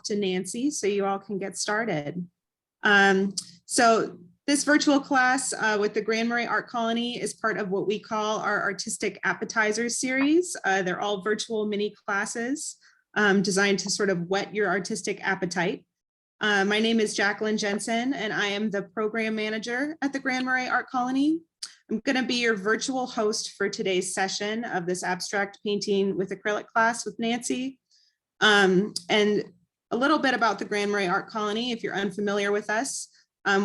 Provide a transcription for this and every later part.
to Nancy so you all can get started. So this virtual class with the Grand Marais Art Colony is part of what we call our Artistic Appetizers series. They're all virtual mini classes designed to sort of whet your artistic appetite. My name is Jacqueline Jensen, and I am the program manager at the Grand Marais Art Colony. I'm going to be your virtual host for today's session of this abstract painting with acrylic class with Nancy. And a little bit about the Grand Marais Art Colony, if you're unfamiliar with us.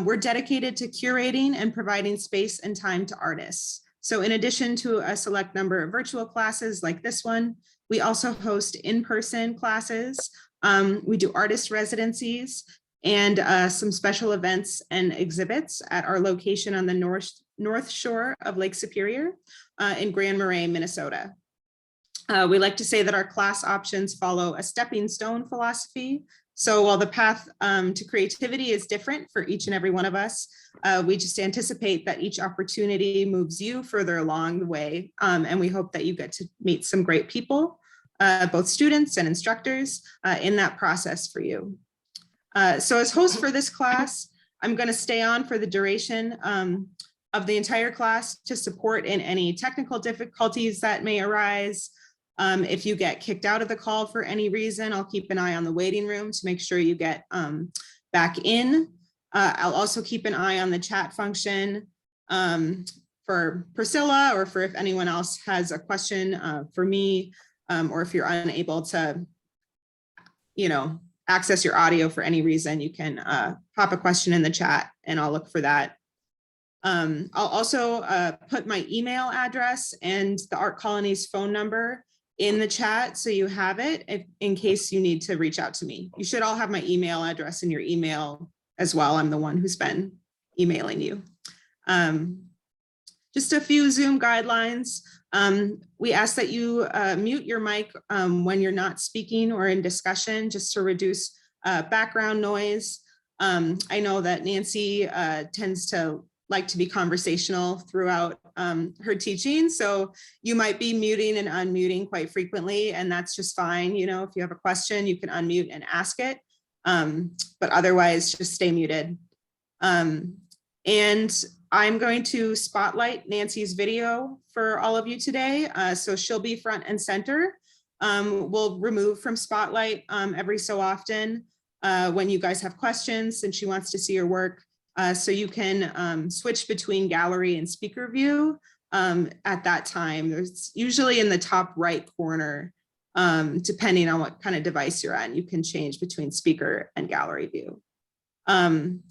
We're dedicated to curating and providing space and time to artists. So in addition to a select number of virtual classes like this one, we also host in-person classes. We do artist residencies and some special events and exhibits at our location on the north shore of Lake Superior in Grand Marais, Minnesota. We like to say that our class options follow a stepping stone philosophy. So while the path to creativity is different for each and every one of us, we just anticipate that each opportunity moves you further along the way. And we hope that you get to meet some great people, both students and instructors in that process for you. So as host for this class, I'm going to stay on for the duration of the entire class to support in any technical difficulties that may arise. If you get kicked out of the call for any reason, I'll keep an eye on the waiting room to make sure you get back in. I'll also keep an eye on the chat function for Priscilla, or for if anyone else has a question for me, or if you're unable to, access your audio for any reason, you can pop a question in the chat and I'll look for that. I'll also put my email address and the Art Colony's phone number in the chat so you have it in case you need to reach out to me. You should all have my email address in your email as well. I'm the one who's been emailing you. Just a few Zoom guidelines. We ask that you mute your mic when you're not speaking or in discussion, just to reduce background noise. I know that Nancy tends to like to be conversational throughout her teaching, so you might be muting and unmuting quite frequently, and that's just fine. If you have a question, you can unmute and ask it, but otherwise just stay muted. And I'm going to spotlight Nancy's video for all of you today, so she'll be front and center. We'll remove from spotlight every so often when you guys have questions, and she wants to see your work. So you can switch between gallery and speaker view at that time. There's usually in the top right corner, depending on what kind of device you're on, you can change between speaker and gallery view. And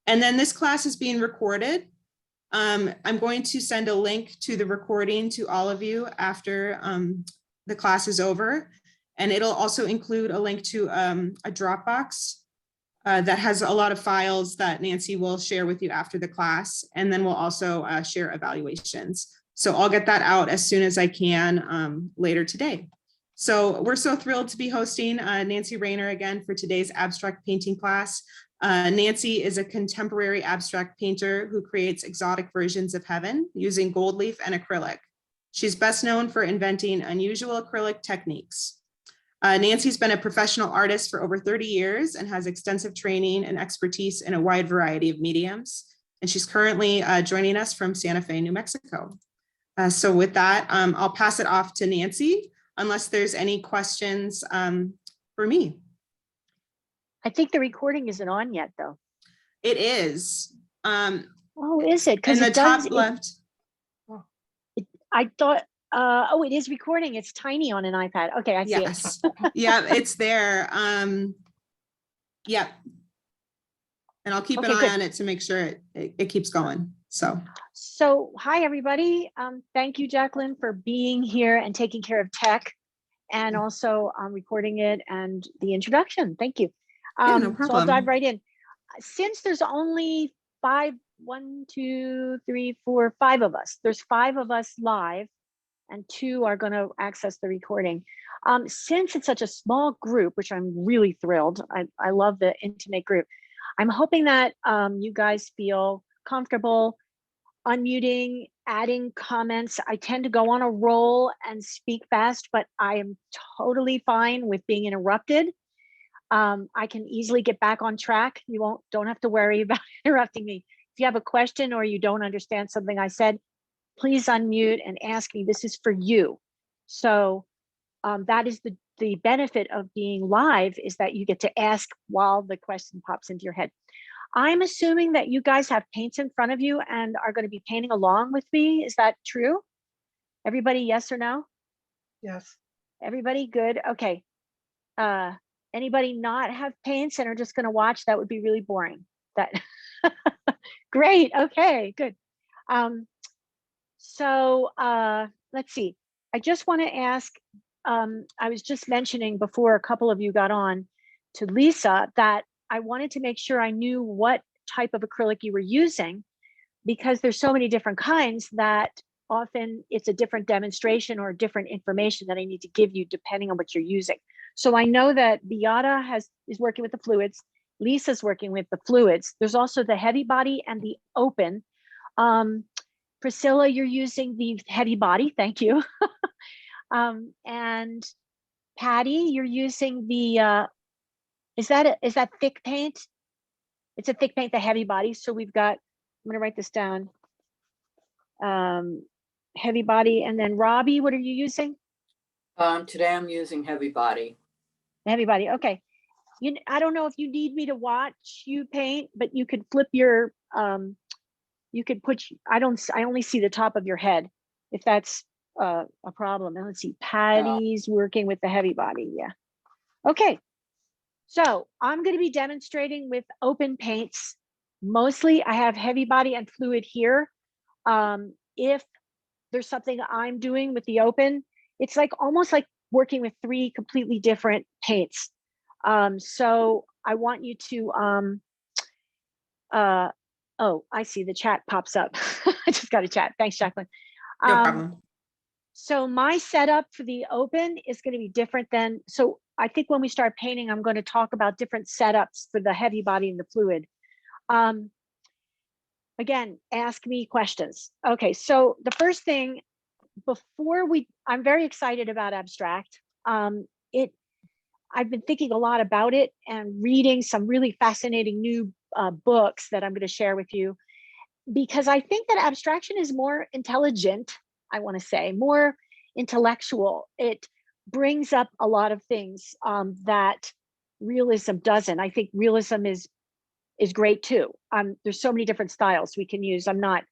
then this class is being recorded. I'm going to send a link to the recording to all of you after the class is over. And it'll also include a link to a Dropbox that has a lot of files that Nancy will share with you after the class. And then we'll also share evaluations. So I'll get that out as soon as I can later today. So we're so thrilled to be hosting Nancy Reyner again for today's abstract painting class. Nancy is a contemporary abstract painter who creates exotic versions of heaven using gold leaf and acrylic. She's best known for inventing unusual acrylic techniques. Nancy's been a professional artist for over 30 years and has extensive training and expertise in a wide variety of mediums. And she's currently joining us from Santa Fe, New Mexico. So with that, I'll pass it off to Nancy, unless there's any questions for me. I think the recording isn't on yet, though. It is. Oh, is it? Because in the top left. I thought, oh, it is recording. It's tiny on an iPad. Okay, I see yes. it. Yeah, it's there. Yeah. And I'll keep an eye on it to make sure it keeps going. So hi, everybody. Thank you, Jacqueline, for being here and taking care of tech, and also recording it and the introduction. Thank you. Yeah, no problem. So I'll dive right in. Since there's only five of us. There's 5 of us live, and 2 are going to access the recording. Since it's such a small group, which I'm really thrilled, I love the intimate group. I'm hoping that you guys feel comfortable unmuting, adding comments. I tend to go on a roll and speak fast, but I am totally fine with being interrupted. I can easily get back on track. You don't have to worry about interrupting me. If you have a question or you don't understand something I said, please unmute and ask me. This is for you. So that is the benefit of being live, is that you get to ask while the question pops into your head. I'm assuming that you guys have paints in front of you and are going to be painting along with me. Is that true? Everybody, yes or no? Yes. Everybody good? Okay. Anybody not have paints and are just going to watch? That would be really boring. That great. Okay, good. So let's see. I just want to ask, I was just mentioning before a couple of you got on to Lisa that I wanted to make sure I knew what type of acrylic you were using, because there's so many different kinds that often it's a different demonstration or different information that I need to give you depending on what you're using. So I know that Beata is working with the fluids. Lisa's working with the fluids. There's also the heavy body and the open. Priscilla, you're using the heavy body, thank you. And Patty, you're using the, is that thick paint? It's a thick paint, the heavy body. So we've got, I'm gonna write this down. Heavy body, and then Robbie, what are you using? Today I'm using heavy body. Heavy body, okay. I don't know if you need me to watch you paint, but you could flip your, you could put, I only see the top of your head, if that's a problem. And let's see, Patty's working with the heavy body, yeah. Okay, so I'm gonna be demonstrating with open paints. Mostly I have heavy body and fluid here. If there's something I'm doing with the open, it's like almost like working with 3 completely different paints. So I want you to, oh, I see the chat pops up. I just got a chat. Thanks, Jacqueline. No problem. So my setup for the open is going to be different than, so I think when we start painting, I'm going to talk about different setups for the heavy body and the fluid. Again, ask me questions. Okay, so the first thing I'm very excited about abstract. I've been thinking a lot about it and reading some really fascinating new books that I'm going to share with you, because I think that abstraction is more intelligent, I want to say, more intellectual. It brings up a lot of things that realism doesn't. I think realism is great too. There's so many different styles we can use. I'm not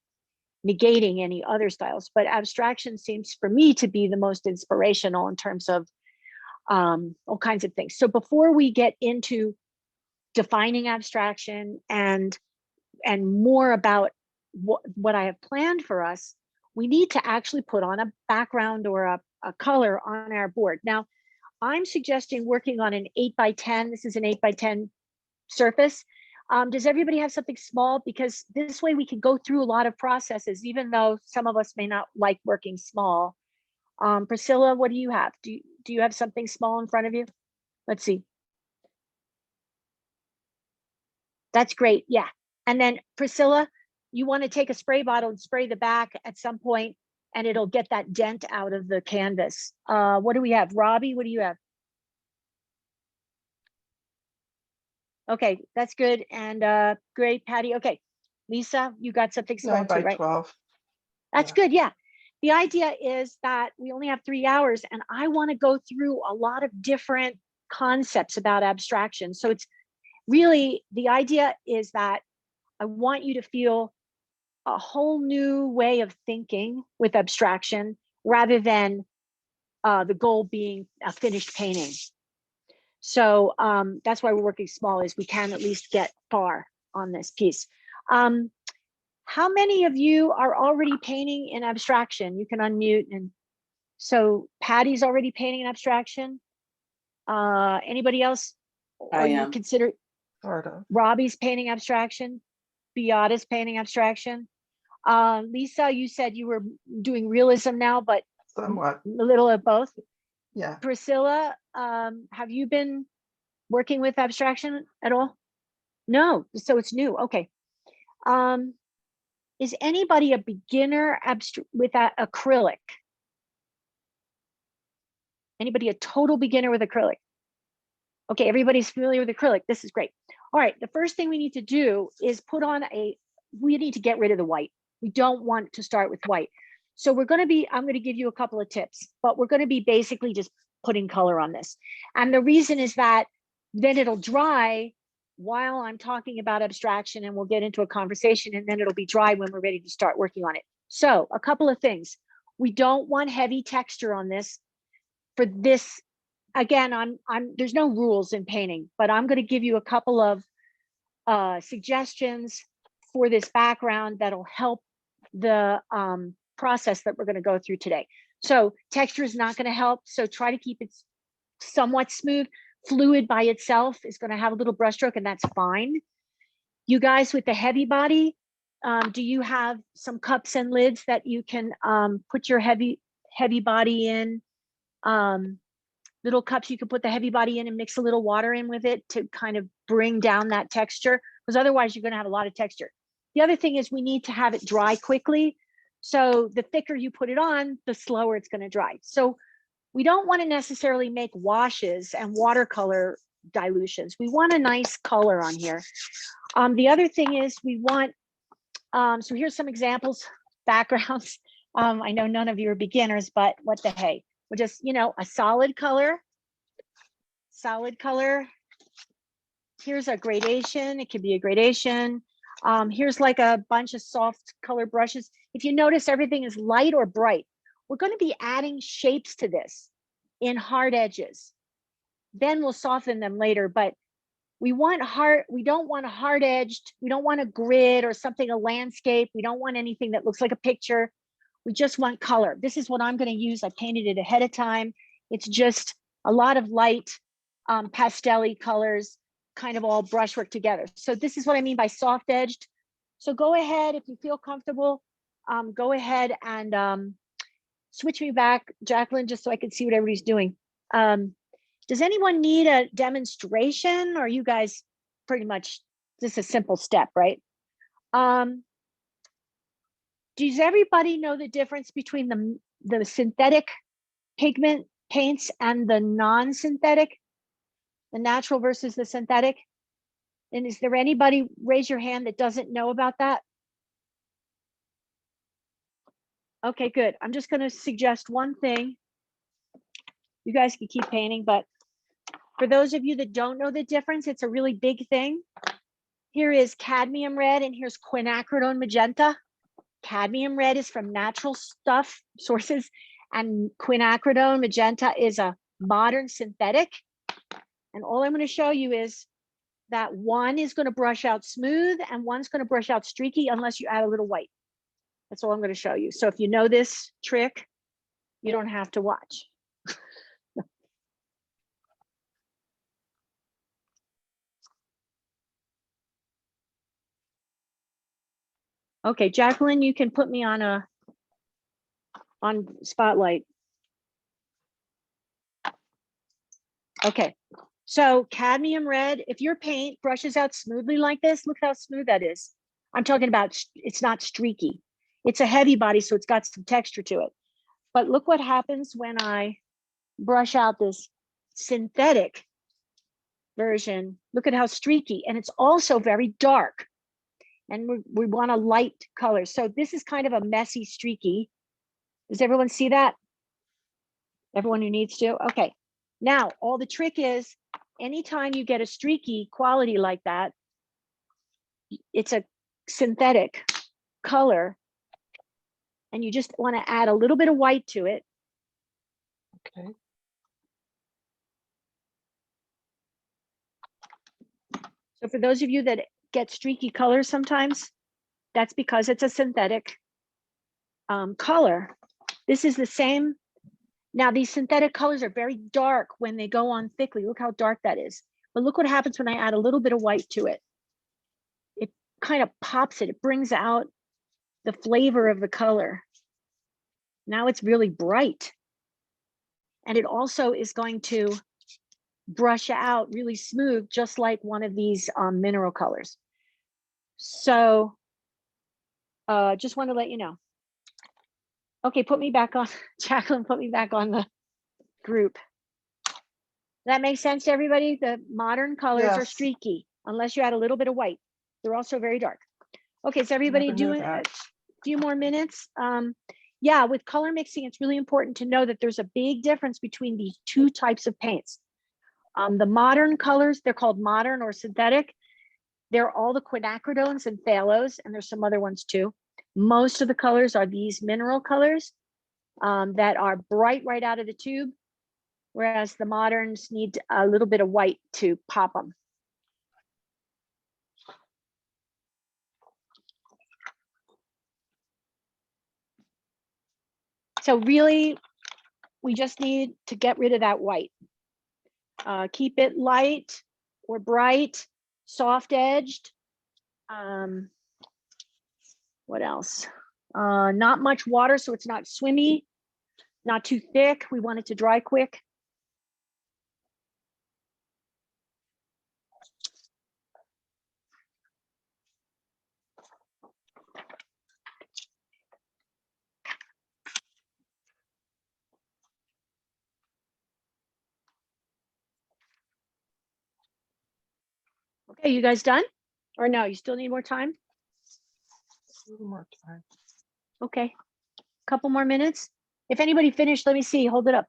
negating any other styles, but abstraction seems for me to be the most inspirational in terms of all kinds of things. So before we get into defining abstraction and more about what I have planned for us, we need to actually put on a background or a color on our board. Now, I'm suggesting working on an 8x10. This is an 8x10 surface. Does everybody have something small? Because this way we can go through a lot of processes, even though some of us may not like working small. Priscilla, what do you have? Do you have something small in front of you? Let's see. That's great, yeah. And then Priscilla, you want to take a spray bottle and spray the back at some point, and it'll get that dent out of the canvas. What do we have? Robbie, what do you have? Okay, that's good. And great, Patty. Okay, Lisa, you got something small 9 by too, right? 12. That's good, yeah. The idea is that we only have 3 hours, and I want to go through a lot of different concepts about abstraction. So it's really, the idea is that I want you to feel a whole new way of thinking with abstraction, rather than the goal being a finished painting. So that's why we're working small, is we can at least get far on this piece. How many of you are already painting in abstraction? You can unmute. And so Patty's already painting in abstraction. Anybody else? I You am. consider Sort of. Robbie's painting abstraction? Beata's painting abstraction? Lisa, you said you were doing realism now, but Somewhat. a little of both. Yeah. Priscilla, have you been working with abstraction at all? No, so it's new. Okay. Is anybody a beginner with acrylic? Anybody a total beginner with acrylic? Okay, everybody's familiar with acrylic. This is great. All right, the first thing we need to do is we need to get rid of the white. We don't want to start with white. So I'm going to give you a couple of tips, but we're going to be basically just putting color on this. And the reason is that then it'll dry while I'm talking about abstraction, and we'll get into a conversation, and then it'll be dry when we're ready to start working on it. So a couple of things. We don't want heavy texture on this. For this, again, there's no rules in painting, but I'm going to give you a couple of suggestions for this background that'll help the process that we're going to go through today. So texture is not going to help. So try to keep it somewhat smooth. Fluid by itself is going to have a little brush stroke, and that's fine. You guys with the heavy body, do you have some cups and lids that you can put your heavy body in? Little cups you can put the heavy body in and mix a little water in with it to kind of bring down that texture, because otherwise you're going to have a lot of texture. The other thing is we need to have it dry quickly. So the thicker you put it on, the slower it's going to dry. So we don't want to necessarily make washes and watercolor dilutions. We want a nice color on here. The other thing is we want, so here's some examples, backgrounds. I know none of you are beginners, but what the hey, we're just, a solid color. Here's a gradation. It could be a gradation. Here's like a bunch of soft color brushes. If you notice, everything is light or bright. We're going to be adding shapes to this in hard edges. Then we'll soften them later, but we don't want a hard edged, we don't want a grid or something, a landscape. We don't want anything that looks like a picture. We just want color. This is what I'm going to use. I painted it ahead of time. It's just a lot of light, pastel-y colors, kind of all brushwork together. So this is what I mean by soft edged. So go ahead, if you feel comfortable, go ahead and switch me back, Jacqueline, just so I can see what everybody's doing. Does anyone need a demonstration, or you guys pretty much just a simple step, right? Does everybody know the difference between the synthetic pigment paints and the non-synthetic, the natural versus the synthetic? And is there anybody, raise your hand, that doesn't know about that? Okay, good. I'm just going to suggest one thing. You guys can keep painting, but for those of you that don't know the difference, it's a really big thing. Here is cadmium red and here's quinacridone magenta. Cadmium red is from natural stuff sources, and quinacridone magenta is a modern synthetic. And all I'm going to show you is that one is going to brush out smooth and one's going to brush out streaky unless you add a little white. That's all I'm going to show you. So if you know this trick, you don't have to watch. Okay, Jacqueline, you can put me on spotlight. Okay, so cadmium red, if your paint brushes out smoothly like this, look how smooth that is. I'm talking about, it's not streaky. It's a heavy body, so it's got some texture to it. But look what happens when I brush out this synthetic version. Look at how streaky, and it's also very dark. And we want a light color. So this is kind of a messy streaky. Does everyone see that? Everyone who needs to? Okay. Now, all the trick is, anytime you get a streaky quality like that, it's a synthetic color, and you just want to add a little bit of white to it. Okay. So for those of you that get streaky colors sometimes, that's because it's a synthetic color. This is the same. Now, these synthetic colors are very dark when they go on thickly. Look how dark that is. But look what happens when I add a little bit of white to it. It kind of pops it. It brings out the flavor of the color. Now it's really bright. And it also is going to brush out really smooth, just like one of these mineral colors. So just want to let you know. Okay, put me back on, Jacqueline, put me back on the group. That makes sense to everybody? The modern colors are Yes. streaky, unless you add a little bit of white. They're also very dark. Okay, so everybody Never knew doing a that. few more minutes. Yeah, with color mixing, it's really important to know that there's a big difference between these two types of paints. The modern colors, they're called modern or synthetic. They're all the quinacridones and phthalos, and there's some other ones too. Most of the colors are these mineral colors that are bright right out of the tube, whereas the moderns need a little bit of white to pop them. So really, we just need to get rid of that white. Keep it light or bright, soft edged. What else? Not much water, so it's not swimmy, not too thick. We want it to dry quick. Okay, you guys done? Or no, you still need more time? A little more time. Okay, couple more minutes. If anybody finished, let me see, hold it up.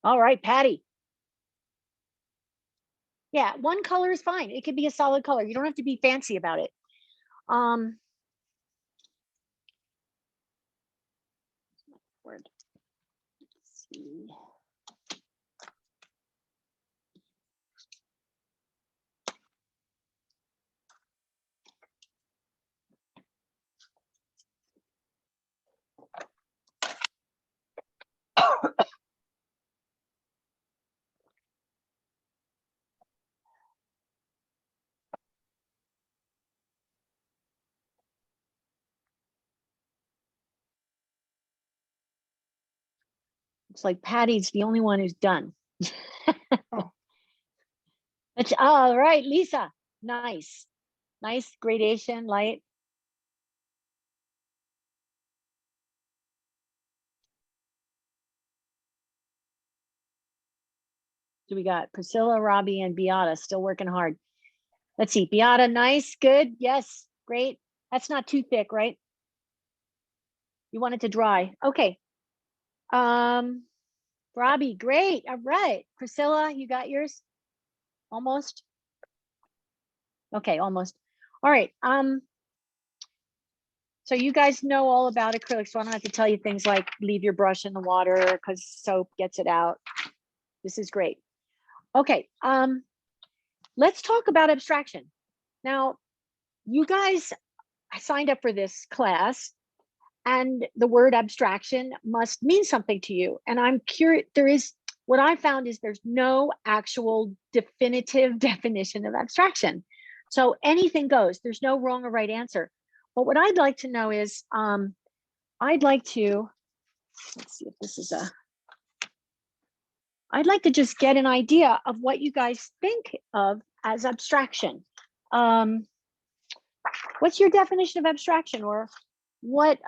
All right, Patty. Yeah, one color is fine. It could be a solid color. You don't have to be fancy about it. Word. Let's see. It's like Patty's the only one who's done. Oh. It's all right, Lisa. Nice. Nice gradation, light. So we got Priscilla, Robbie, and Beata still working hard. Let's see, Beata, nice, good, yes, great. That's not too thick, right? You want it to dry. Okay. Robbie, great. All right. Priscilla, you got yours? Almost. Okay, almost. All right. So you guys know all about acrylics, so I don't have to tell you things like leave your brush in the water because soap gets it out. This is great. Okay, let's talk about abstraction. Now, you guys signed up for this class and the word abstraction must mean something to you. And I'm curious, what I found is there's no actual definitive definition of abstraction. So anything goes, there's no wrong or right answer. But what I'd like to know is, I'd like to just get an idea of what you guys think of as abstraction. What's your definition of abstraction, or what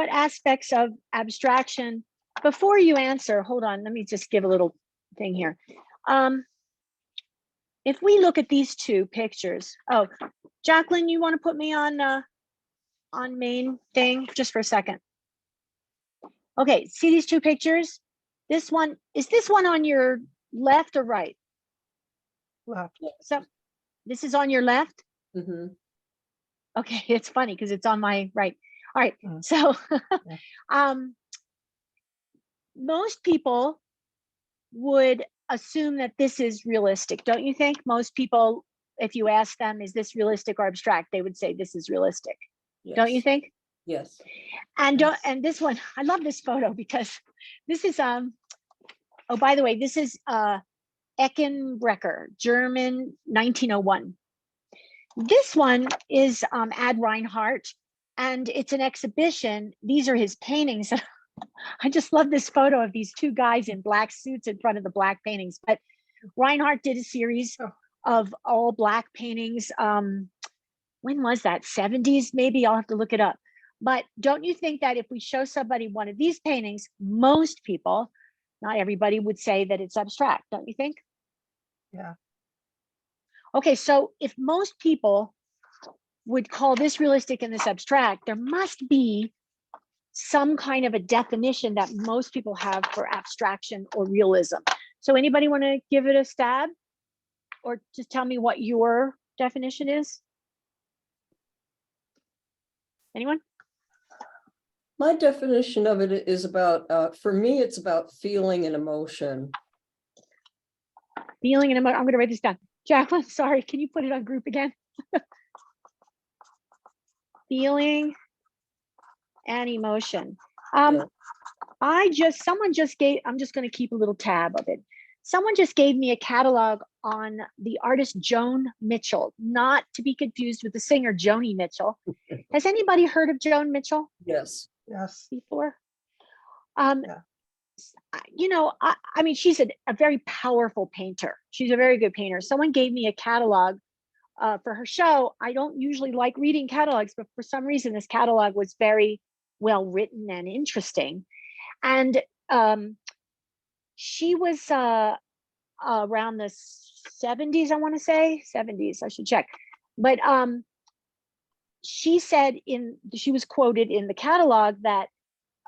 aspects of abstraction? Before you answer, hold on, let me just give a little thing here. If we look at these two pictures, oh, Jacqueline, you want to put me on main thing just for a second? Okay, see these two pictures? This one, is this one on your left or right? Left. So this is on your left? Mhm. Okay, it's funny because it's on my right. All right, Mhm. so Yeah. most people would assume that this is realistic, don't you think? Most people, if you ask them, is this realistic or abstract, they would say this is realistic. Don't you Yes. think? Yes. And Yes. and this one, I love this photo because this is oh, by the way, this is Eckenbrecher, German, 1901. This one is Ad Reinhardt, and it's an exhibition. These are his paintings. I just love this photo of these two guys in black suits in front of the black paintings. But Reinhardt did a series of all black paintings. When was that? 70s, maybe? I'll have to look it up. But don't you think that if we show somebody one of these paintings, most people, not everybody, would say that it's abstract, don't you think? Yeah. Okay, so if most people would call this realistic and this abstract, there must be some kind of a definition that most people have for abstraction or realism. So anybody want to give it a stab? Or just tell me what your definition is? Anyone? My definition of it is about, for me, it's about feeling and emotion. Feeling and emotion. I'm going to write this down. Jacqueline, sorry, can you put it on group again? Feeling and emotion. Yeah. Someone just gave, I'm just going to keep a little tab of it. Someone just gave me a catalog on the artist Joan Mitchell, not to be confused with the singer Joni Mitchell. Has anybody heard of Joan Mitchell Yes. Yes. before? Yeah. You know, I mean, she's a very powerful painter. She's a very good painter. Someone gave me a catalog for her show. I don't usually like reading catalogs, but for some reason, this catalog was very well written and interesting. And she was around the 70s, I want to say 70s. I should check. But she said she was quoted in the catalog that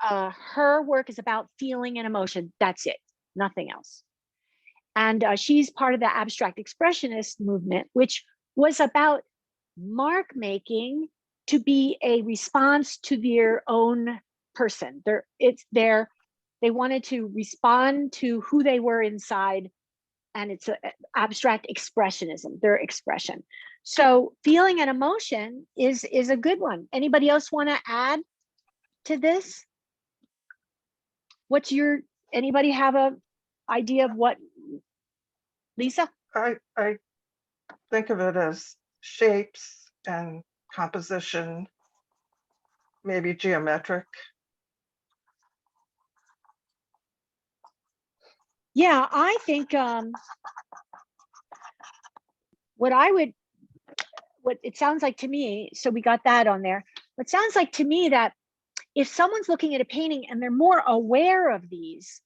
her work is about feeling and emotion. That's it, nothing else. And she's part of the abstract expressionist movement, which was about mark making to be a response to their own person. They wanted to respond to who they were inside, and it's abstract expressionism, their expression. So feeling and emotion is a good one. Anybody else want to add to this? Anybody have a idea of what, Lisa? I think of it as shapes and composition, maybe geometric. Yeah, I think what it sounds like to me, so we got that on there. It sounds like to me that if someone's looking at a painting and they're more aware of these,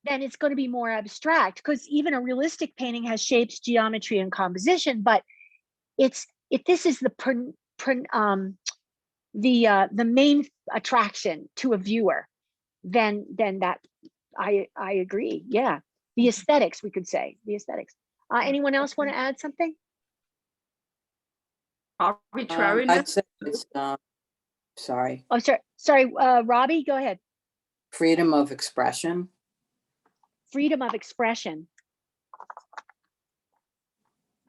then it's going to be more abstract, because even a realistic painting has shapes, geometry, and composition. But if this is the main attraction to a viewer, then that I agree. Yeah, the aesthetics, we could say the aesthetics. Anyone else want to add something? Arbitrariness. I'd say it's, sorry, Oh, sorry, Robbie, go ahead. freedom of expression. Freedom of expression.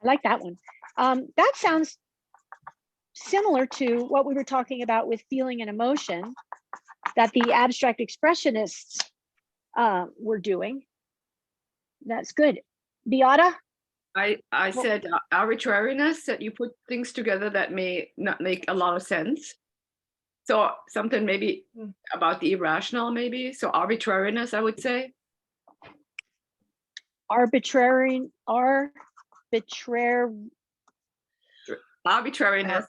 I like that one. That sounds similar to what we were talking about with feeling and emotion that the abstract expressionists were doing. That's good. Beata? I said arbitrariness, that you put things together that may not make a lot of sense. So something maybe about the irrational, maybe. So arbitrariness, I would say. Arbitrariness. Arbitrariness.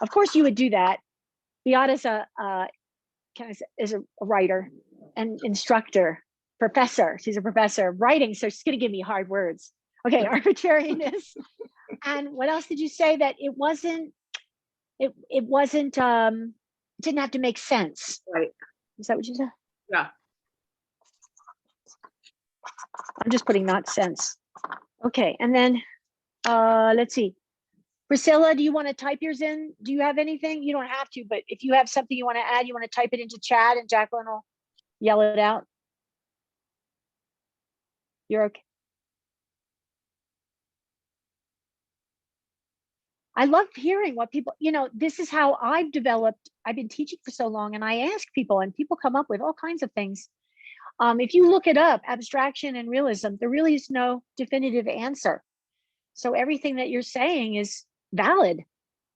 Of course you would do that. Beata's is a writer and instructor, professor. She's a professor of writing, so she's going to give me hard words. Okay, arbitrariness. And what else did you say? That it didn't have to make sense. Right. Is that what you said? Yeah. I'm just putting not sense. Okay, and then let's see. Priscilla, do you want to type yours in? Do you have anything? You don't have to, but if you have something you want to add, you want to type it into chat and Jacqueline will yell it out. You're okay. I love hearing what people, this is how I've been teaching for so long, and I ask people and people come up with all kinds of things. If you look it up, abstraction and realism, there really is no definitive answer. So everything that you're saying is valid.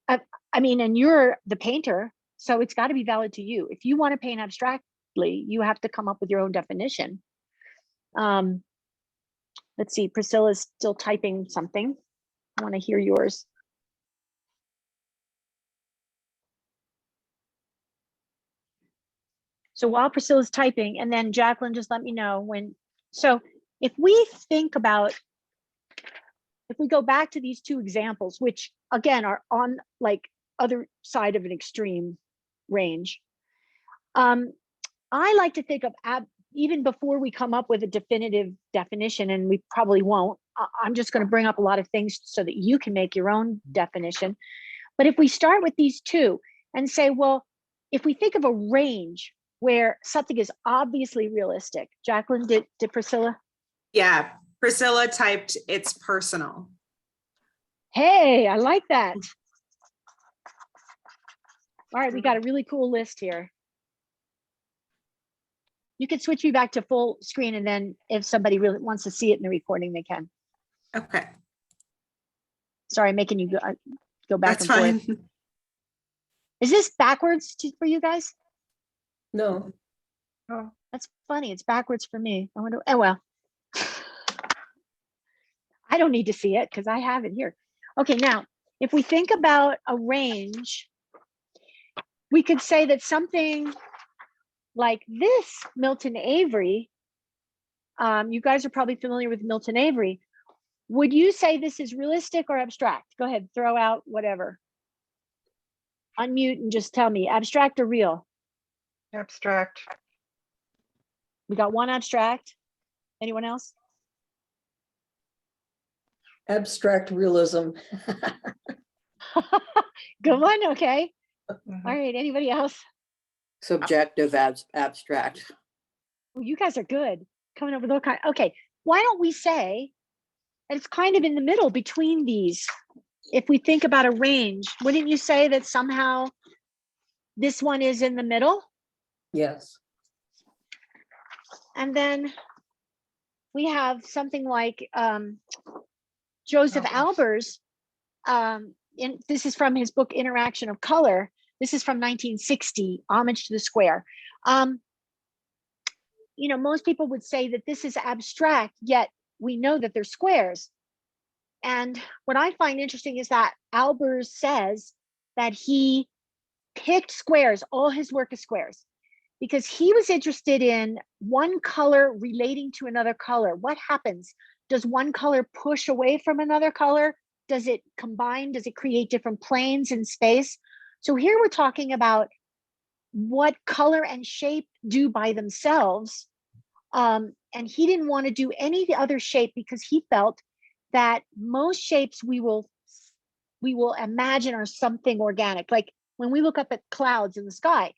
I mean, and you're the painter, so it's got to be valid to you. If you want to paint abstractly, you have to come up with your own definition. Let's see, Priscilla's still typing something. I want to hear yours. So while Priscilla's typing, and then Jacqueline, just let me know when. So if we think about, if we go back to these two examples, which again are on like other side of an extreme range, I like to think of even before we come up with a definitive definition, and we probably won't, I'm just going to bring up a lot of things so that you can make your own definition. But if we start with these two and say, well, if we think of a range where something is obviously realistic, Jacqueline, did Priscilla? Yeah, Priscilla typed it's personal. Hey, I like that. All right, we got a really cool list here. You can switch me back to full screen, and then if somebody really wants to see it in the recording, they can. Okay, Sorry, I'm making you go back that's and forth. fine. Is this backwards for you guys? No, Oh, That's funny. It's backwards for me. I wonder. Oh well. I don't need to see it because I have it here. Okay, now if we think about a range, we could say that something like this, Milton Avery. You guys are probably familiar with Milton Avery. Would you say this is realistic or abstract? Go ahead, throw out whatever. Unmute and just tell me, abstract or real? abstract. We got one abstract. Anyone else? abstract realism. Good one, okay. Mhm. All right, anybody else? Subjective abstract. Oh, you guys are good. Coming up with all kind. Okay, why don't we say that it's kind of in the middle between these? If we think about a range, wouldn't you say that somehow this one is in the middle? Yes. And then we have something like Joseph Albers. This is from his book Interaction of Color. This is from 1960, Homage to the Square. You know, most people would say that this is abstract, yet we know that they're squares. And what I find interesting is that Albers says that he picked squares, all his work is squares, because he was interested in one color relating to another color. What happens? Does one color push away from another color? Does it combine? Does it create different planes in space? So here we're talking about what color and shape do by themselves. And he didn't want to do any other shape because he felt that most shapes we will imagine are something organic. Like when we look up at clouds in the sky,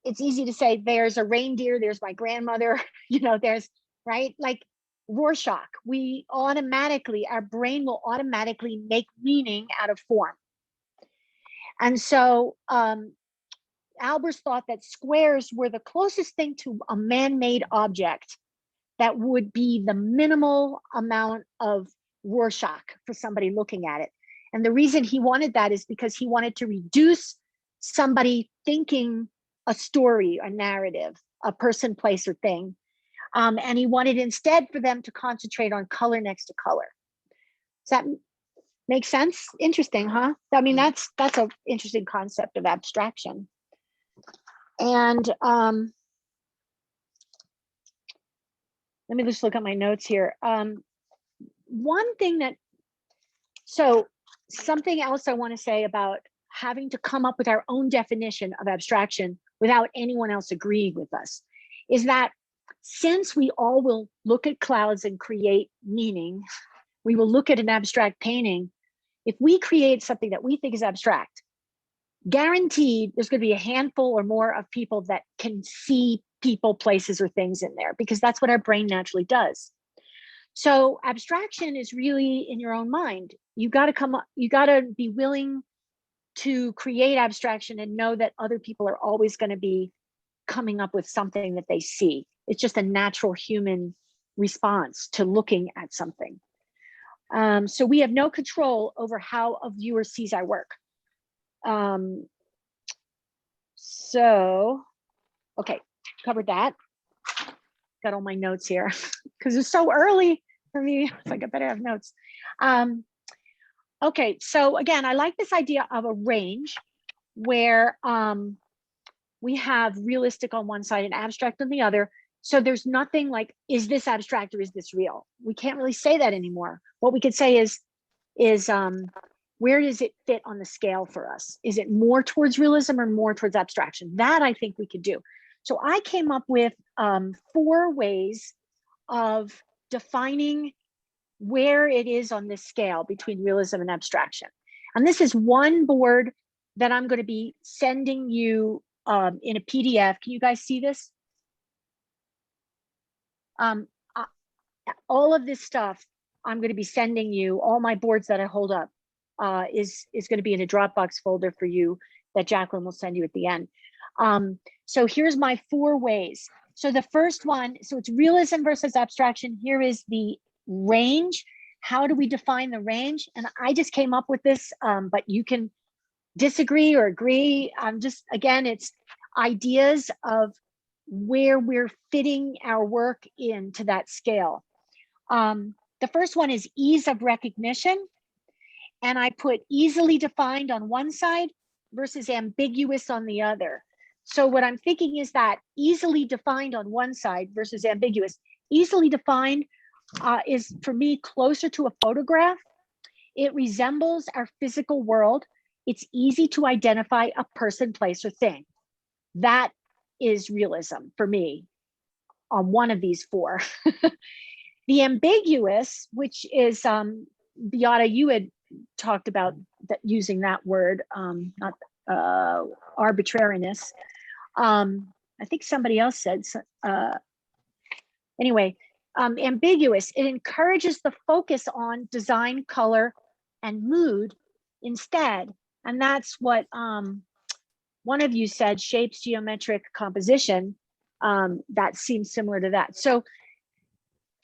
it's easy to say there's a reindeer, there's my grandmother, you know, there's, right? Like Rorschach, our brain will automatically make meaning out of form. And so Albers thought that squares were the closest thing to a man-made object that would be the minimal amount of Rorschach for somebody looking at it. And the reason he wanted that is because he wanted to reduce somebody thinking a story, a narrative, a person, place, or thing. And he wanted instead for them to concentrate on color next to color. Does that make sense? Interesting, huh? I mean, that's an interesting concept of abstraction. And let me just look at my notes here. One thing something else I want to say about having to come up with our own definition of abstraction without anyone else agreeing with us is that since we all will look at clouds and create meaning, we will look at an abstract painting. If we create something that we think is abstract, guaranteed there's going to be a handful or more of people that can see people, places, or things in there, because that's what our brain naturally does. So abstraction is really in your own mind. You got to be willing to create abstraction and know that other people are always going to be coming up with something that they see. It's just a natural human response to looking at something. So we have no control over how a viewer sees our work. So, okay, covered that. Got all my notes here because it's so early for me. It's like I better have notes. Okay, so again, I like this idea of a range where we have realistic on one side and abstract on the other. So there's nothing like, is this abstract or is this real? We can't really say that anymore. What we could say is where does it fit on the scale for us? Is it more towards realism or more towards abstraction? That I think we could do. So I came up with 4 ways of defining where it is on this scale between realism and abstraction. And this is one board that I'm going to be sending you in a PDF. Can you guys see this? All of this stuff I'm going to be sending you, all my boards that I hold up is going to be in a Dropbox folder for you that Jacqueline will send you at the end. So here's my 4 ways. So the first one, so it's realism versus abstraction. Here is the range. How do we define the range? And I just came up with this, but you can disagree or agree. Again, it's ideas of where we're fitting our work into that scale. The first one is ease of recognition. And I put easily defined on one side versus ambiguous on the other. So what I'm thinking is that easily defined on one side versus ambiguous. Easily defined is for me closer to a photograph. It resembles our physical world. It's easy to identify a person, place, or thing. That is realism for me on one of these 4. The ambiguous, which is Beata, you had talked about that using that word, not arbitrariness. I think somebody else said, anyway, ambiguous, it encourages the focus on design, color, and mood instead. And that's what one of you said, shapes, geometric composition. That seems similar to that. So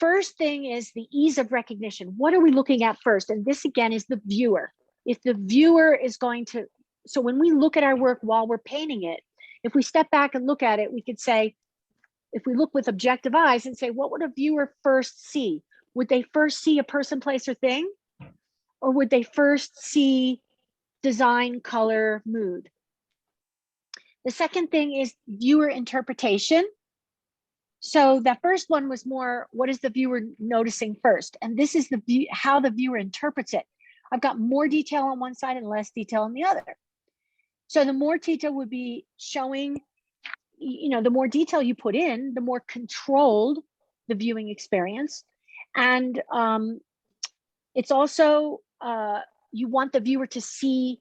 first thing is the ease of recognition. What are we looking at first? And this again is the viewer. If the viewer is going to, so when we look at our work while we're painting it, if we step back and look at it, we could say, if we look with objective eyes and say, what would a viewer first see? Would they first see a person, place, or thing? Or would they first see design, color, mood? The second thing is viewer interpretation. So the first one was more, what is the viewer noticing first? And this is the view, how the viewer interprets it. I've got more detail on one side and less detail on the other. So the more detail would be showing, the more detail you put in, the more controlled the viewing experience. And it's also, you want the viewer to see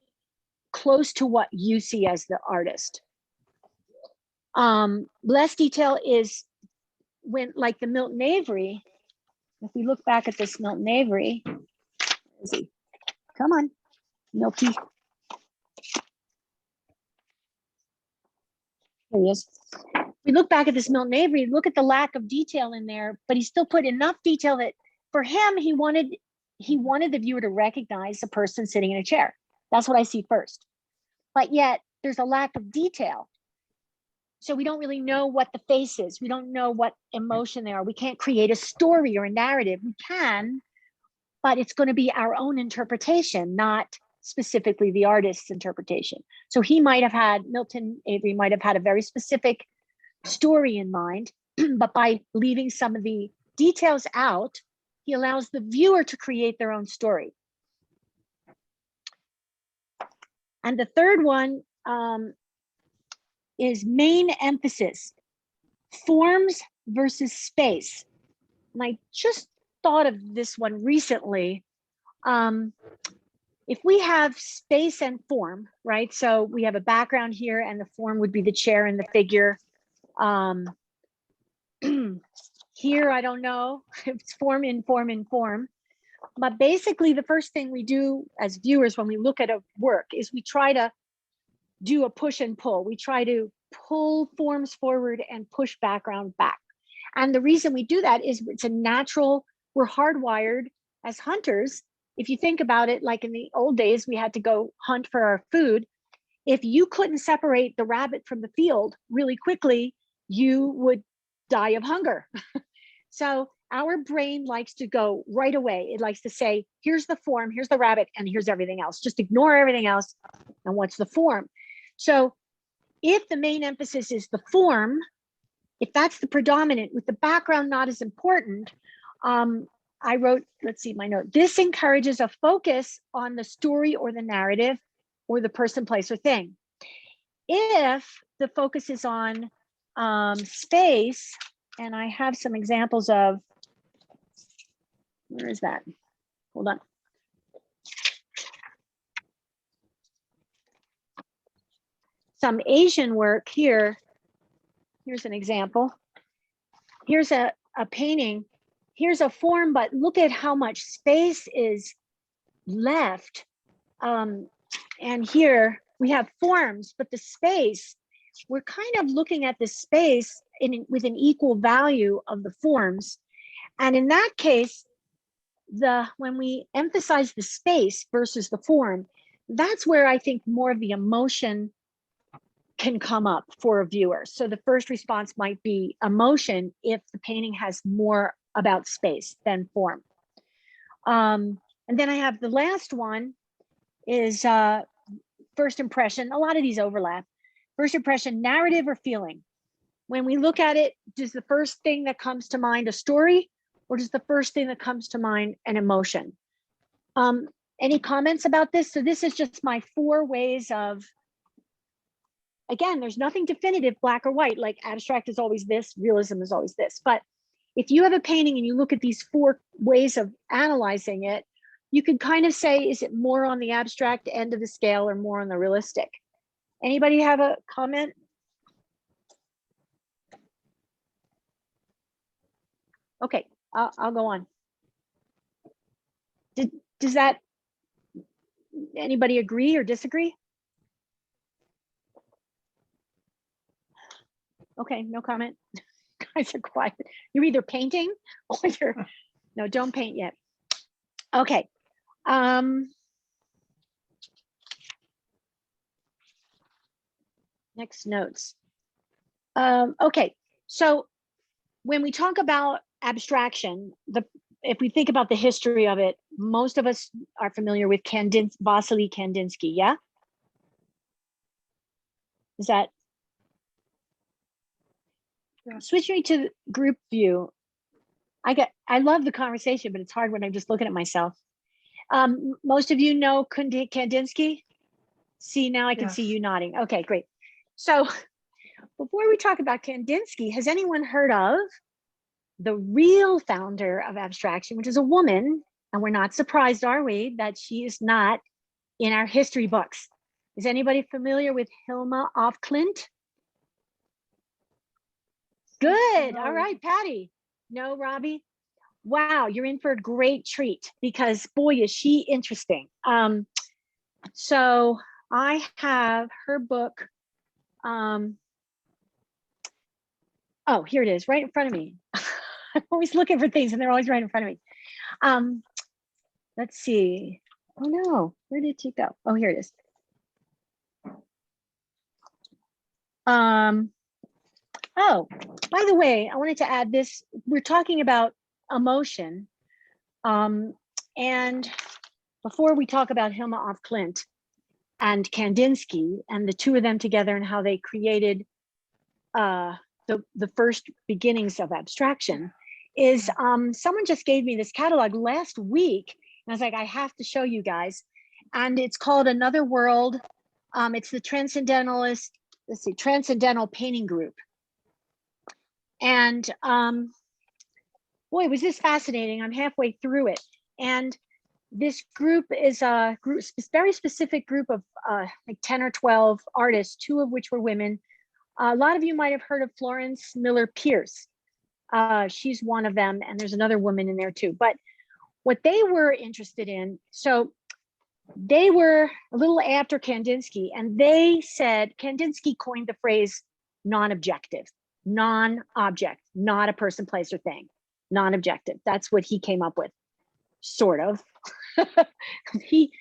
close to what you see as the artist. Less detail is when, like the Milton Avery, if we look back at this Milton Avery, where is he? Come on, Milky. There he is. We look back at this Milton Avery, look at the lack of detail in there, but he still put enough detail that for him, he wanted the viewer to recognize the person sitting in a chair. That's what I see first. But yet there's a lack of detail. So we don't really know what the face is. We don't know what emotion they are. We can't create a story or a narrative. We can, but it's going to be our own interpretation, not specifically the artist's interpretation. So Milton Avery might have had a very specific story in mind, but by leaving some of the details out, he allows the viewer to create their own story. And the third one is main emphasis, forms versus space. And I just thought of this one recently. If we have space and form, right? So we have a background here and the form would be the chair and the figure. Here, I don't know if it's form in form in form. But basically the first thing we do as viewers when we look at a work is we try to do a push and pull. We try to pull forms forward and push background back. And the reason we do that is it's a natural, we're hardwired as hunters. If you think about it, like in the old days, we had to go hunt for our food. If you couldn't separate the rabbit from the field really quickly, you would die of hunger. So our brain likes to go right away. It likes to say, here's the form, here's the rabbit, and here's everything else. Just ignore everything else. And what's the form? So if the main emphasis is the form, if that's the predominant with the background not as important, I wrote, let's see my note, this encourages a focus on the story or the narrative or the person, place, or thing. If the focus is on space, and I have some examples of, where is that? Hold on. Some Asian work here. Here's an example. Here's a painting. Here's a form, but look at how much space is left. And here we have forms, but the space, we're kind of looking at the space with an equal value of the forms. And in that case, when we emphasize the space versus the form, that's where I think more of the emotion can come up for a viewer. So the first response might be emotion if the painting has more about space than form. And then I have the last one is first impression. A lot of these overlap. First impression, narrative or feeling. When we look at it, does the first thing that comes to mind a story, or does the first thing that comes to mind an emotion? Any comments about this? So this is just my 4 ways of, again, there's nothing definitive, black or white, like abstract is always this, realism is always this. But if you have a painting and you look at these 4 ways of analyzing it, you can kind of say, is it more on the abstract end of the scale or more on the realistic? Anybody have a comment? Okay, I'll go on. Does that, anybody agree or disagree? Okay, no comment. Guys are quiet. You're either painting or you're, no, don't paint yet. Okay. Next notes. Okay, so when we talk about abstraction, if we think about the history of it, most of us are familiar with Vasily Kandinsky, yeah? Is that? Yeah. Switch me to group view. I love the conversation, but it's hard when I'm just looking at myself. Most of you know Kandinsky? See, now I can see Yes. you nodding. Okay, great. So before we talk about Kandinsky, has anyone heard of the real founder of abstraction, which is a woman? And we're not surprised, are we, that she is not in our history books? Is anybody familiar with Hilma af Klint? Good. All right, Patty. No, Robbie. Wow, you're in for a great treat because boy, is she interesting. So I have her book. Oh, here it is, right in front of me. I'm always looking for things and they're always right in front of me. Let's see. Oh no, where did it go? Oh, here it is. Oh, by the way, I wanted to add this. We're talking about emotion. And before we talk about Hilma af Klint and Kandinsky and the 2 of them together and how they created the first beginnings of abstraction, is someone just gave me this catalog last week. And I was like, I have to show you guys. And it's called Another World. It's the Transcendentalist, let's see, Transcendental Painting Group. And boy, was this fascinating. I'm halfway through it. And this group is a very specific group of like 10 or 12 artists, 2 of which were women. A lot of you might have heard of Florence Miller Pierce. She's one of them, and there's another woman in there too. But what they were interested in, so they were a little after Kandinsky, and they said, Kandinsky coined the phrase non-objective, non-object, not a person, place, or thing, non-objective. That's what he came up with, sort of. He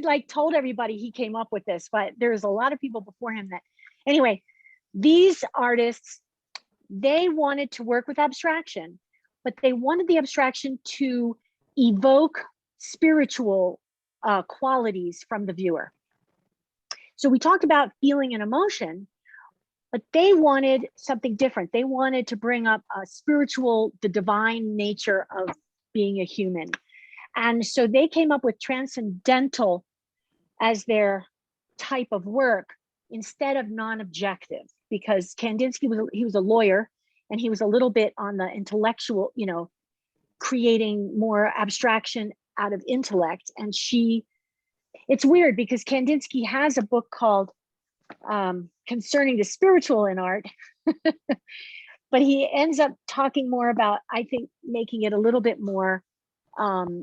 like told everybody he came up with this, but there's a lot of people before him that, anyway, these artists, they wanted to work with abstraction, but they wanted the abstraction to evoke spiritual qualities from the viewer. So we talked about feeling and emotion, but they wanted something different. They wanted to bring up a spiritual, the divine nature of being a human. And so they came up with transcendental as their type of work instead of non-objective, because Kandinsky was a lawyer, and he was a little bit on the intellectual, you know, creating more abstraction out of intellect. And it's weird because Kandinsky has a book called Concerning the Spiritual in Art, but he ends up talking more about, I think, making it a little bit more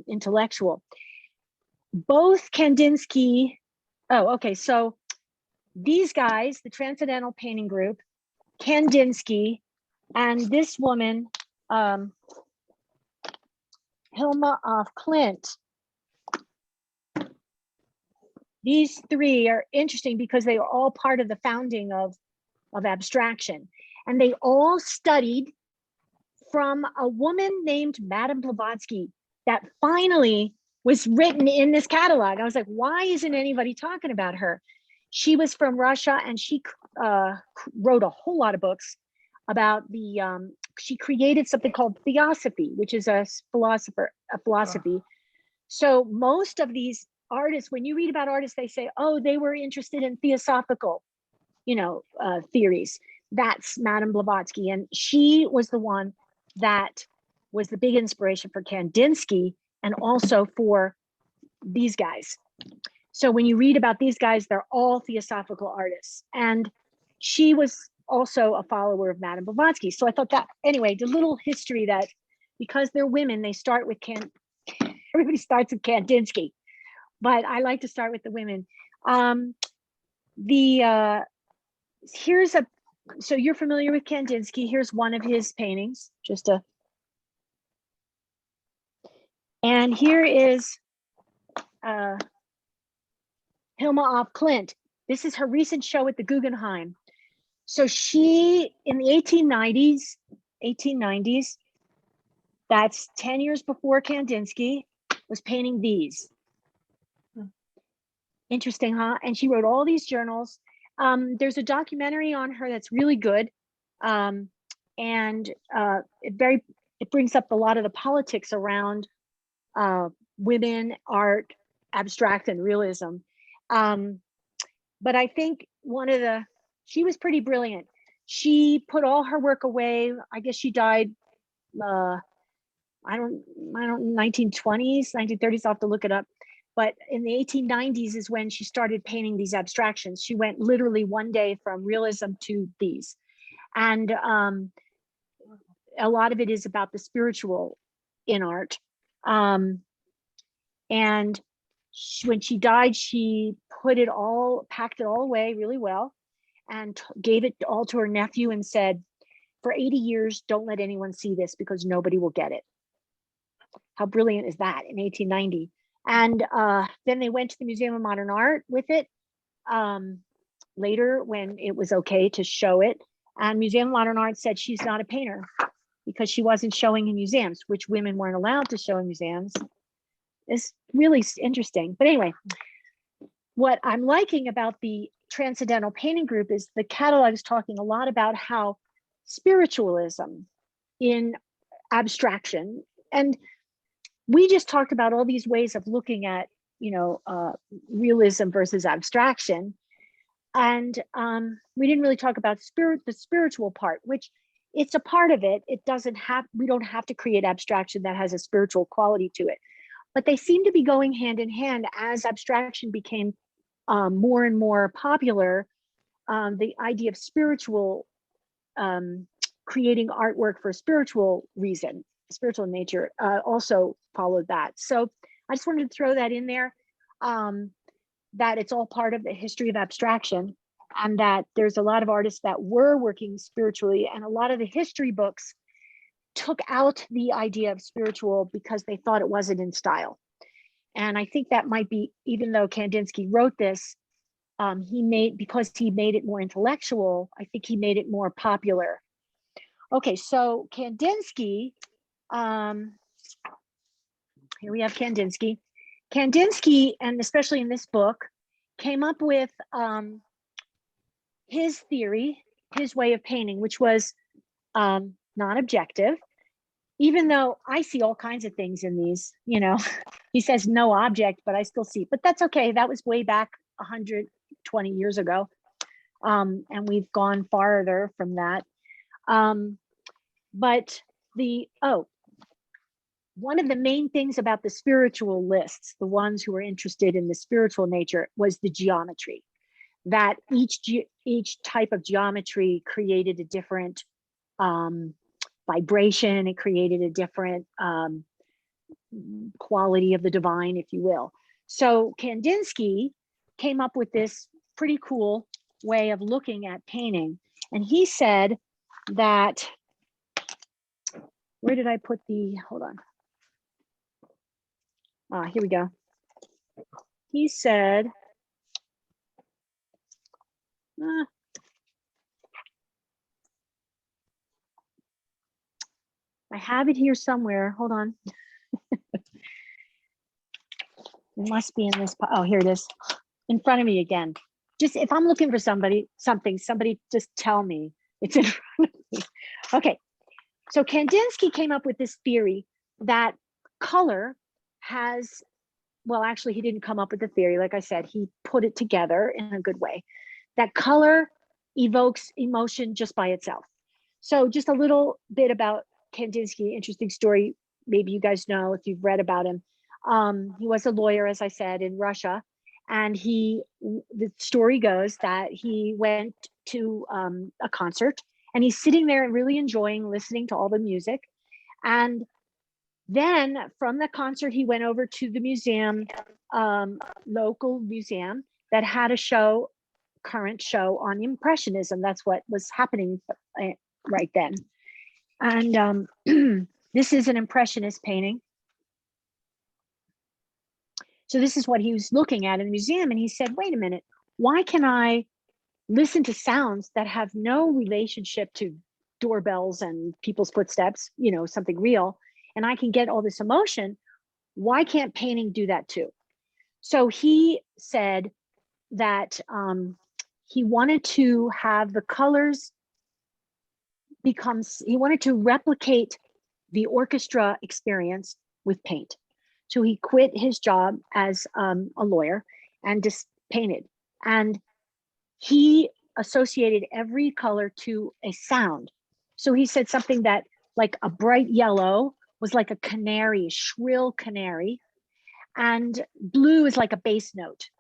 intellectual. Both Kandinsky, so these guys, the Transcendental Painting Group, Kandinsky, and this woman, Hilma af Klint. These three are interesting because they are all part of the founding of abstraction. And they all studied from a woman named Madame Blavatsky that finally was written in this catalog. I was like, why isn't anybody talking about her? She was from Russia, and she wrote a whole lot of books about she created something called theosophy, which is a philosophy. So most of these artists, when you read about artists, they say, oh, they were interested in theosophical, theories. That's Madame Blavatsky. And she was the one that was the big inspiration for Kandinsky and also for these guys. So when you read about these guys, they're all theosophical artists. And she was also a follower of Madame Blavatsky. So I thought that, anyway, the little history that because they're women, they start with everybody starts with Kandinsky, but I like to start with the women. So you're familiar with Kandinsky. Here's one of his paintings, and here is Hilma af Klint. This is her recent show at the Guggenheim. So she, in the 1890s, that's 10 years before Kandinsky, was painting these. Interesting, huh? And she wrote all these journals. There's a documentary on her that's really good. It brings up a lot of the politics around women, art, abstract, and realism. But I think she was pretty brilliant. She put all her work away. I guess she died, 1920s, 1930s, I'll have to look it up. But in the 1890s is when she started painting these abstractions. She went literally one day from realism to these. And a lot of it is about the spiritual in art. And when she died, she packed it all away really well and gave it all to her nephew and said, for 80 years, don't let anyone see this because nobody will get it. How brilliant is that in 1890? And then they went to the Museum of Modern Art with it later when it was okay to show it. And Museum of Modern Art said she's not a painter because she wasn't showing in museums, which women weren't allowed to show in museums. It's really interesting. But anyway, what I'm liking about the Transcendental Painting Group is the catalog is talking a lot about how spiritualism in abstraction, and we just talked about all these ways of looking at, realism versus abstraction. And we didn't really talk about the spiritual part, which it's a part of it. We don't have to create abstraction that has a spiritual quality to it. But they seem to be going hand in hand as abstraction became more and more popular. The idea of spiritual, creating artwork for a spiritual reason, spiritual nature, also followed that. So I just wanted to throw that in there, that it's all part of the history of abstraction, and that there's a lot of artists that were working spiritually, and a lot of the history books took out the idea of spiritual because they thought it wasn't in style. And I think that might be, even though Kandinsky wrote this, because he made it more intellectual, I think he made it more popular. Okay, so Kandinsky, here we have Kandinsky. Kandinsky, and especially in this book, came up with his theory, his way of painting, which was non-objective, even though I see all kinds of things in these, you know. He says no object, but I still see, but that's okay. That was way back 120 years ago. And we've gone farther from that. But one of the main things about the spiritual lists, the ones who were interested in the spiritual nature, was the geometry. That each type of geometry created a different vibration. It created a different quality of the divine, if you will. So Kandinsky came up with this pretty cool way of looking at painting. And he said that, where did I put the, hold on. Here we go. He said, I have it here somewhere. Hold on. It must be in this. Oh, here it is. In front of me again. Just if I'm looking for somebody just tell me it's in front of me. Okay. So Kandinsky came up with this theory that color has, well, actually, he didn't come up with the theory. Like I said, he put it together in a good way, that color evokes emotion just by itself. So just a little bit about Kandinsky, interesting story. Maybe you guys know if you've read about him. He was a lawyer, as I said, in Russia. And the story goes that he went to a concert and he's sitting there and really enjoying listening to all the music. And then from the concert, he went over to the museum, local museum that had a current show on Impressionism. That's what was happening right then. And this is an Impressionist painting. So this is what he was looking at in the museum. And he said, wait a minute, why can I listen to sounds that have no relationship to doorbells and people's footsteps, you know, something real, and I can get all this emotion? Why can't painting do that too? So he said that he wanted to have the colors he wanted to replicate the orchestra experience with paint. So he quit his job as a lawyer and just painted. And he associated every color to a sound. So he said something that like a bright yellow was like a canary, shrill canary, and blue is like a bass note.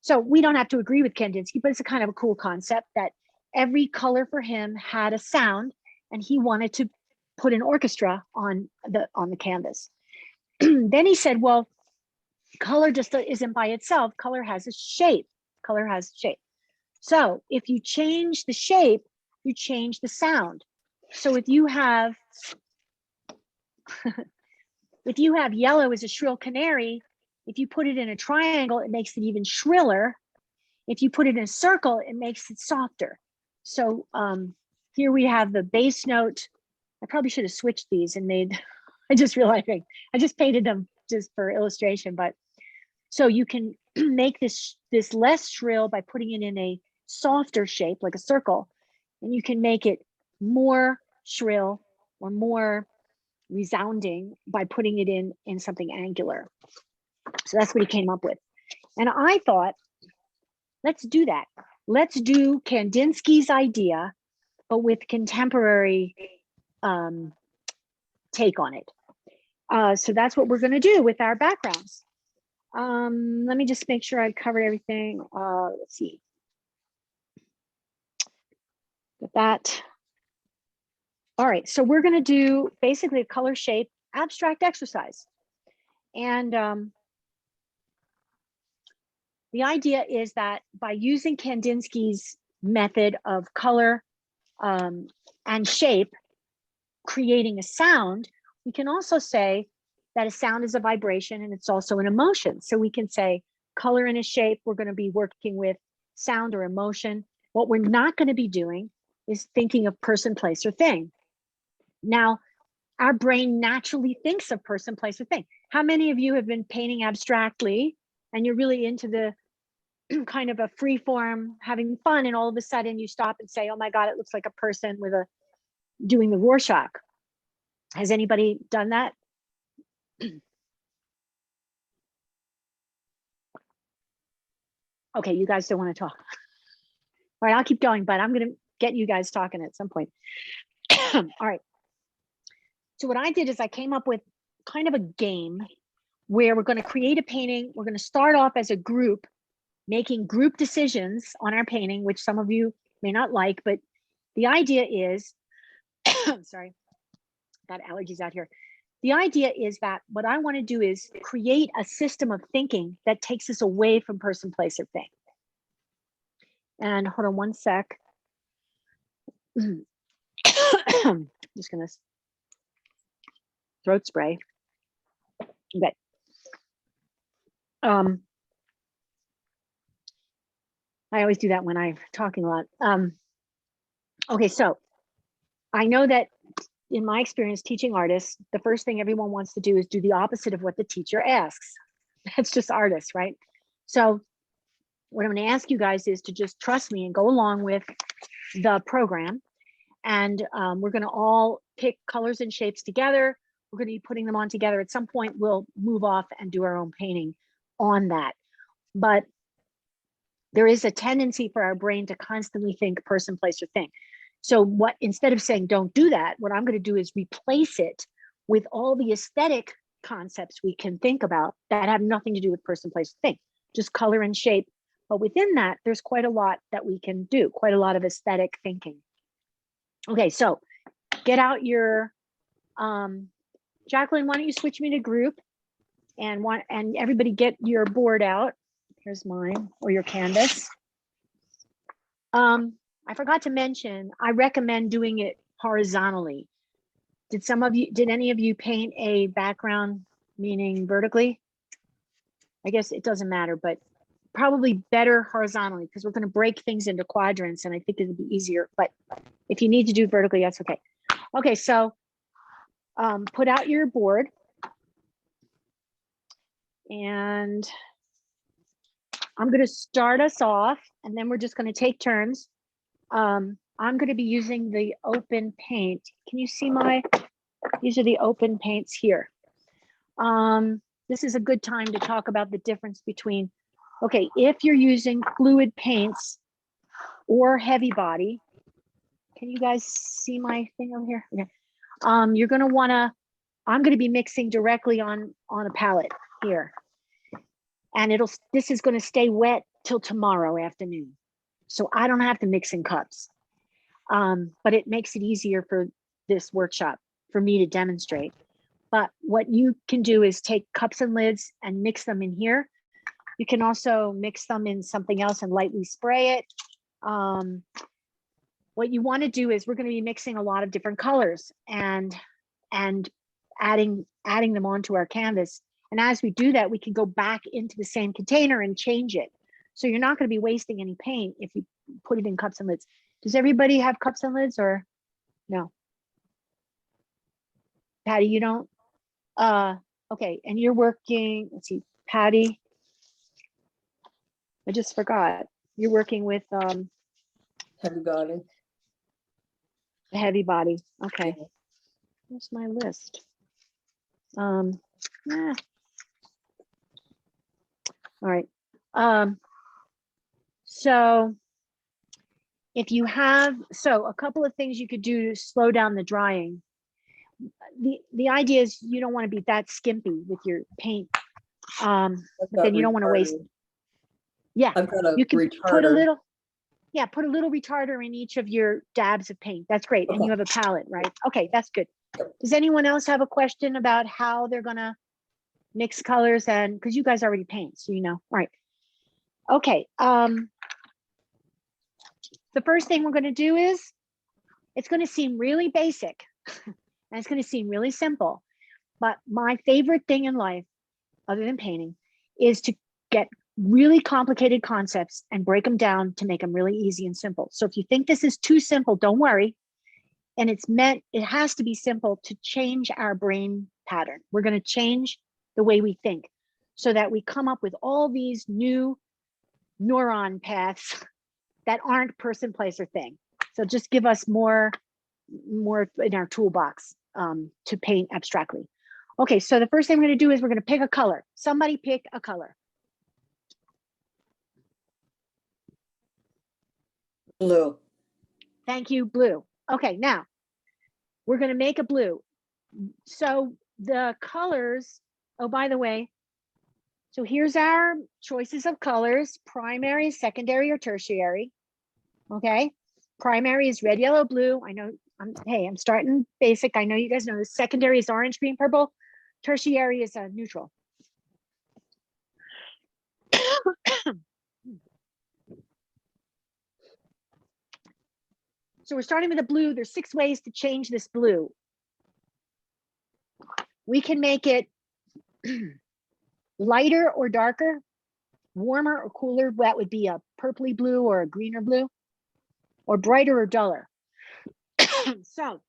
So we don't have to agree with Kandinsky, but it's a kind of a cool concept that every color for him had a sound, and he wanted to put an orchestra on the canvas. Then he said, well, color just isn't by itself. Color has a shape. Color has shape. So if you change the shape, you change the sound. So if you have yellow as a shrill canary, if you put it in a triangle, it makes it even shriller. If you put it in a circle, it makes it softer. So here we have the bass note. I probably should have switched these and made, I just realized I just painted them just for illustration, but so you can make this less shrill by putting it in a softer shape, like a circle, and you can make it more shrill or more resounding by putting it in something angular. So that's what he came up with. And I thought, let's do that. Let's do Kandinsky's idea, but with contemporary take on it. So that's what we're going to do with our backgrounds. Let me just make sure I covered everything. Let's see. Got that. All right, so we're going to do basically a color shape abstract exercise. And the idea is that by using Kandinsky's method of color and shape, creating a sound, we can also say that a sound is a vibration and it's also an emotion. So we can say color and a shape, we're going to be working with sound or emotion. What we're not going to be doing is thinking of person, place, or thing. Now, our brain naturally thinks of person, place, or thing. How many of you have been painting abstractly and you're really into the kind of a free form, having fun, and all of a sudden you stop and say, oh my God, it looks like a person with doing the Rorschach. Has anybody done that? Okay, you guys don't want to talk. All right, I'll keep going, but I'm going to get you guys talking at some point. All right. So what I did is I came up with kind of a game where we're going to create a painting. We're going to start off as a group, making group decisions on our painting, which some of you may not like, but the idea is, sorry, got allergies out here. The idea is that what I want to do is create a system of thinking that takes us away from person, place, or thing. And hold on one sec. Just gonna throat spray. Okay. I always do that when I'm talking a lot. Okay, so I know that in my experience teaching artists, the first thing everyone wants to do is do the opposite of what the teacher asks. That's just artists, right? So what I'm going to ask you guys is to just trust me and go along with the program. And we're going to all pick colors and shapes together. We're going to be putting them on together. At some point, we'll move off and do our own painting on that. But there is a tendency for our brain to constantly think person, place, or thing. So what, instead of saying don't do that, what I'm going to do is replace it with all the aesthetic concepts we can think about that have nothing to do with person, place, or thing, just color and shape. But within that, there's quite a lot that we can do, quite a lot of aesthetic thinking. Okay, so get out your, Jacqueline, why don't you switch me to group, and everybody get your board out. Here's mine, or your canvas. I forgot to mention, I recommend doing it horizontally. Did any of you paint a background, meaning vertically? I guess it doesn't matter, but probably better horizontally, because we're going to break things into quadrants, and I think it'll be easier. But if you need to do vertically, that's okay. Okay, so put out your board, and I'm going to start us off, and then we're just going to take turns. I'm going to be using the open paint. Can you see these are the open paints here. This is a good time to talk about the difference between, okay, if you're using fluid paints or heavy body, can you guys see my thing over here? Okay. You're going to want to, I'm going to be mixing directly on a palette here. And this is going to stay wet till tomorrow afternoon. So I don't have to mix in cups. But it makes it easier for this workshop for me to demonstrate. But what you can do is take cups and lids and mix them in here. You can also mix them in something else and lightly spray it. What you want to do is we're going to be mixing a lot of different colors and adding them onto our canvas. And as we do that, we can go back into the same container and change it. So you're not going to be wasting any paint if you put it in cups and lids. Does everybody have cups and lids, or no? Patty, you don't? Okay, and you're working, let's see, Patty. I just forgot. You're working with Heavy body. the heavy body. Okay. Where's my list? All right. So if you have, a couple of things you could do to slow down the drying. The idea is you don't want to be that skimpy with your paint. But then you don't want to waste. Yeah, I've got a you can retarder. put a little retarder in each of your dabs of paint. That's great. And you have a palette, right? Okay, that's good. Does anyone else have a question about how they're gonna mix colors? And because you guys already paint, so you know. All right. Okay. The first thing we're gonna do is, it's gonna seem really basic and it's gonna seem really simple. But my favorite thing in life, other than painting, is to get really complicated concepts and break them down to make them really easy and simple. So if you think this is too simple, don't worry. And it has to be simple to change our brain pattern. We're going to change the way we think so that we come up with all these new neuron paths that aren't person, place, or thing. So just give us more in our toolbox to paint abstractly. Okay, so the first thing we're going to do is we're going to pick a color. Somebody pick a color. Blue. Thank you, blue. Okay, now we're going to make a blue. So the colors, oh, by the way, so here's our choices of colors: primary, secondary, or tertiary. Okay, primary is red, yellow, blue. I know, I'm starting basic. I know you guys know this. Secondary is orange, green, purple. Tertiary is neutral. So we're starting with a blue. There's 6 ways to change this blue. We can make it lighter or darker, warmer or cooler. That would be a purpley blue or a greener blue, or brighter or duller. So,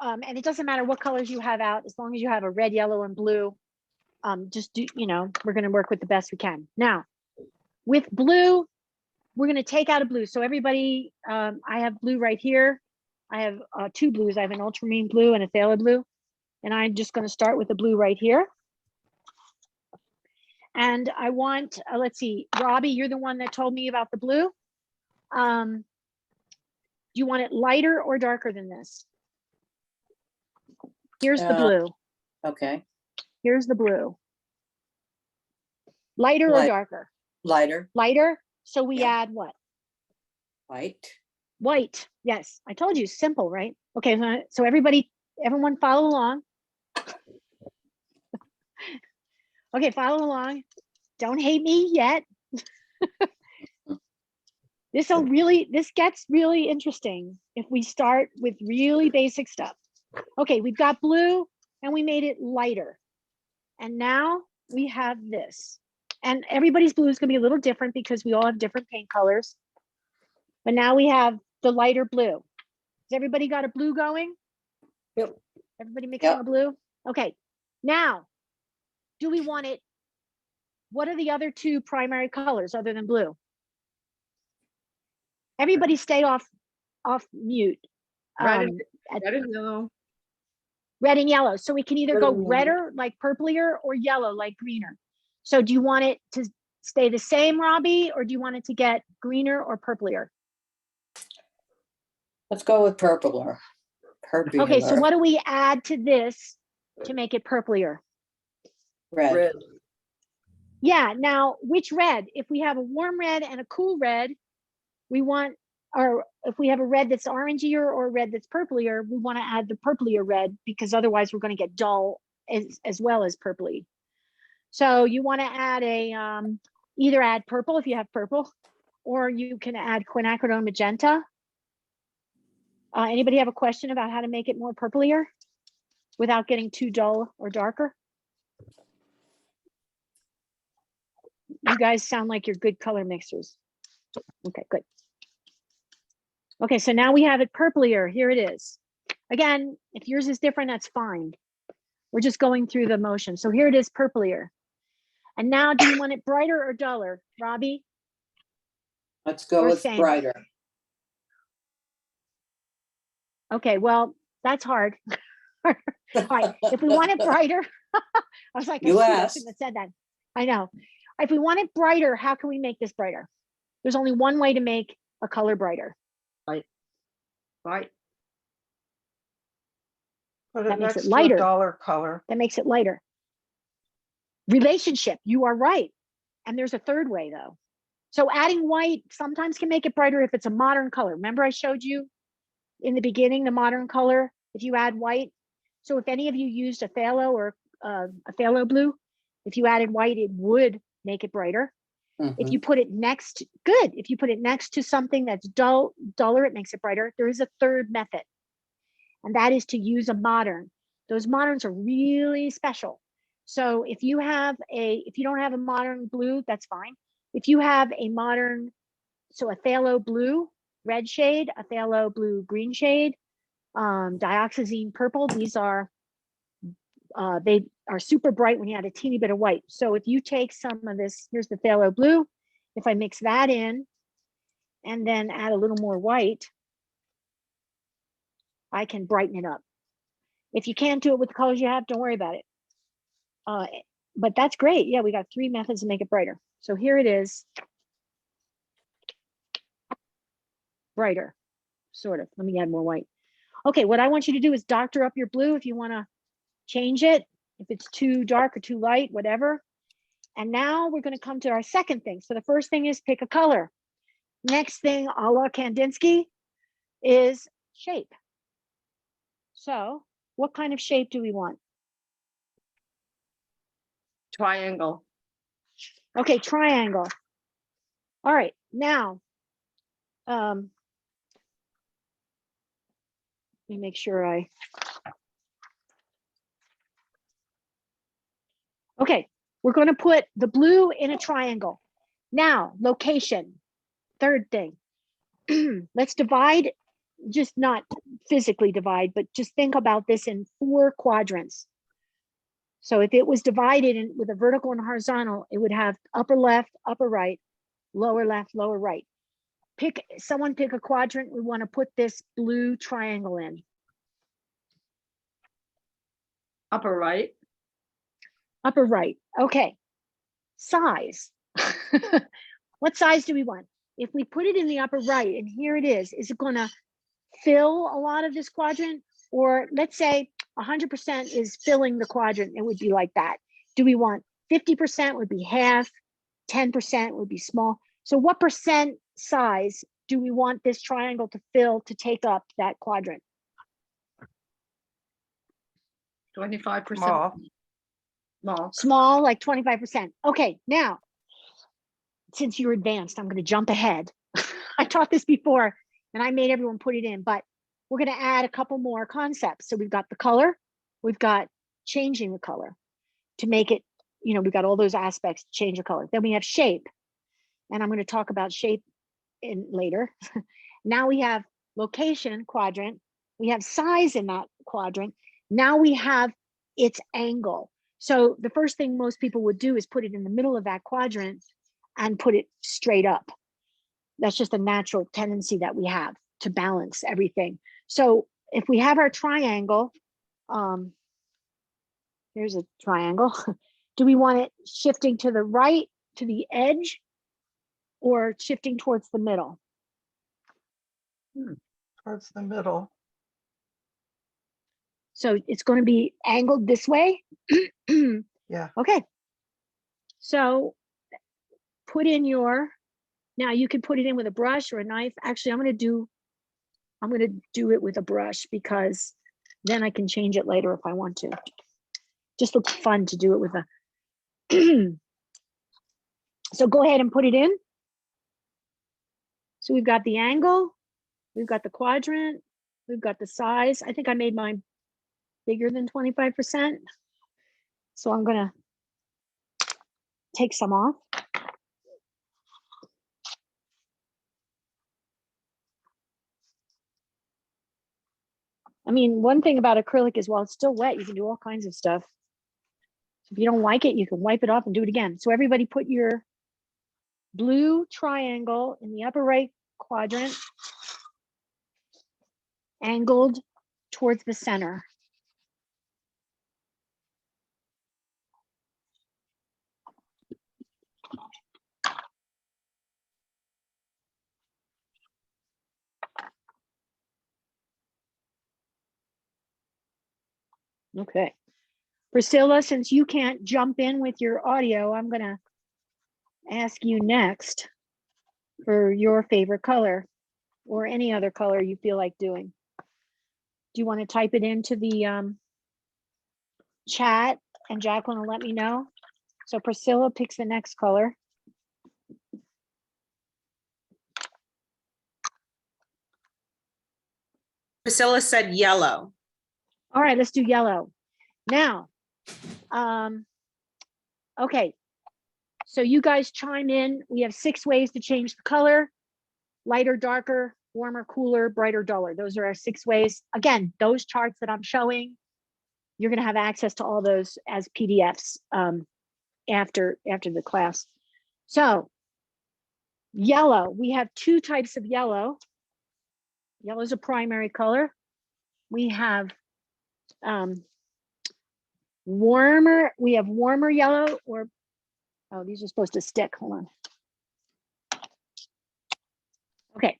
and it doesn't matter what colors you have out, as long as you have a red, yellow, and blue. Just do, we're going to work with the best we can. Now, with blue, we're going to take out a blue. So everybody, I have blue right here. I have 2 blues. I have an ultramarine blue and a phthalo blue. And I'm just going to start with the blue right here. And I want, let's see, Robbie, you're the one that told me about the blue. Do you want it lighter or darker than this? Here's the blue. Okay. Here's the blue. Lighter or darker? Lighter. Lighter. So we Yeah. add what? White. White. Yes, I told you, simple, right? Okay, so everyone follow along. Okay, follow along. Don't hate me yet. This gets really interesting if we start with really basic stuff. Okay, we've got blue and we made it lighter. And now we have this. And everybody's blue is gonna be a little different because we all have different paint colors. But now we have the lighter blue. Has everybody got a blue going? Yep. Everybody mixing a blue? Okay, now, do we want it, what are the other 2 primary colors other than blue? Everybody stay off mute. Red and yellow. Red and yellow. So we can either Red go and yellow. redder, like purplier, or yellow, like greener. So do you want it to stay the same, Robbie, or do you want it to get greener or purplier? Let's go with purplier. Okay, so what do we add to this to make it purplier? Red. Red. Yeah, now which red? If we have a warm red and a cool red, we want, or if we have a red that's orangier or a red that's purplier, we want to add the purplier red, because otherwise we're going to get dull as well as purpley. So you want to add either add purple if you have purple, or you can add quinacridone magenta. Anybody have a question about how to make it more purplier without getting too dull or darker? You guys sound like you're good color mixers. Okay, good. Okay, so now we have it purplier. Here it is. Again, if yours is different, that's fine. We're just going through the motion. So here it is, purplier. And now, do you want it brighter or duller, Robbie? Let's go Or with same? brighter. Okay, well, that's hard. All right, if we want it brighter, I was like, You I asked. shouldn't have said that. I know. If we want it brighter, how can we make this brighter? There's only one way to make a color brighter. Right. Put That it makes it next to lighter. a dollar color. That makes it lighter. Relationship, you are right. And there's a third way though. So adding white sometimes can make it brighter if it's a modern color. Remember I showed you in the beginning, the modern color, if you add white. So if any of you used a phthalo or a phthalo blue, if you added white, it would make it brighter. If you put it next, good. If you put it next to something that's duller, it makes it brighter. There is a third method, and that is to use a modern. Those moderns are really special. So if you don't have a modern blue, that's fine. If you have a modern, so a phthalo blue red shade, a phthalo blue green shade, dioxazine purple, these are, are super bright when you add a teeny bit of white. So if you take some of this, here's the phthalo blue, if I mix that in and then add a little more white, I can brighten it up. If you can't do it with the colors you have, don't worry about it. But that's great. Yeah, we got 3 methods to make it brighter. So here it is. Brighter, sort of. Let me add more white. Okay, what I want you to do is doctor up your blue if you want to change it, if it's too dark or too light, whatever. And now we're going to come to our second thing. So the first thing is pick a color. Next thing, a la Kandinsky, is shape. So what kind of shape do we want? Triangle. Okay, triangle. All right, now, let me make sure okay, we're going to put the blue in a triangle. Now, location, third thing. Let's divide, just not physically divide, but just think about this in 4 quadrants. So if it was divided with a vertical and horizontal, it would have upper left, upper right, lower left, lower right. Someone pick a quadrant we want to put this blue triangle in. Upper right. Upper right. Okay. Size. What size do we want? If we put it in the upper right, and here it is it going to fill a lot of this quadrant? Or let's say 100% is filling the quadrant, it would be like that. Do we want 50% would be half, 10% would be small? So what percent size do we want this triangle to fill to take up that quadrant? 25%. Small. Small. Small, like 25%. Okay, now, since you're advanced, I'm going to jump ahead. I taught this before and I made everyone put it in, but we're going to add a couple more concepts. So we've got the color, we've got changing the color to make it, we've got all those aspects to change the color. Then we have shape, and I'm going to talk about shape later. Now we have location quadrant, we have size in that quadrant. Now we have its angle. So the first thing most people would do is put it in the middle of that quadrant and put it straight up. That's just a natural tendency that we have to balance everything. So if we have our triangle, here's a triangle. Do we want it shifting to the right, to the edge, or shifting towards the middle? Towards the middle. So it's going to be angled this way. Yeah. Okay. So put in now you can put it in with a brush or a knife. Actually, I'm going to do it with a brush because then I can change it later if I want to. Just looks fun to do it with a. So go ahead and put it in. So we've got the angle, we've got the quadrant, we've got the size. I think I made mine bigger than 25%. So I'm going to take some off. I mean, one thing about acrylic is while it's still wet, you can do all kinds of stuff. So if you don't like it, you can wipe it off and do it again. So everybody put your blue triangle in the upper right quadrant, angled towards the center. Okay. Priscilla, since you can't jump in with your audio, I'm going to ask you next for your favorite color or any other color you feel like doing. Do you want to type it into the chat and Jacqueline will let me know? So Priscilla picks the next color. Priscilla said yellow. All right, let's do yellow. Now, okay, so you guys chime in. We have 6 ways to change the color: lighter, darker, warmer, cooler, brighter, duller. Those are our 6 ways. Again, those charts that I'm showing, you're going to have access to all those as PDFs after the class. So yellow, we have two types of yellow. Yellow is a primary color. We have warmer yellow, or, oh, these are supposed to stick, hold on. Okay,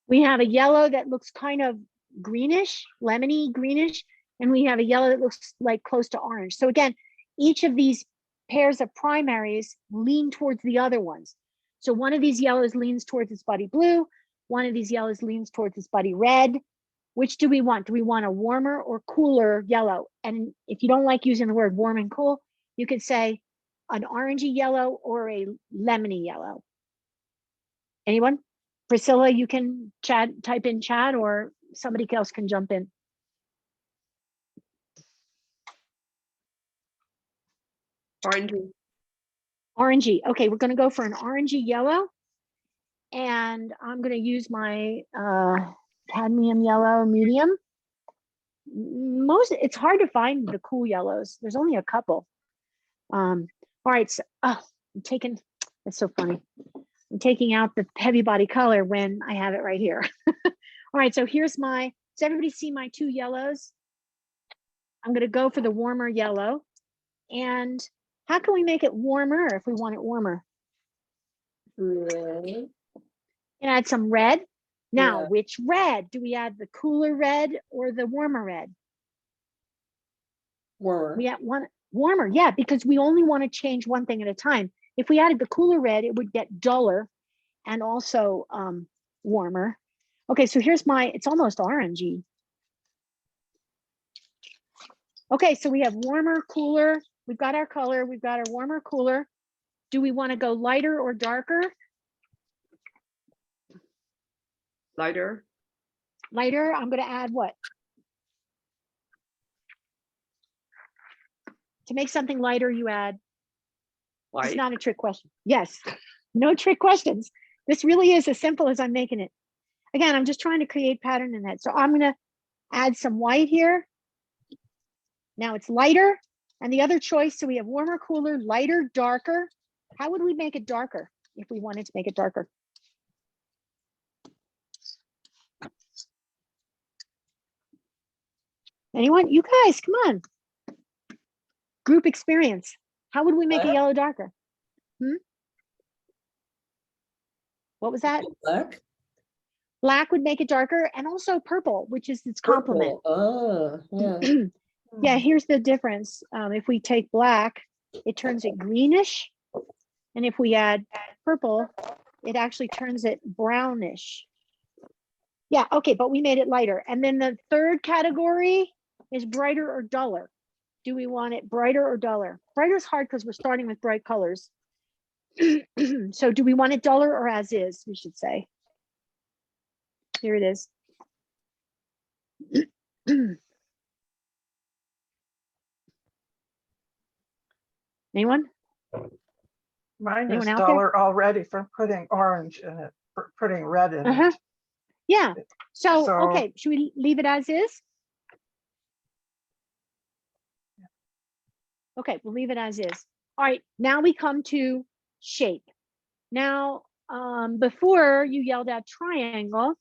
we have a yellow that looks kind of greenish, lemony greenish, and we have a yellow that looks like close to orange. So again, each of these pairs of primaries lean towards the other ones. So one of these yellows leans towards its buddy blue, one of these yellows leans towards its buddy red. Which do we want? Do we want a warmer or cooler yellow? And if you don't like using the word warm and cool, you could say an orangey yellow or a lemony yellow. Anyone? Priscilla, you can type in chat, or somebody else can jump in. Orangey. Orangey. Okay, we're going to go for an orangey yellow. And I'm going to use my cadmium yellow medium. It's hard to find the cool yellows. There's only a couple. All right, so I'm taking, that's so funny. I'm taking out the heavy body color when I have it right here. All right, so here's my, does everybody see my two yellows? I'm going to go for the warmer yellow. And how can we make it warmer if we want it warmer? Red. And add some red. Now, Yeah. which red? Do we add the cooler red or the warmer red? Warmer. We add one warmer, yeah, because we only want to change one thing at a time. If we added the cooler red, it would get duller and also warmer. Okay, so here's my, it's almost orangey. Okay, so we have warmer, cooler. We've got our color. We've got our warmer, cooler. Do we want to go lighter or darker? Lighter. Lighter, I'm going to add what? To make something lighter, you add, it's White. not a trick question. Yes, no trick questions. This really is as simple as I'm making it. Again, I'm just trying to create pattern in that. So I'm going to add some white here. Now it's lighter. And the other choice, so we have warmer, cooler, lighter, darker. How would we make it darker if we wanted to make it darker? Anyone? You guys, come on. Group experience. How would we make a Black? yellow darker? What was that? Black. Black would make it darker, and also purple, which is its complement. Purple. Ah, yeah. Yeah, here's the difference. If we take black, it turns it greenish. And if we add purple, it actually turns it brownish. Yeah, okay, but we made it lighter. And then the third category is brighter or duller. Do we want it brighter or duller? Brighter is hard because we're starting with bright colors. So do we want it duller or as is, we should say. Here it is. Anyone? Mine is Anyone out there? duller already from putting orange in it, putting red in Uh-huh. it. Yeah. So, So- okay, should we leave it as is? Okay, we'll leave it as is. All right, now we come to shape. Now, before you yelled out triangle,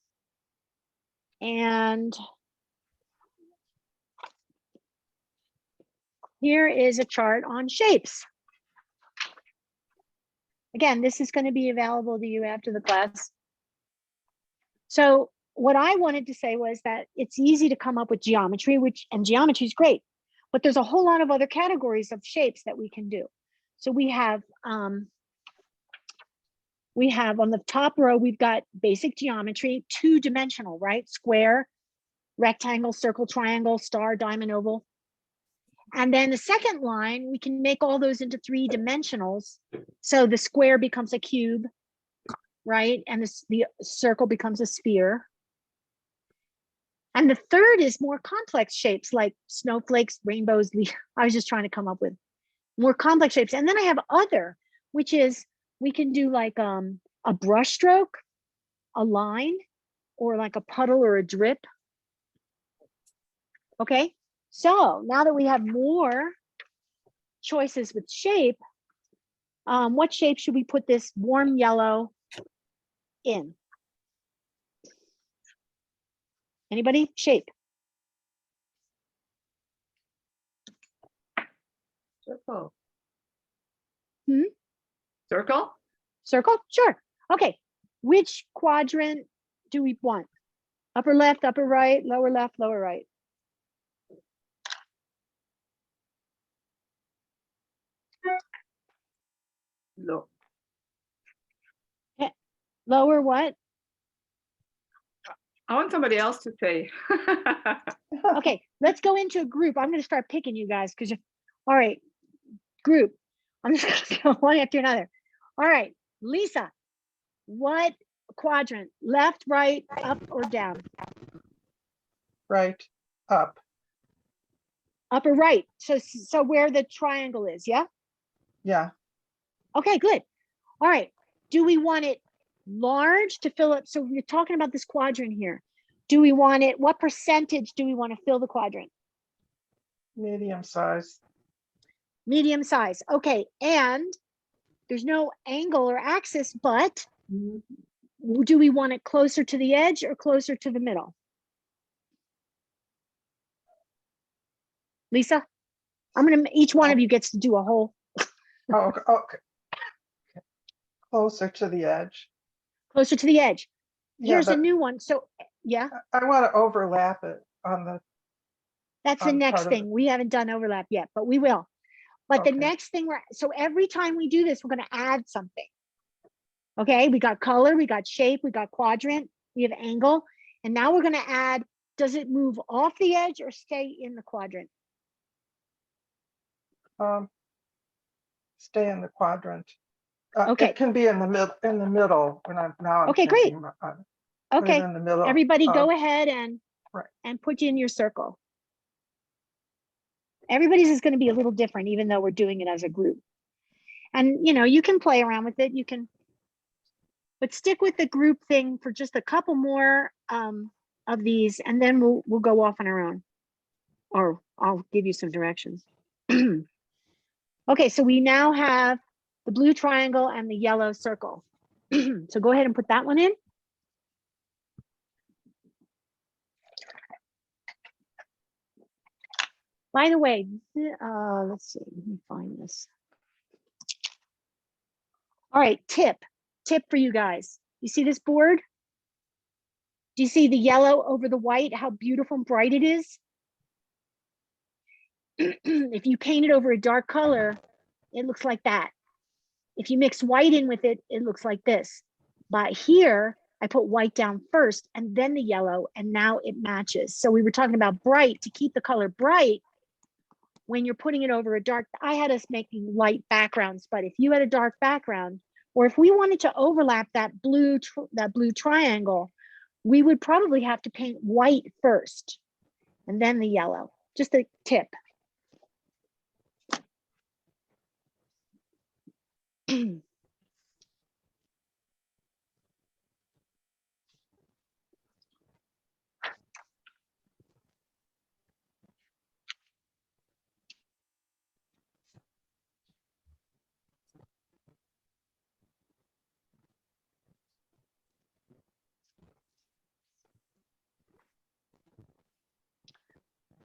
and here is a chart on shapes. Again, this is going to be available to you after the class. So what I wanted to say was that it's easy to come up with geometry, and geometry is great, but there's a whole lot of other categories of shapes that we can do. So we have on the top row, we've got basic geometry, two-dimensional, right? Square, rectangle, circle, triangle, star, diamond, oval. And then the second line, we can make all those into 3 dimensionals. So the square becomes a cube, right? And the circle becomes a sphere. And the third is more complex shapes like snowflakes, rainbows. I was just trying to come up with more complex shapes. And then I have other, which is we can do like a brush stroke, a line, or like a puddle or a drip. Okay. So now that we have more choices with shape, what shape should we put this warm yellow in? Anybody? Shape. Circle. Hmm? Circle? Circle? Sure. Okay. Which quadrant do we want? Upper left, upper right, lower left, lower right. Look. Lower what? I want somebody else to say. Okay, let's go into a group. I'm going to start picking you guys because, all right, group. I'm just going to go one after another. All right, Lisa, what quadrant? Left, right, up, or down? Right, up, Up or right? So where the triangle is, yeah? yeah, Okay, good. All right. Do we want it large to fill up? So we're talking about this quadrant here. Do we want it, what percentage do we want to fill the quadrant? medium size, Medium size. Okay. And there's no angle or axis, but do we want it closer to the edge or closer to the middle? Lisa, each one of you gets to do a whole. oh, okay. Closer to the edge. Closer to the edge. Yeah, Here's a but new one. So yeah, I want to overlap it on the, that's the on next part of it. thing. We haven't done overlap yet, but we will. But the Okay. next thing so every time we do this, we're going to add something. Okay, we got color, we got shape, we got quadrant, we have angle. And now we're going to add, does it move off the edge or stay in the quadrant? Stay in the quadrant. Okay. It can be in the middle when I'm Okay, great. thinking about it. Put it Okay, in the middle. everybody go of- ahead Right. and put in your circle. Everybody's is going to be a little different, even though we're doing it as a group. And you can play around with it. You can, but stick with the group thing for just a couple more of these, and then we'll go off on our own, or I'll give you some directions. Okay, so we now have the blue triangle and the yellow circle. So go ahead and put that one in. By the way, let's see, let me find this. All right, tip for you guys. You see this board? Do you see the yellow over the white, how beautiful and bright it is? If you paint it over a dark color, it looks like that. If you mix white in with it, it looks like this. But here, I put white down first and then the yellow, and now it matches. So we were talking about bright, to keep the color bright. When you're putting it over a dark, I had us making light backgrounds, but if you had a dark background, or if we wanted to overlap that blue triangle, we would probably have to paint white first and then the yellow. Just a tip.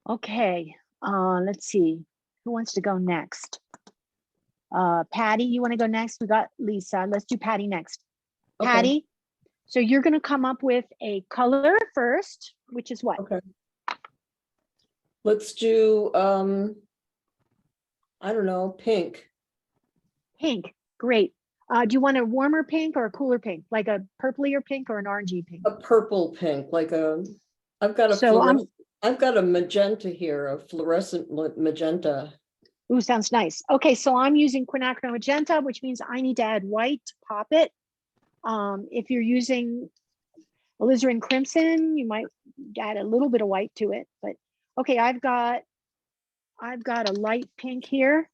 Okay, let's see. Who wants to go next? Patty, you want to go next? We got Lisa. Let's do Patty next. Okay. Patty, so you're going to come up with a color first, which is what? Okay. Let's do, I don't know, pink. Pink. Great. Do you want a warmer pink or a cooler pink? Like a purplier pink or an orangey pink? A purple pink, like I've got a So I've got a magenta here, a fluorescent magenta. ooh, sounds nice. Okay, so I'm using quinacridone magenta, which means I need to add white to pop it. If you're using alizarin crimson, you might add a little bit of white to it. But okay, I've got a light pink here.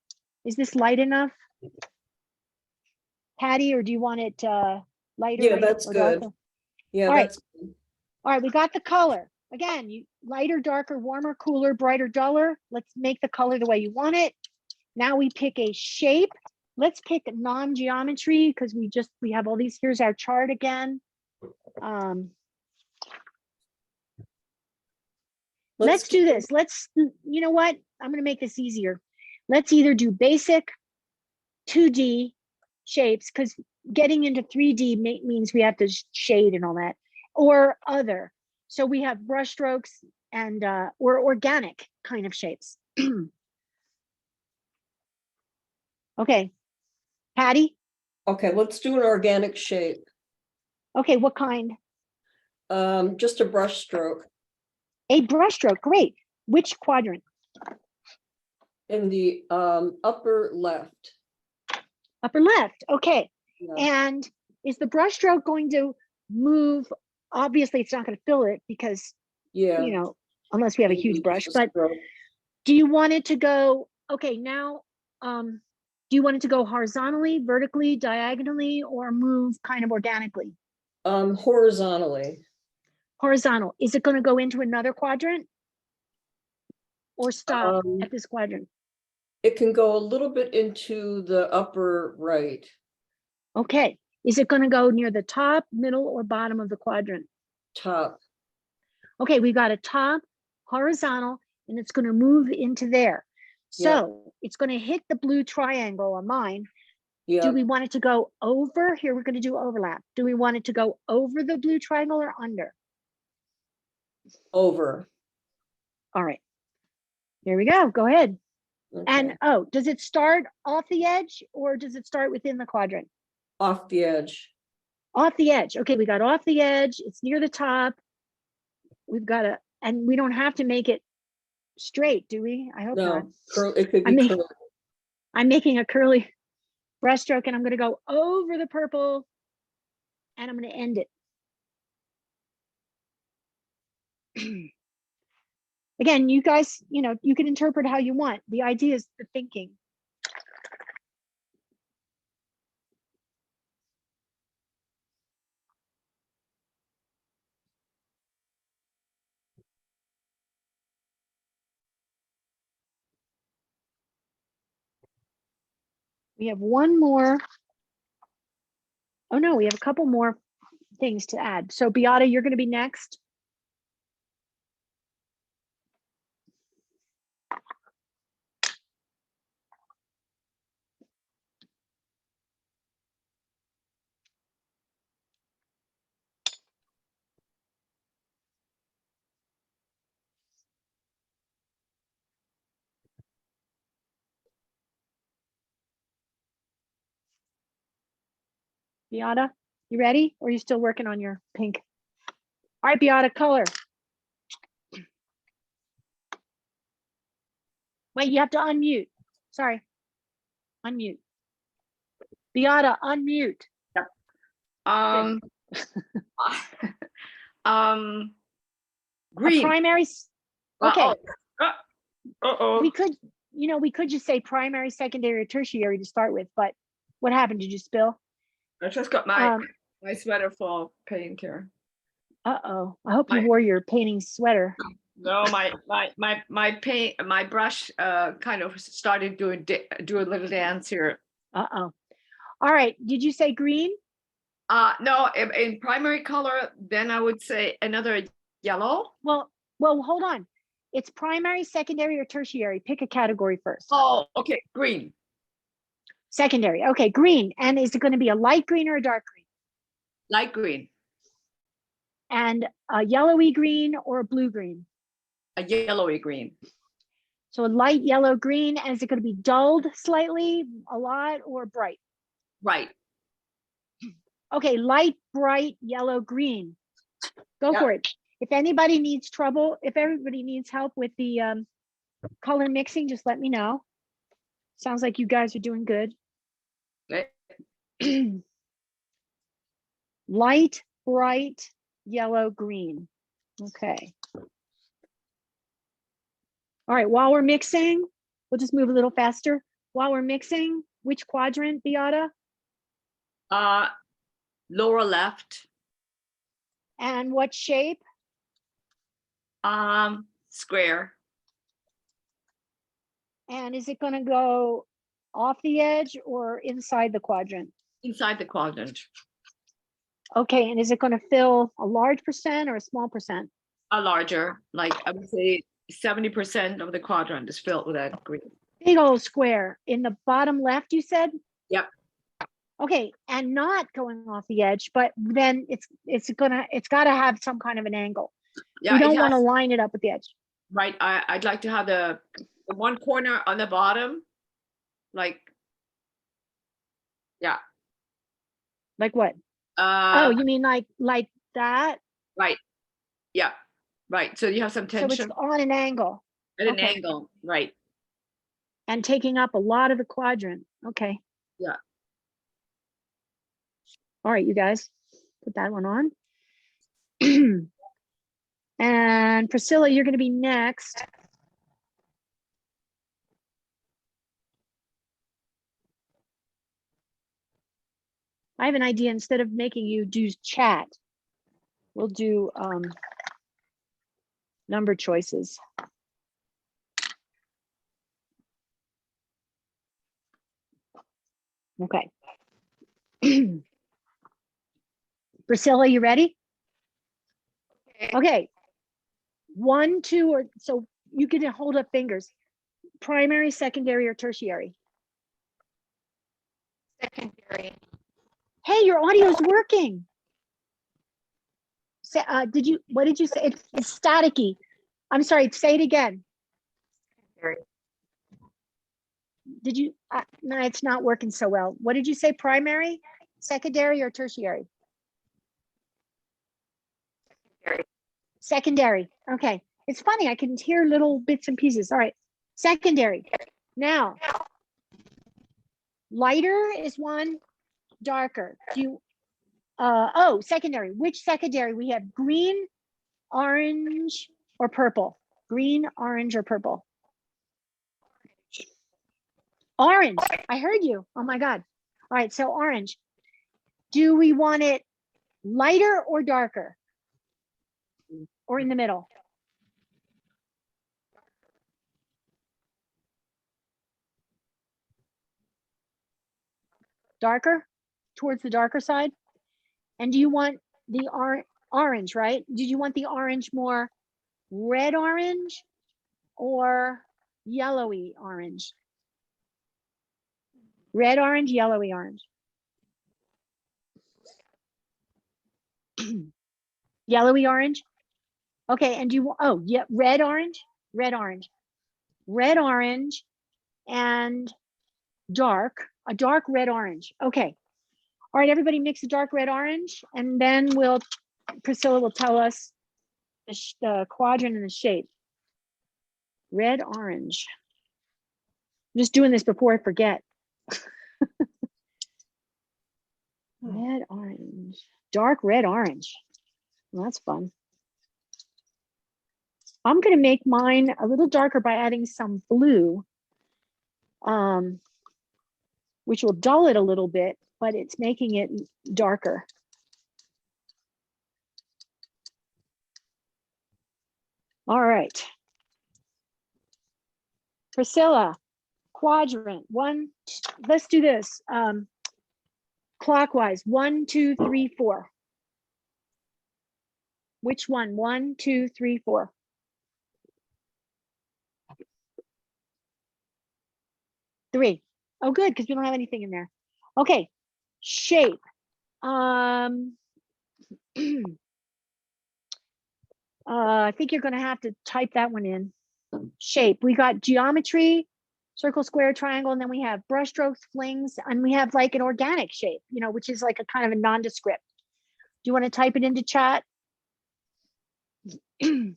Is this light enough, Patty, or do you want it lighter? Yeah, that's or good. darker? Yeah, All right. that's All right, we got the color. again, you lighter, darker, warmer, cooler, brighter, duller. Let's make the color the way you want it. Now we pick a shape. Let's pick non-geometry because we have all these. Here's our chart again. Let's do this. You know what? I'm going to make this easier. Let's either do basic 2D shapes because getting into 3D means we have to shade and all that, or other. So we have brush strokes and or organic kind of shapes. Okay, Patty. Okay, let's do an organic shape. Okay, what kind? Just a brush stroke A brush stroke. Great. Which quadrant? in the upper left. Upper left. Okay. Yeah. And is the brush stroke going to move? Obviously, it's not going to fill it because, Yeah. you know, unless we have a huge brush. Just But stroke. do you want it to go? Okay, now, do you want it to go horizontally, vertically, diagonally, or move kind of organically? Horizontally. Horizontal. Is it going to go into another quadrant? Or stop Um, at this quadrant? It can go a little bit into the upper right. Okay. Is it going to go near the top, middle, or bottom of the quadrant? Top. Okay, we've got a top, horizontal, and it's going to move into there. So it's going to hit the blue triangle on mine. Yeah. Do we want it to go over? Here, we're going to do overlap. Do we want it to go over the blue triangle or under? Over. All right. Here we go. Go ahead. Okay. And oh, does it start off the edge or does it start within the quadrant? Off the edge. Off the edge. Okay, we got off the edge. It's near the top. We've got to, and we don't have to make it straight, do we? I hope not. No, curl. It could I be mean- curly. I'm making a curly brush stroke and I'm going to go over the purple and I'm going to end it. Again, you guys, you know, you can interpret how you want. The idea is the thinking. We have one more. Oh no, we have a couple more things to add. So Beata, you're going to be next. Beata, you ready? Or are you still working on your pink? All right, Beata, color. Wait, you have to unmute. Sorry. Unmute. Beata, unmute. Um, A green. primary. Okay, Uh-oh. we could, you know, we could just say primary, secondary, or tertiary to start with, but what happened? Did you spill? I just got my Um, my sweater full of paint here. Uh-oh. I hope you My- wore your painting sweater. No, my paint, my brush kind of started do a little dance here. Uh-oh. All right. Did you say green? No, in primary color, then I would say another yellow. Well, hold on. It's primary, secondary, or tertiary. Pick a category first. Oh, okay, green. Secondary. Okay, green. And is it going to be a light green or a dark green? Light green, And a yellowy green or a blue green? a yellowy green. So a light yellow green. And is it going to be dulled slightly, a lot, or bright? Right. Okay, light, bright, yellow, green. Go Yeah. for it. If anybody needs trouble, if everybody needs help with the color mixing, just let me know. Sounds like you guys are doing good. Okay. Light, bright, yellow, green. Okay. All right, while we're mixing, we'll just move a little faster. While we're mixing, which quadrant, Beata? Lower left, And what shape? Square. And is it gonna go off the edge or inside the quadrant? Inside the quadrant. Okay, and is it gonna fill a large percent or a small percent? A larger, like I would say 70% of the quadrant is filled with that green. Big old square in the bottom left, you said? Yep. Okay, and not going off the edge, but then it's gotta have some kind of an angle. Yeah, We it don't want to has- line it up with the edge. right. I'd like to have the one corner on the bottom, like, yeah. Like what? Oh, Uh, you mean like that? right. Yeah, right. So you have some So it's tension on an angle at an okay. angle, right? and taking up a lot of the quadrant. Okay. Yeah. All right, you guys, put that one on. And Priscilla, you're going to be next. I have an idea. Instead of making you do chat, we'll do number choices. Okay. Priscilla, you ready? Okay. 1, 2, or so you can hold up fingers. Primary, secondary, or tertiary? Secondary. Hey, your audio is working. What did you say? It's staticky. I'm sorry, say it again. Secondary. Did you, no, it's not working so well. What did you say, primary, secondary, or tertiary? Secondary. Secondary, okay. It's funny, I can hear little bits and pieces. All right, secondary. Now, lighter is one, darker. Do you, oh, secondary, which secondary? We have green, orange, or purple? Green, orange, or purple? Orange, I heard you. Oh my God. All right, so orange. Do we want it lighter or darker? Or in the middle? Darker, towards the darker side? And do you want the orange, right? Did you want the orange more red orange or yellowy orange? Red orange, yellowy orange. Yellowy orange. Okay, and do you, oh yeah, red orange, red orange, red orange, and dark, a dark red orange. Okay. All right, everybody mix a dark red orange, and then Priscilla will tell us the quadrant and the shape. Red orange. I'm just doing this before I forget. Red orange, dark red orange. Well, that's fun. I'm gonna make mine a little darker by adding some blue, which will dull it a little bit, but it's making it darker. All right. Priscilla, quadrant, let's do this. Clockwise, 1, 2, 3, 4. Which one? 1, 2, 3, 4. Three. Oh, good, because we don't have anything in there. Okay, shape. I think you're gonna have to type that one in. Shape. We got geometry, circle, square, triangle, and then we have brush strokes, flings, and we have like an organic shape, which is like a kind of a nondescript. Do you want to type it into chat? And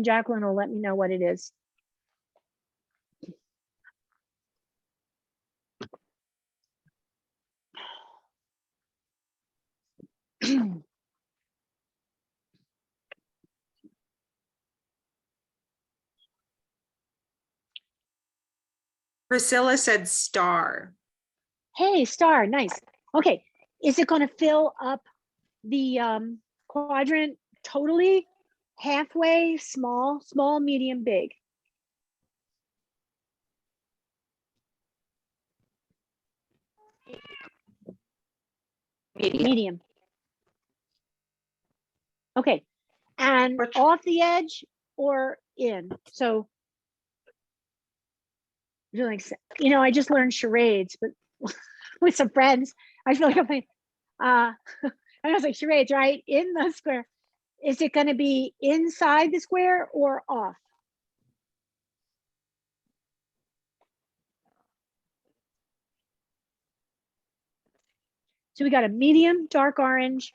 Jacqueline will let me know what it is. Priscilla said star. Hey, star, nice. Okay, is it going to fill up the quadrant totally? halfway, small, small, medium, big. Medium. Medium. Okay, and Which- off the edge or in. So, you're like, I just learned charades, but with some friends, I feel like I'm like, I was like, charades, right? In the square. Is it going to be inside the square or off? So we got a medium, dark orange.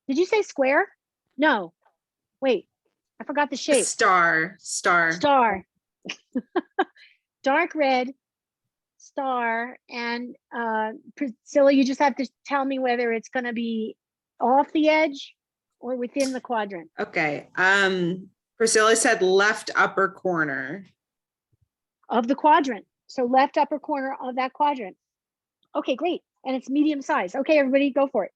Did you say square? No. Wait, I forgot the shape. Star. Star. Dark red, star. And Priscilla, you just have to tell me whether it's going to be off the edge or within the quadrant. Okay. Priscilla said left upper corner. Of the quadrant. So left upper corner of that quadrant. Okay, great. And it's medium size. Okay, everybody go for it.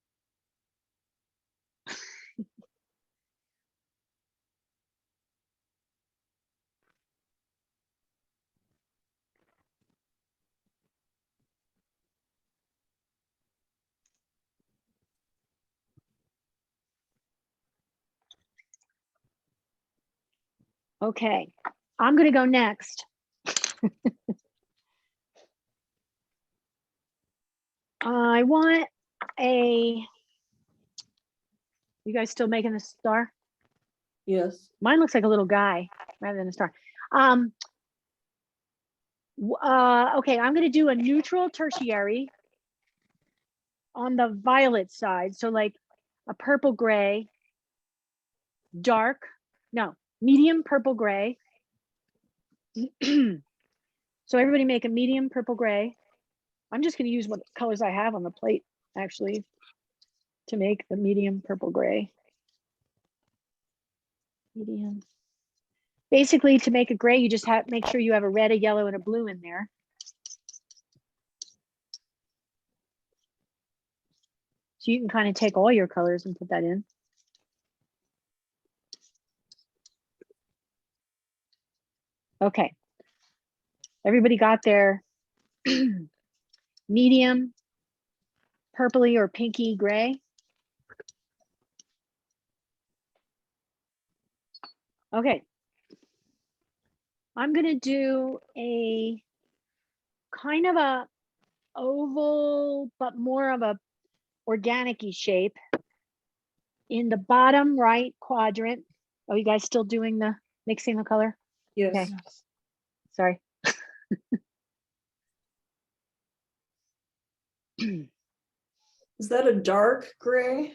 Okay, I'm going to go next. I want you guys still making the star? Yes. Mine looks like a little guy rather than a star. Okay, I'm going to do a neutral tertiary on the violet side. So like a purple gray, medium purple gray. So everybody make a medium purple gray. I'm just going to use what colors I have on the plate actually to make the medium purple gray. Medium. Basically, to make a gray, you just have make sure you have a red, a yellow, and a blue in there. So you can kind of take all your colors and put that in. Okay. Everybody got their medium purpley or pinky gray? Okay. I'm gonna do a kind of a oval, but more of a organic-y shape in the bottom right quadrant. Oh, you guys still doing the mixing the color? Yes. Okay. Sorry. Is that a dark gray?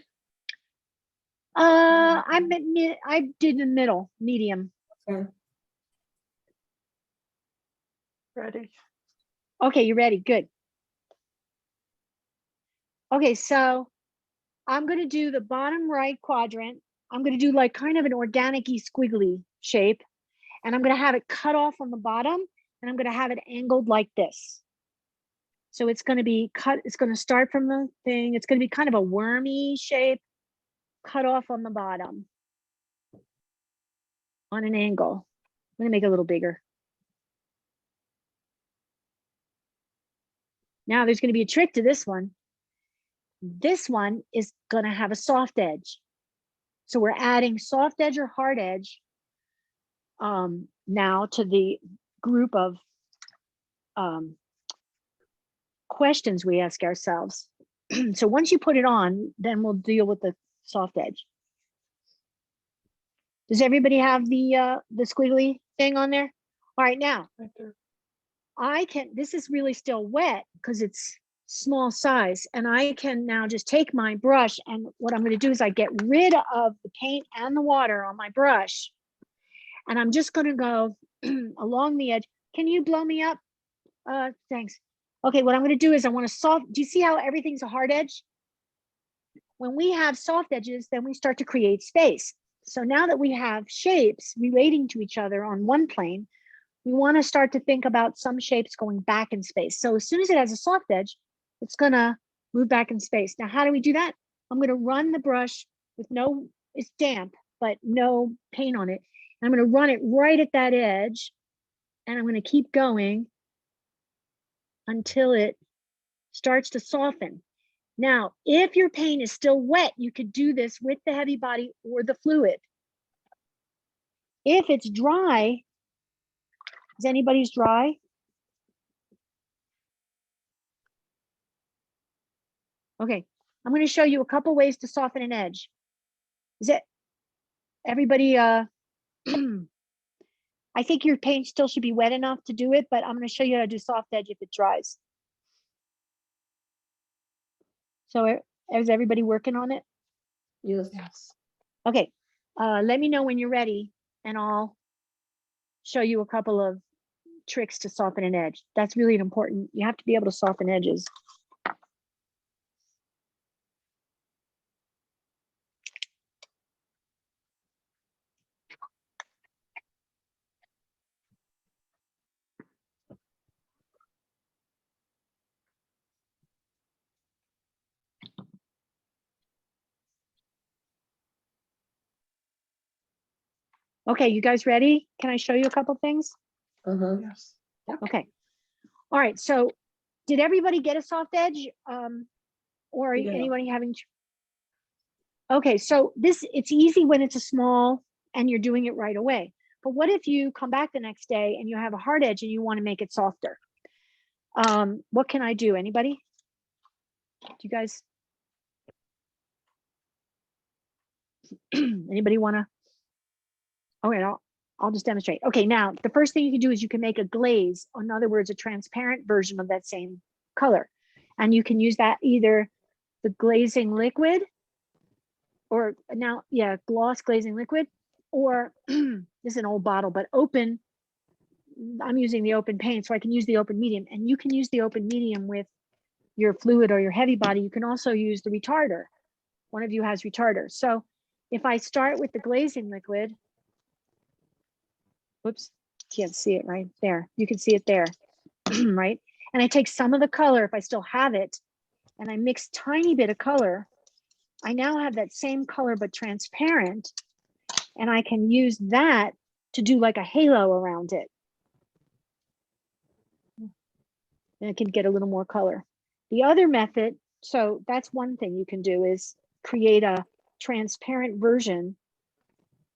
I did the middle, medium. Okay. Ready. Okay, you ready? Good. Okay, so I'm going to do the bottom right quadrant. I'm going to do like kind of an organic-y squiggly shape. And I'm going to have it cut off on the bottom. And I'm going to have it angled like this. So it's going to be cut. It's going to start from the thing. It's going to be kind of a wormy shape, cut off on the bottom on an angle. I'm going to make it a little bigger. Now there's going to be a trick to this one. This one is going to have a soft edge. So we're adding soft edge or hard edge now to the group of questions we ask ourselves. So once you put it on, then we'll deal with the soft edge. Does everybody have the squiggly thing on there? All right, now Right there. this is really still wet because it's small size, and I can now just take my brush, and what I'm going to do is I get rid of the paint and the water on my brush, and I'm just going to go along the edge. Can you blow me up? Thanks. Okay, what I'm going to do is I want to do you see how everything's a hard edge? When we have soft edges, then we start to create space. So now that we have shapes relating to each other on one plane, we want to start to think about some shapes going back in space. So as soon as it has a soft edge, it's going to move back in space. Now, how do we do that? I'm going to run the brush with no it's damp, but no paint on it. And I'm going to run it right at that edge, and I'm going to keep going until it starts to soften. Now, if your paint is still wet, you could do this with the heavy body or the fluid. If it's dry, is anybody's dry? Okay, I'm going to show you a couple ways to soften an edge. Is it everybody? I think your paint still should be wet enough to do it, but I'm going to show you how to do soft edge if it dries. So is everybody working on it? Yes. Yes. Okay, let me know when you're ready, and I'll show you a couple of tricks to soften an edge. That's really important. You have to be able to soften edges. Okay, you guys ready? Can I show you a couple things? Uh-huh. Yes. Okay. All right, so did everybody get a soft edge? Or Yeah. anybody having? Okay, so it's easy when it's a small and you're doing it right away. But what if you come back the next day and you have a hard edge and you want to make it softer? What can I do? Anybody? Do you guys? Anybody want to? All right, I'll just demonstrate. Okay, now the first thing you can do is you can make a glaze. In other words, a transparent version of that same color. And you can use that either the glazing liquid or now, yeah, gloss glazing liquid, or this is an old bottle, but open. I'm using the open paint, so I can use the open medium, and you can use the open medium with your fluid or your heavy body. You can also use the retarder. One of you has retarder. So if I start with the glazing liquid, whoops, can't see it right there. You can see it there, right? And I take some of the color if I still have it, and I mix tiny bit of color. I now have that same color, but transparent, and I can use that to do like a halo around it. And I can get a little more color. The other method, so that's one thing you can do, is create a transparent version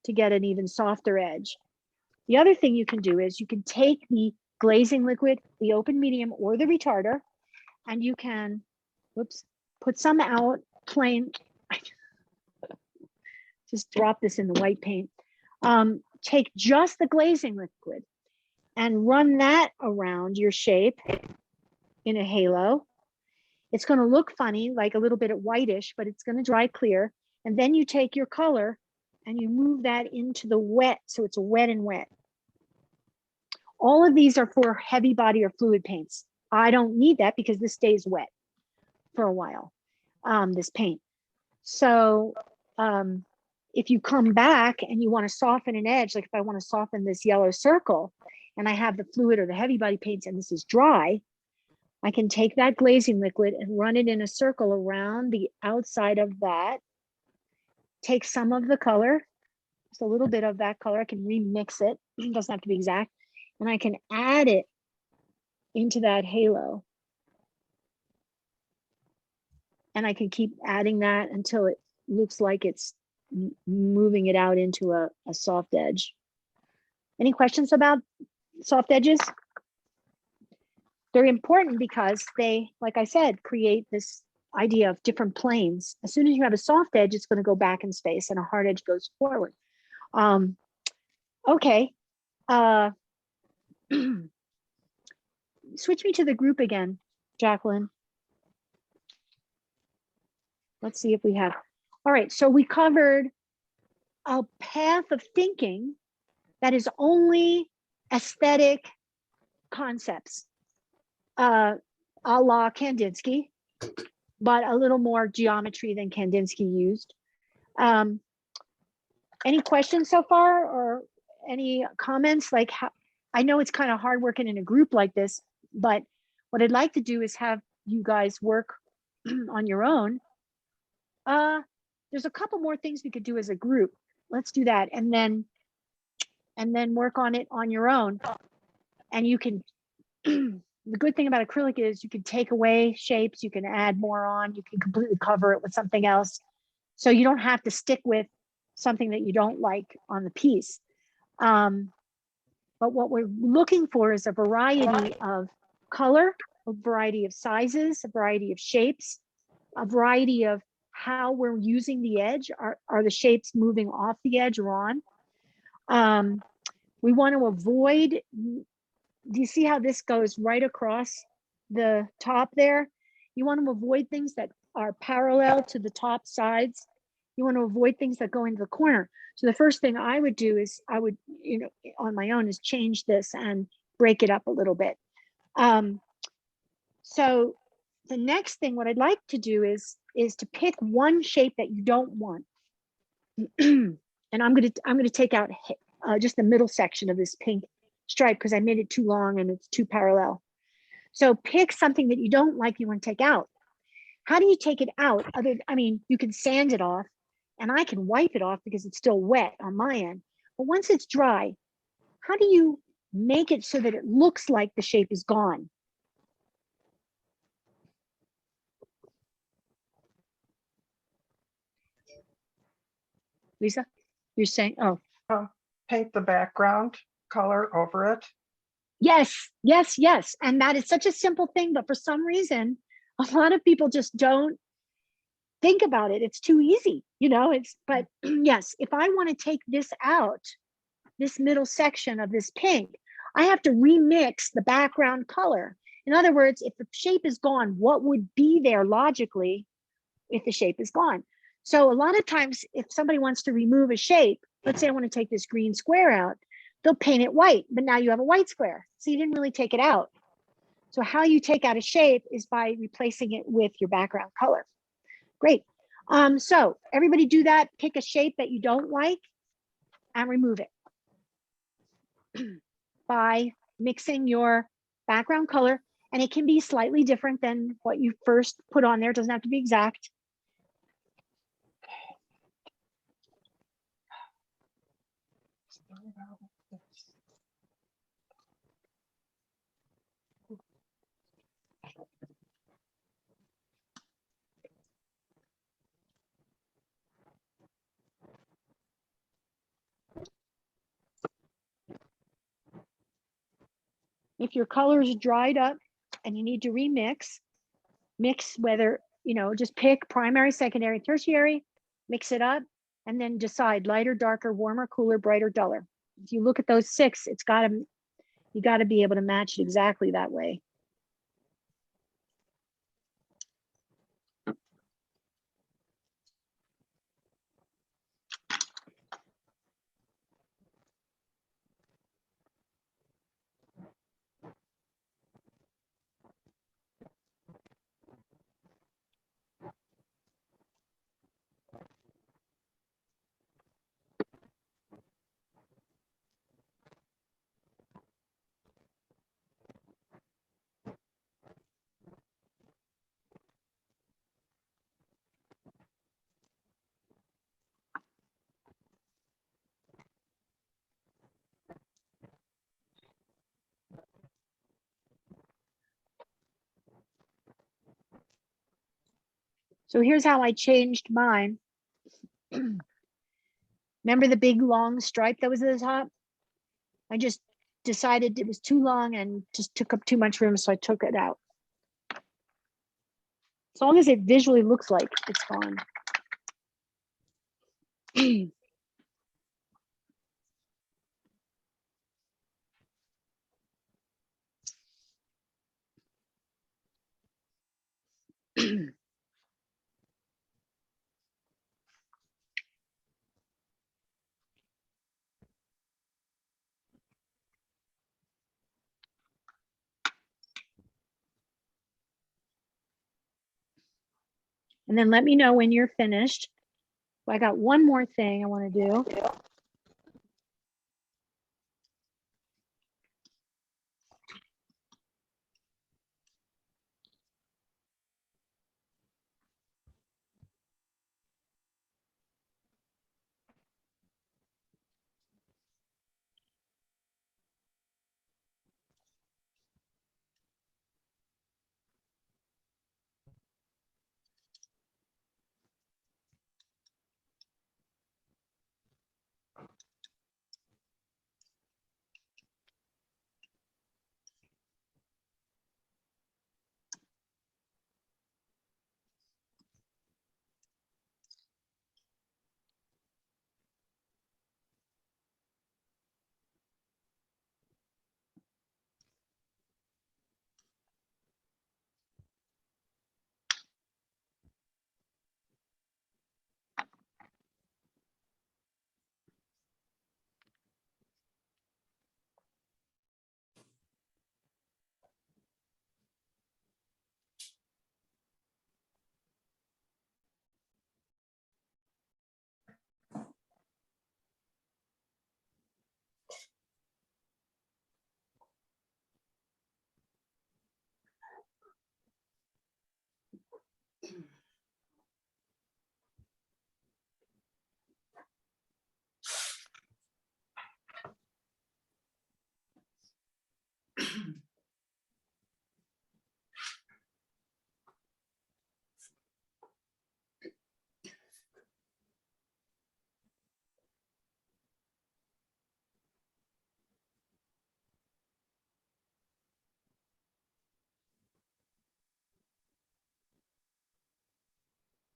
to get an even softer edge. The other thing you can do is you can take the glazing liquid, the open medium, or the retarder, and you can, whoops, put some out plain. Just drop this in the white paint. Take just the glazing liquid and run that around your shape in a halo. It's going to look funny, like a little bit of whitish, but it's going to dry clear. And then you take your color and you move that into the wet, so it's wet and wet. All of these are for heavy body or fluid paints. I don't need that because this stays wet for a while, this paint. So if you come back and you want to soften an edge, like if I want to soften this yellow circle and I have the fluid or the heavy body paints and this is dry, I can take that glazing liquid and run it in a circle around the outside of that. Take some of the color, just a little bit of that color. I can remix it. It doesn't have to be exact. And I can add it into that halo. And I can keep adding that until it looks like it's moving it out into a soft edge. Any questions about soft edges? They're important because they, like I said, create this idea of different planes. As soon as you have a soft edge, it's going to go back in space and a hard edge goes forward. Okay. Switch me to the group again, Jacqueline. Let's see if we have. All right, so we covered a path of thinking that is only aesthetic concepts, a la Kandinsky, but a little more geometry than Kandinsky used. Any questions so far, or any comments? Like, how, I know it's kind of hard working in a group like this, but what I'd like to do is have you guys work on your own. there's a couple more things we could do as a group. Let's do that. And then work on it on your own. And you can, the good thing about acrylic is you can take away shapes, you can add more on, you can completely cover it with something else. So you don't have to stick with something that you don't like on the piece. But what we're looking for is a variety of color, a variety of sizes, a variety of shapes, a variety of how we're using the edge. Are the shapes moving off the edge or on? We want to avoid, do you see how this goes right across the top there? You want to avoid things that are parallel to the top sides. You want to avoid things that go into the corner. So the first thing I would do is I would, on my own, is change this and break it up a little bit. So the next thing, what I'd like to do is to pick one shape that you don't want. And I'm gonna take out just the middle section of this pink stripe because I made it too long and it's too parallel. So pick something that you don't like, you want to take out. How do you take it out? You can sand it off, and I can wipe it off because it's still wet on my end. But once it's dry, how do you make it so that it looks like the shape is gone? Lisa, you're saying, oh. Paint the background color over it. Yes, yes, yes. And that is such a simple thing, but for some reason, a lot of people just don't think about it. It's too easy, but yes, if I want to take this out, this middle section of this pink, I have to remix the background color. In other words, if the shape is gone, what would be there logically if the shape is gone? So a lot of times if somebody wants to remove a shape, let's say I want to take this green square out, they'll paint it white, but now you have a white square. So you didn't really take it out. So how you take out a shape is by replacing it with your background color. Great. So everybody do that. Pick a shape that you don't like and remove it by mixing your background color. And it can be slightly different than what you first put on there. It doesn't have to be exact. If your color is dried up and you need to remix, mix whether, just pick primary, secondary, tertiary, mix it up, and then decide lighter, darker, warmer, cooler, brighter, duller. If you look at those 6, you got to be able to match it exactly that way. So here's how I changed mine. Remember the big long stripe that was at the top? I just decided it was too long and just took up too much room, so I took it out. As long as it visually looks like it's gone. And then let me know when you're finished. I got one more thing I want to do.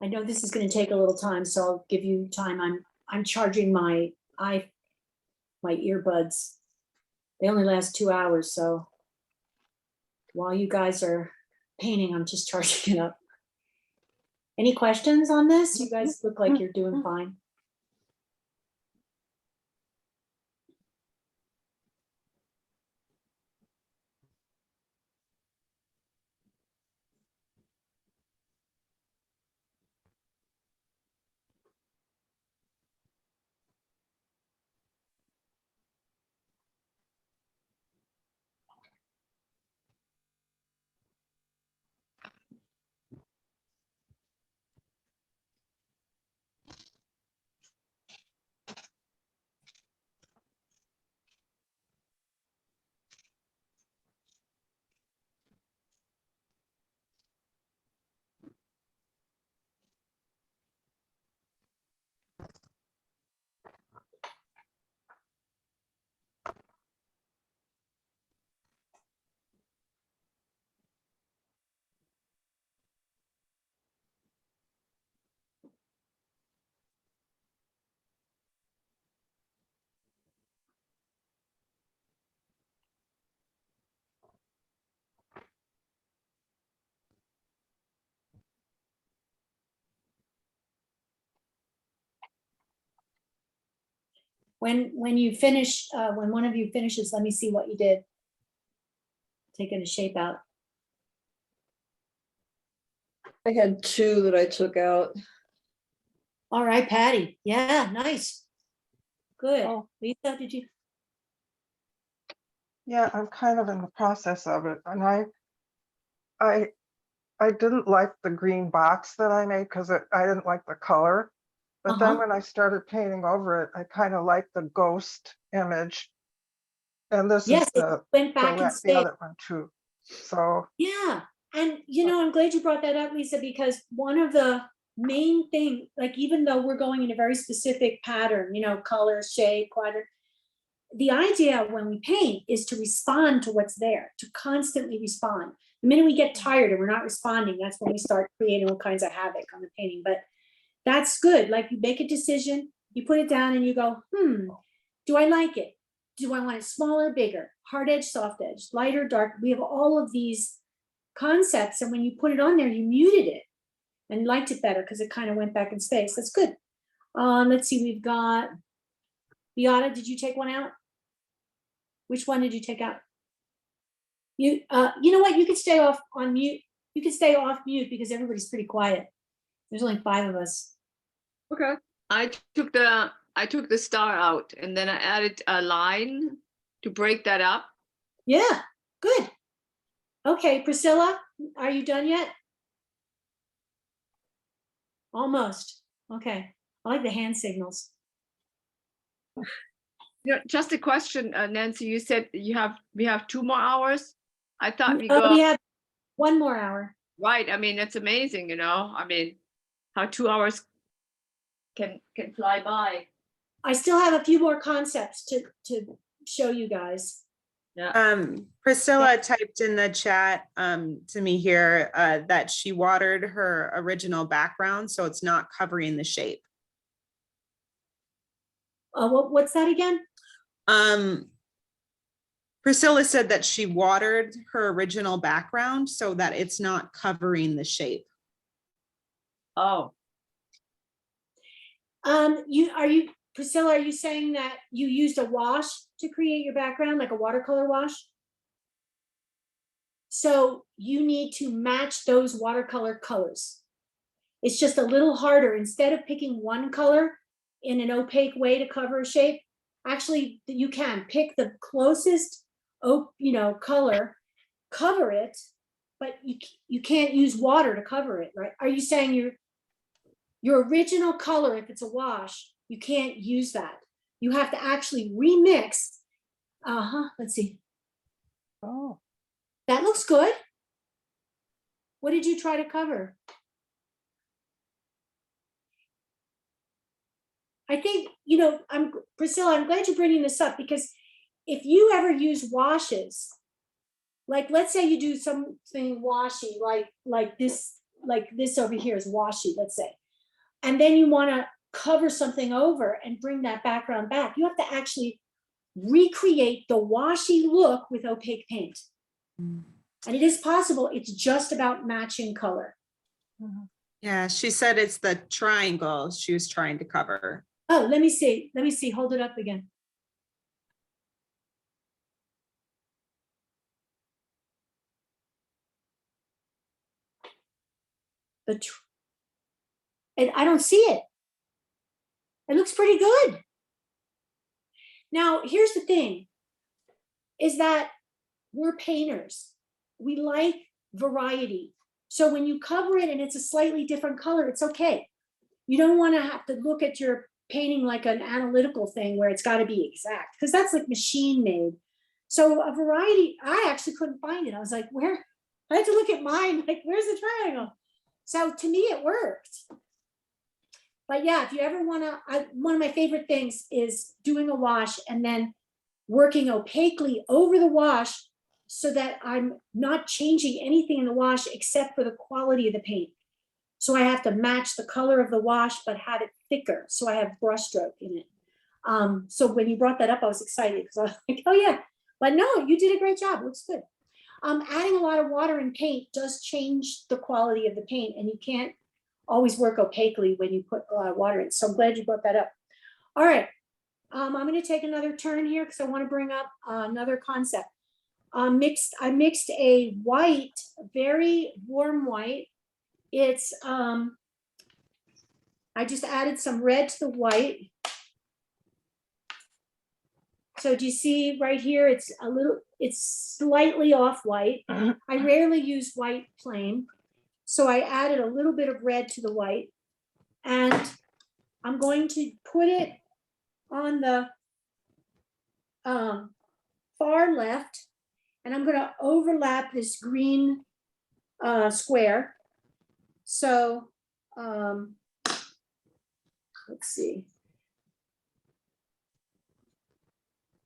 I know this is gonna take a little time, so I'll give you time. I'm charging my earbuds. They only last 2 hours, so while you guys are painting, I'm just charging it up. Any questions on this? You guys look like you're doing fine. When you finish, when one of you finishes, let me see what you did. Taking a shape out. I had 2 that I took out. All right, Patty. Yeah, nice. Good. Oh. Lisa, did you? Yeah, I'm kind of in the process of it, and I didn't like the green box that I made because I didn't like the color. But then Uh-huh. when I started painting over it, I kind of liked the ghost image. And this Yes, is it went back and the stayed. other one too. So Yeah, and I'm glad you brought that up, Lisa, because one of the main thing, like even though we're going in a very specific pattern, color, shape, quadrant, the idea when we paint is to respond to what's there, to constantly respond. The minute we get tired and we're not responding, that's when we start creating all kinds of havoc on the painting. But that's good. Like you make a decision, you put it down and you go, do I like it? Do I want it smaller, bigger, hard edge, soft edge, lighter, dark? We have all of these concepts. And when you put it on there, you muted it and liked it better because it kind of went back in space. That's good. Let's see, we've got Beata, did you take one out? Which one did you take out? You know what? You could stay off on mute. You can stay off mute because everybody's pretty quiet. There's only 5 of us. Okay. I took the star out and then I added a line to break that up. Yeah, good. Okay, Priscilla, are you done yet? Almost. Okay. I like the hand signals. Just a question, Nancy, you said we have 2 more hours. I thought we We have 1 more hour. right. I mean, it's amazing, I mean, how 2 hours can fly by. I still have a few more concepts to show you guys. Yeah. Priscilla typed in the chat to me here that she watered her original background, so it's not covering the shape. What's that again? Priscilla said that she watered her original background so that it's not covering the shape. Oh, Priscilla, are you saying that you used a wash to create your background, like a watercolor wash? So you need to match those watercolor colors. It's just a little harder. Instead of picking one color in an opaque way to cover a shape, actually you can pick the closest color, cover it, but you can't use water to cover it, right? Are you saying your original color, if it's a wash, you can't use that? You have to actually remix. Let's see. oh, That looks good. What did you try to cover? I think, Priscilla, I'm glad you're bringing this up, because if you ever use washes, like let's say you do something washy, like this, like this over here is washy, let's say. And then you want to cover something over and bring that background back. You have to actually recreate the washy look with opaque paint. And it is possible. It's just about matching color. Yeah, she said it's the triangle she was trying to cover. Oh, let me see. Let me see. Hold it up again. And I don't see it. It looks pretty good. Now, here's the thing, is that we're painters. We like variety. So when you cover it and it's a slightly different color, it's okay. You don't want to have to look at your painting like an analytical thing where it's got to be exact, because that's like machine made. So a variety, I actually couldn't find it. I was like, where? I had to look at mine, like, where's the triangle? So to me, it worked. But yeah, if you ever want to, one of my favorite things is doing a wash and then working opaquely over the wash so that I'm not changing anything in the wash except for the quality of the paint. So I have to match the color of the wash, but have it thicker. So I have brushstroke in it. So when you brought that up, I was excited because I was like, oh yeah, but no, you did a great job. It looks good. Adding a lot of water and paint does change the quality of the paint, and you can't always work opaquely when you put a lot of water in. So I'm glad you brought that up. All right, I'm going to take another turn here because I want to bring up another concept. I mixed a white, very warm white. It's I just added some red to the white. So do you see right here? It's slightly off white. I rarely use white plain. So I added a little bit of red to the white, and I'm going to put it on the far left, and I'm going to overlap this green square. So let's see.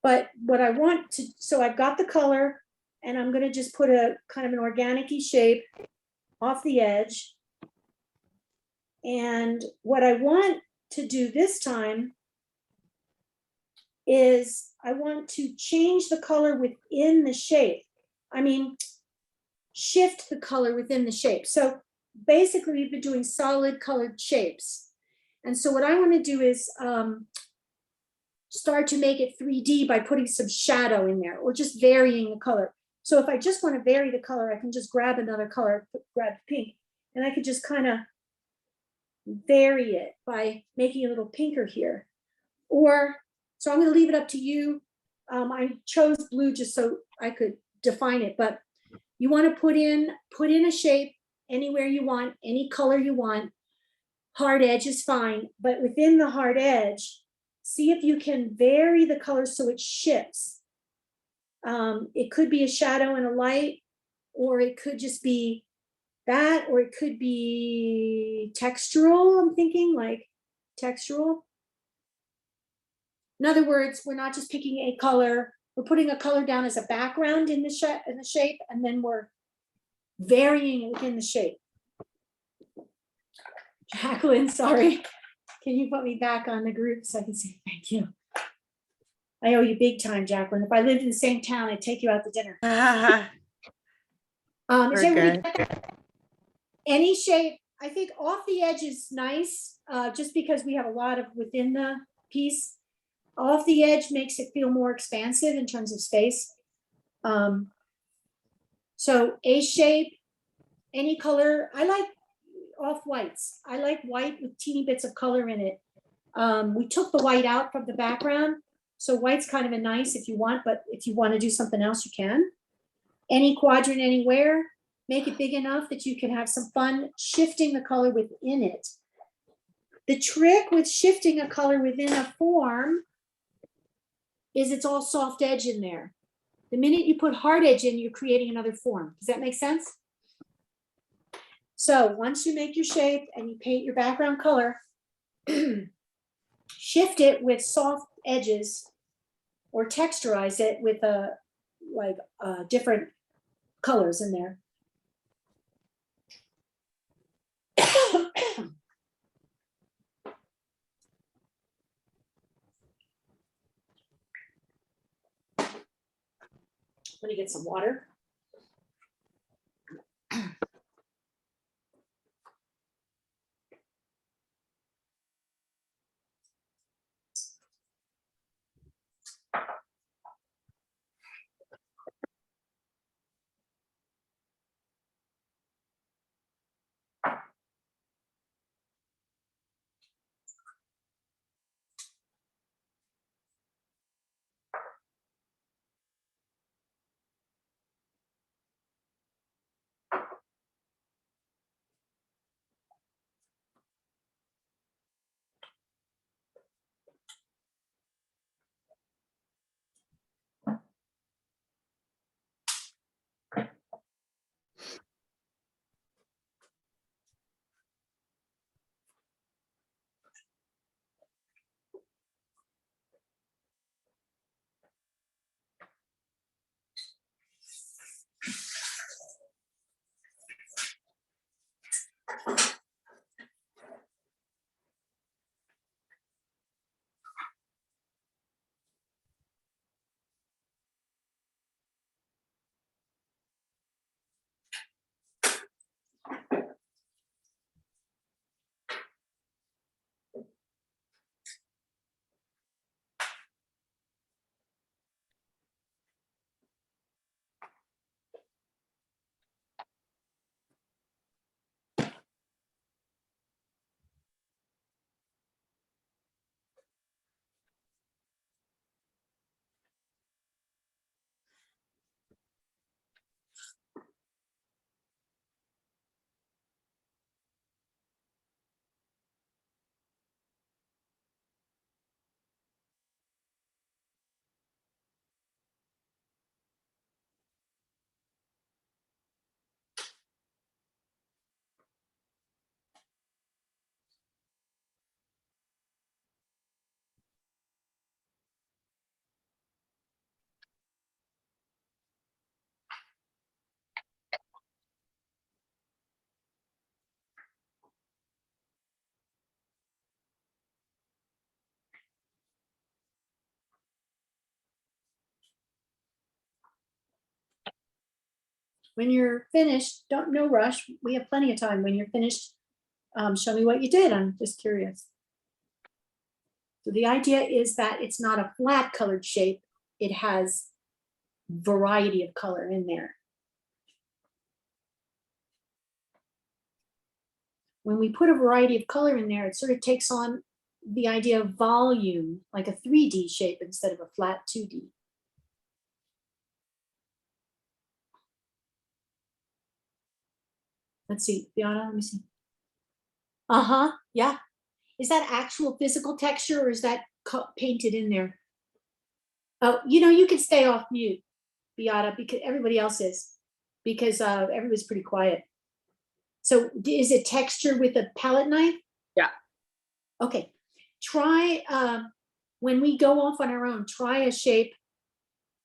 But what I want to, so I've got the color, and I'm going to just put a kind of an organic-y shape off the edge. And what I want to do this time is I want to change the color within the shape. I mean, shift the color within the shape. So basically we've been doing solid colored shapes. And so what I want to do is start to make it 3D by putting some shadow in there or just varying the color. So if I just want to vary the color, I can just grab another color, grab pink, and I could just kind of vary it by making a little pinker here. Or, so I'm going to leave it up to you. I chose blue just so I could define it, but you want to put in a shape anywhere you want, any color you want. Hard edge is fine, but within the hard edge, see if you can vary the color so it shifts. It could be a shadow and a light, or it could just be that, or it could be textural. I'm thinking like textural. In other words, we're not just picking a color, we're putting a color down as a background in the shape, and then we're varying it within the shape. Jacqueline, sorry. Can you put me back on the group so I can say thank you? I owe you big time, Jacqueline. If I lived in the same town, I'd take you out to dinner. Is everybody any shape? I think off the edge is nice, just because we have a lot of within the piece. Off the edge makes it feel more expansive in terms of space. So a shape, any color. I like off whites. I like white with teeny bits of color in it. We took the white out from the background. So white's kind of a nice if you want, but if you want to do something else, you can. Any quadrant anywhere, make it big enough that you can have some fun shifting the color within it. The trick with shifting a color within a form is it's all soft edge in there. The minute you put hard edge in, you're creating another form. Does that make sense? So once you make your shape and you paint your background color, shift it with soft edges or texturize it with different colors in there. Let me get some water. When you're finished, no rush. We have plenty of time. When you're finished, show me what you did. I'm just curious. So the idea is that it's not a flat colored shape. It has variety of color in there. When we put a variety of color in there, it sort of takes on the idea of volume, like a 3D shape instead of a flat 2D. Let's see, Fiona, let me see. Uh-huh, yeah. Is that actual physical texture or is that painted in there? Oh, you can stay off mute, Beata, because everybody else is, because everybody's pretty quiet. So is it texture with a palette knife? Yeah. Okay, try, when we go off on our own, try a shape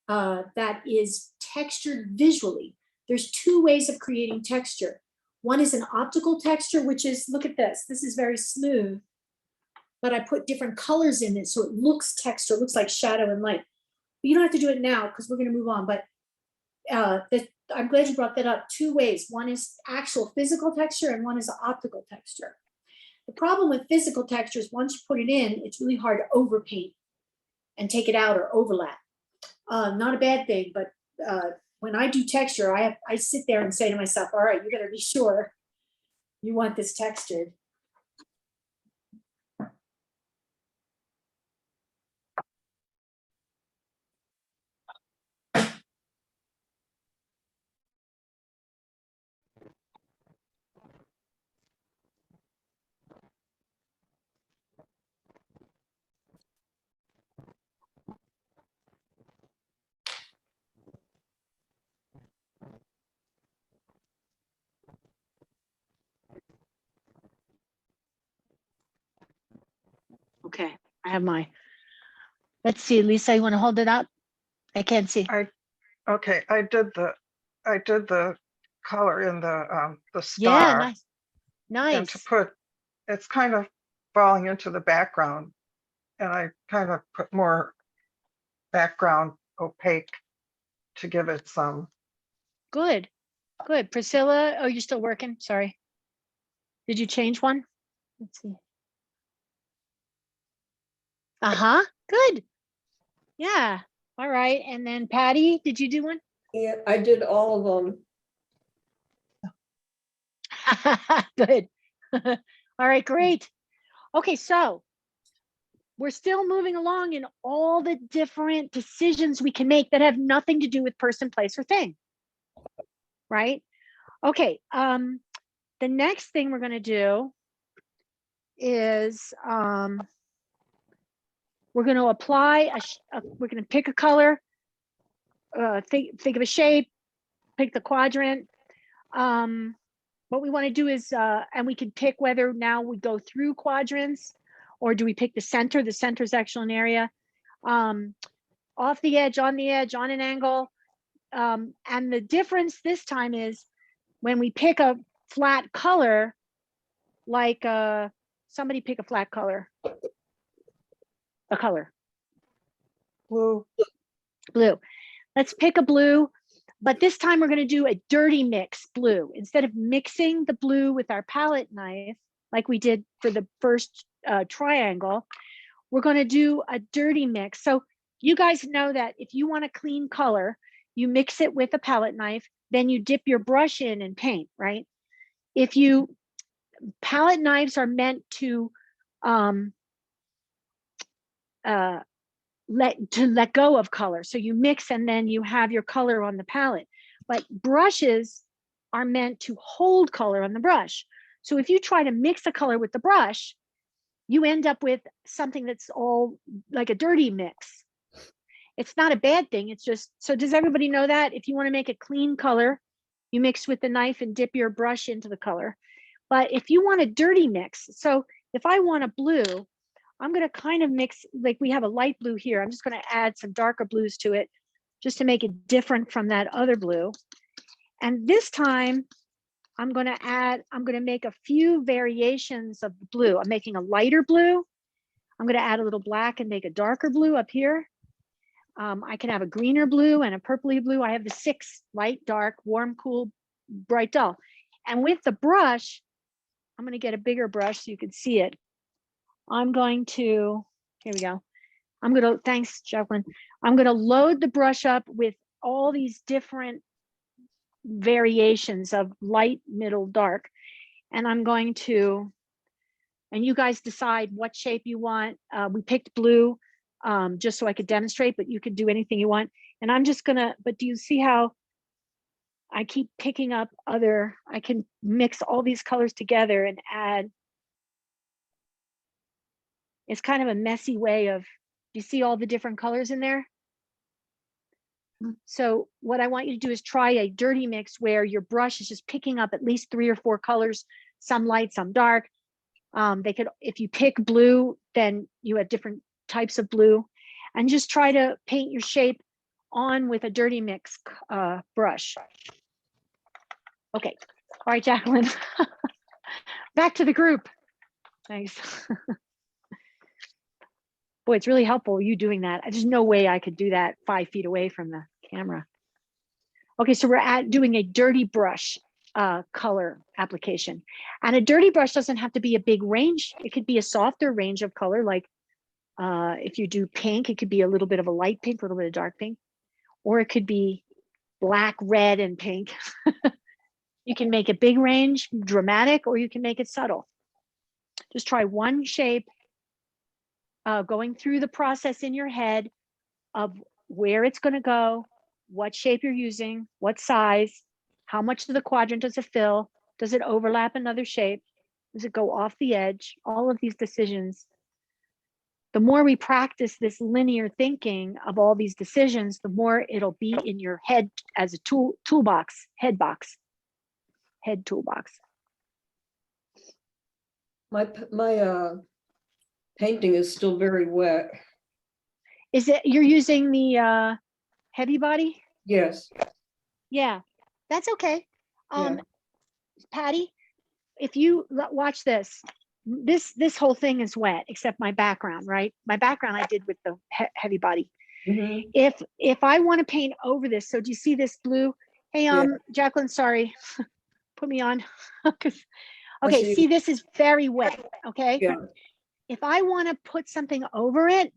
that is textured visually. There's two ways of creating texture. One is an optical texture, which is, look at this. This is very smooth, but I put different colors in it so it looks texture, looks like shadow and light. But you don't have to do it now because we're going to move on. But I'm glad you brought that up. Two ways. One is actual physical texture and one is optical texture. The problem with physical texture is once you put it in, it's really hard to overpaint and take it out or overlap. Not a bad thing, but when I do texture, I sit there and say to myself, all right, you better be sure you want this textured. Okay, I have my, let's see, Lisa, you want to hold it up? I can't see. Okay, I did the color in the Yeah, star. nice. And to Nice. put, it's kind of falling into the background. And I kind of put more background opaque to give it some. Good, good. Priscilla, oh, you're still working? Sorry. Did you change one? Let's see. Uh-huh, good. Yeah, all right. And then Patty, did you do one? Yeah, I did all of them. Good. All right, great. Okay, so we're still moving along in all the different decisions we can make that have nothing to do with person, place, or thing. Right? Okay, the next thing we're gonna do is we're gonna apply, we're gonna pick a color, think of a shape, pick the quadrant. What we want to do is, and we can pick whether now we go through quadrants or do we pick the center? The center is actually an area. Off the edge, on an angle. And the difference this time is when we pick a flat color, like somebody pick a flat color. A color. Blue. Blue. Let's pick a blue. But this time we're going to do a dirty mix blue. Instead of mixing the blue with our palette knife, like we did for the first triangle, we're going to do a dirty mix. So you guys know that if you want a clean color, you mix it with a palette knife, then you dip your brush in and paint, right? Palette knives are meant to let go of color. So you mix and then you have your color on the palette. But brushes are meant to hold color on the brush. So if you try to mix a color with the brush, you end up with something that's all like a dirty mix. It's not a bad thing. It's just, so does everybody know that? If you want to make a clean color, you mix with the knife and dip your brush into the color. But if you want a dirty mix, so if I want a blue, I'm going to kind of mix, like we have a light blue here. I'm just going to add some darker blues to it just to make it different from that other blue. And this time I'm going to make a few variations of the blue. I'm making a lighter blue. I'm going to add a little black and make a darker blue up here. I can have a greener blue and a purpley blue. I have the 6 light, dark, warm, cool, bright, dull. And with the brush, I'm going to get a bigger brush so you can see it. I'm going to, here we go. Thanks, Jacqueline. I'm going to load the brush up with all these different variations of light, middle, dark. And I'm going to, and you guys decide what shape you want. We picked blue just so I could demonstrate, but you could do anything you want. And I'm just gonna, but do you see how I keep picking up I can mix all these colors together and add. It's kind of a messy way of, do you see all the different colors in there? So what I want you to do is try a dirty mix where your brush is just picking up at least 3 or 4 colors, some light, some dark. If you pick blue, then you have different types of blue, and just try to paint your shape on with a dirty mix brush. Okay, all right, Jacqueline. Back to the group. Thanks. Boy, it's really helpful you doing that. There's no way I could do that 5 feet away from the camera. Okay, so we're doing a dirty brush color application. And a dirty brush doesn't have to be a big range. It could be a softer range of color, like if you do pink, it could be a little bit of a light pink, a little bit of dark pink, or it could be black, red, and pink. You can make a big range, dramatic, or you can make it subtle. Just try one shape, going through the process in your head of where it's going to go, what shape you're using, what size, how much of the quadrant does it fill, does it overlap another shape, does it go off the edge, all of these decisions. The more we practice this linear thinking of all these decisions, the more it'll be in your head as a toolbox, head toolbox. My painting is still very wet. Is it, you're using the heavy body? Yes. Yeah, that's okay. Yeah. Patty, if you watch this whole thing is wet except my background, right? My background I did with the heavy body. Mhm. If I want to paint over this, so do you see this blue? Hey, Yeah. Jacqueline, sorry, put me on. 'Cause- I okay, see, this is very wet, okay? Yeah, If I want to put something over it,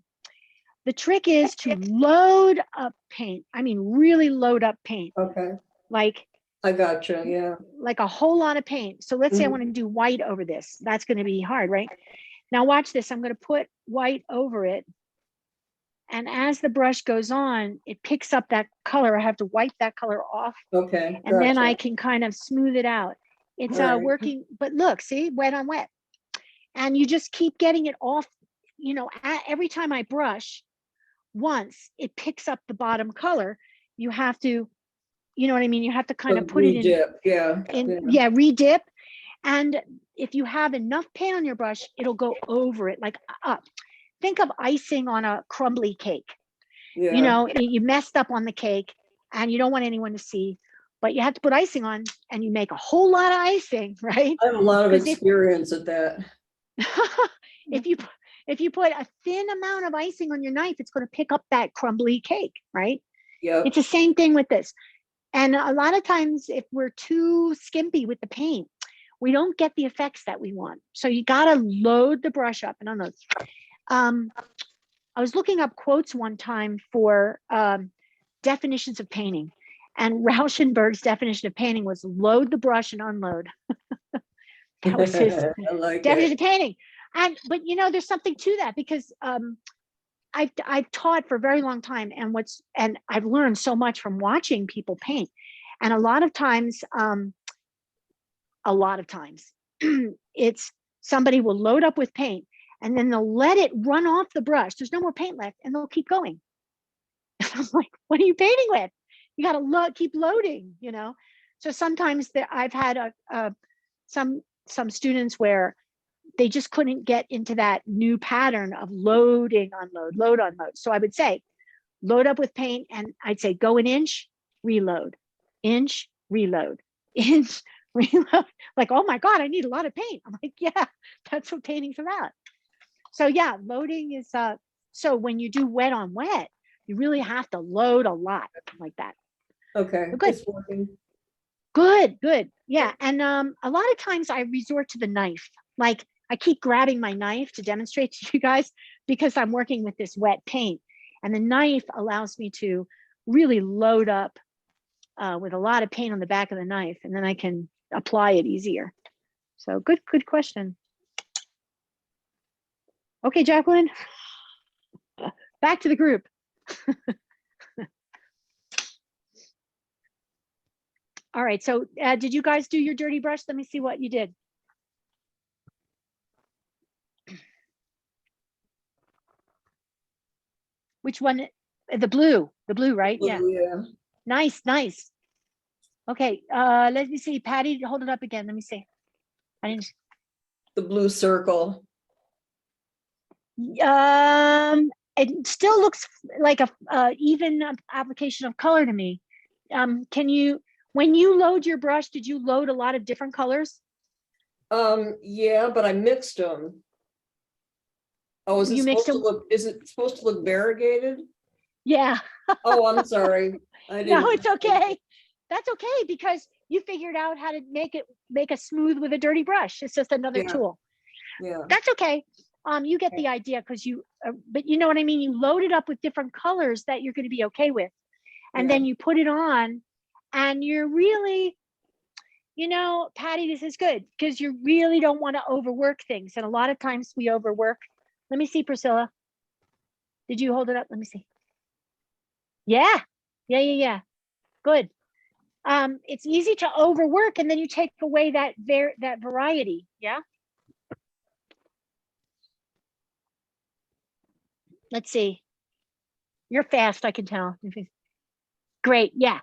the trick is to load up paint. I mean, really load up paint, okay, like I gotcha, yeah. a whole lot of paint. So let's say I Mhm. want to do white over this. That's going to be hard, right? Now watch this. I'm going to put white over it. And as the brush goes on, it picks up that color. I have to wipe that color off, Okay, and then I gotcha. can kind of smooth it out. It's All right. working, but look, see, wet on wet. And you just keep getting it off, every time I brush once, it picks up the bottom color. You have to, you know what I mean? You have to kind So of put it re-dip, yeah. yeah, re-dip. And if you have enough paint on your brush, it'll go over it, like up. Think of icing on a crumbly cake. Yeah. You messed up on the cake and you don't want anyone to see, but you have to put icing on, and you make a whole lot of icing, right? I have a lot of 'Cause experience at that. if you put a thin amount of icing on your knife, it's going to pick up that crumbly cake, right? Yep. It's the same thing with this. And a lot of times, if we're too skimpy with the paint, we don't get the effects that we want. So you got to load the brush up and unload. I was looking up quotes one time for definitions of painting, and Rauschenberg's definition of painting was load the brush and unload. That was his I like definition it. of painting. But there's something to that, because I've taught for a very long time, and I've learned so much from watching people paint. And a lot of times, it's somebody will load up with paint, and then they'll let it run off the brush. There's no more paint left, and they'll keep going. I'm like, what are you painting with? You got to keep loading, So sometimes I've had some students where they just couldn't get into that new pattern of loading, unload, load, unload. So I would say, load up with paint, and I'd say go an inch, reload, inch, reload, inch, reload. Like, oh my God, I need a lot of paint. I'm like, yeah, that's what painting's about. So yeah, loading is, so when you do wet on wet, you really have to load a lot like that. Okay, Good. it's working. Good. Yeah. And a lot of times I resort to the knife. Like, I keep grabbing my knife to demonstrate to you guys, because I'm working with this wet paint. And the knife allows me to really load up with a lot of paint on the back of the knife, and then I can apply it easier. So good question. Okay, Jacqueline, back to the group. All right, so did you guys do your dirty brush? Let me see what you did. Which one? The blue, right? Yeah. Yeah. Nice. Okay, let me see. Patty, hold it up again. Let me see. I didn't. The blue circle. It still looks like a even application of color to me. When you load your brush, did you load a lot of different colors? Yeah, but I mixed them. Oh, is it You mixed supposed to them? look, is it supposed to look variegated? Yeah. Oh, I'm sorry. I didn't. No, it's okay. That's okay, because you figured out how to make a smooth with a dirty brush. It's just another Yeah. tool. Yeah. That's okay. You get the idea, because but you know what I mean? You load it up with different colors that you're going to be okay with. And Yeah. then you put it on, and you're really, Patty, this is good, because you really don't want to overwork things. And a lot of times we overwork. Let me see, Priscilla. Did you hold it up? Let me see. Yeah. Good. It's easy to overwork, and then you take away that variety. Yeah. Let's see. You're fast, I can tell. Great. Yeah.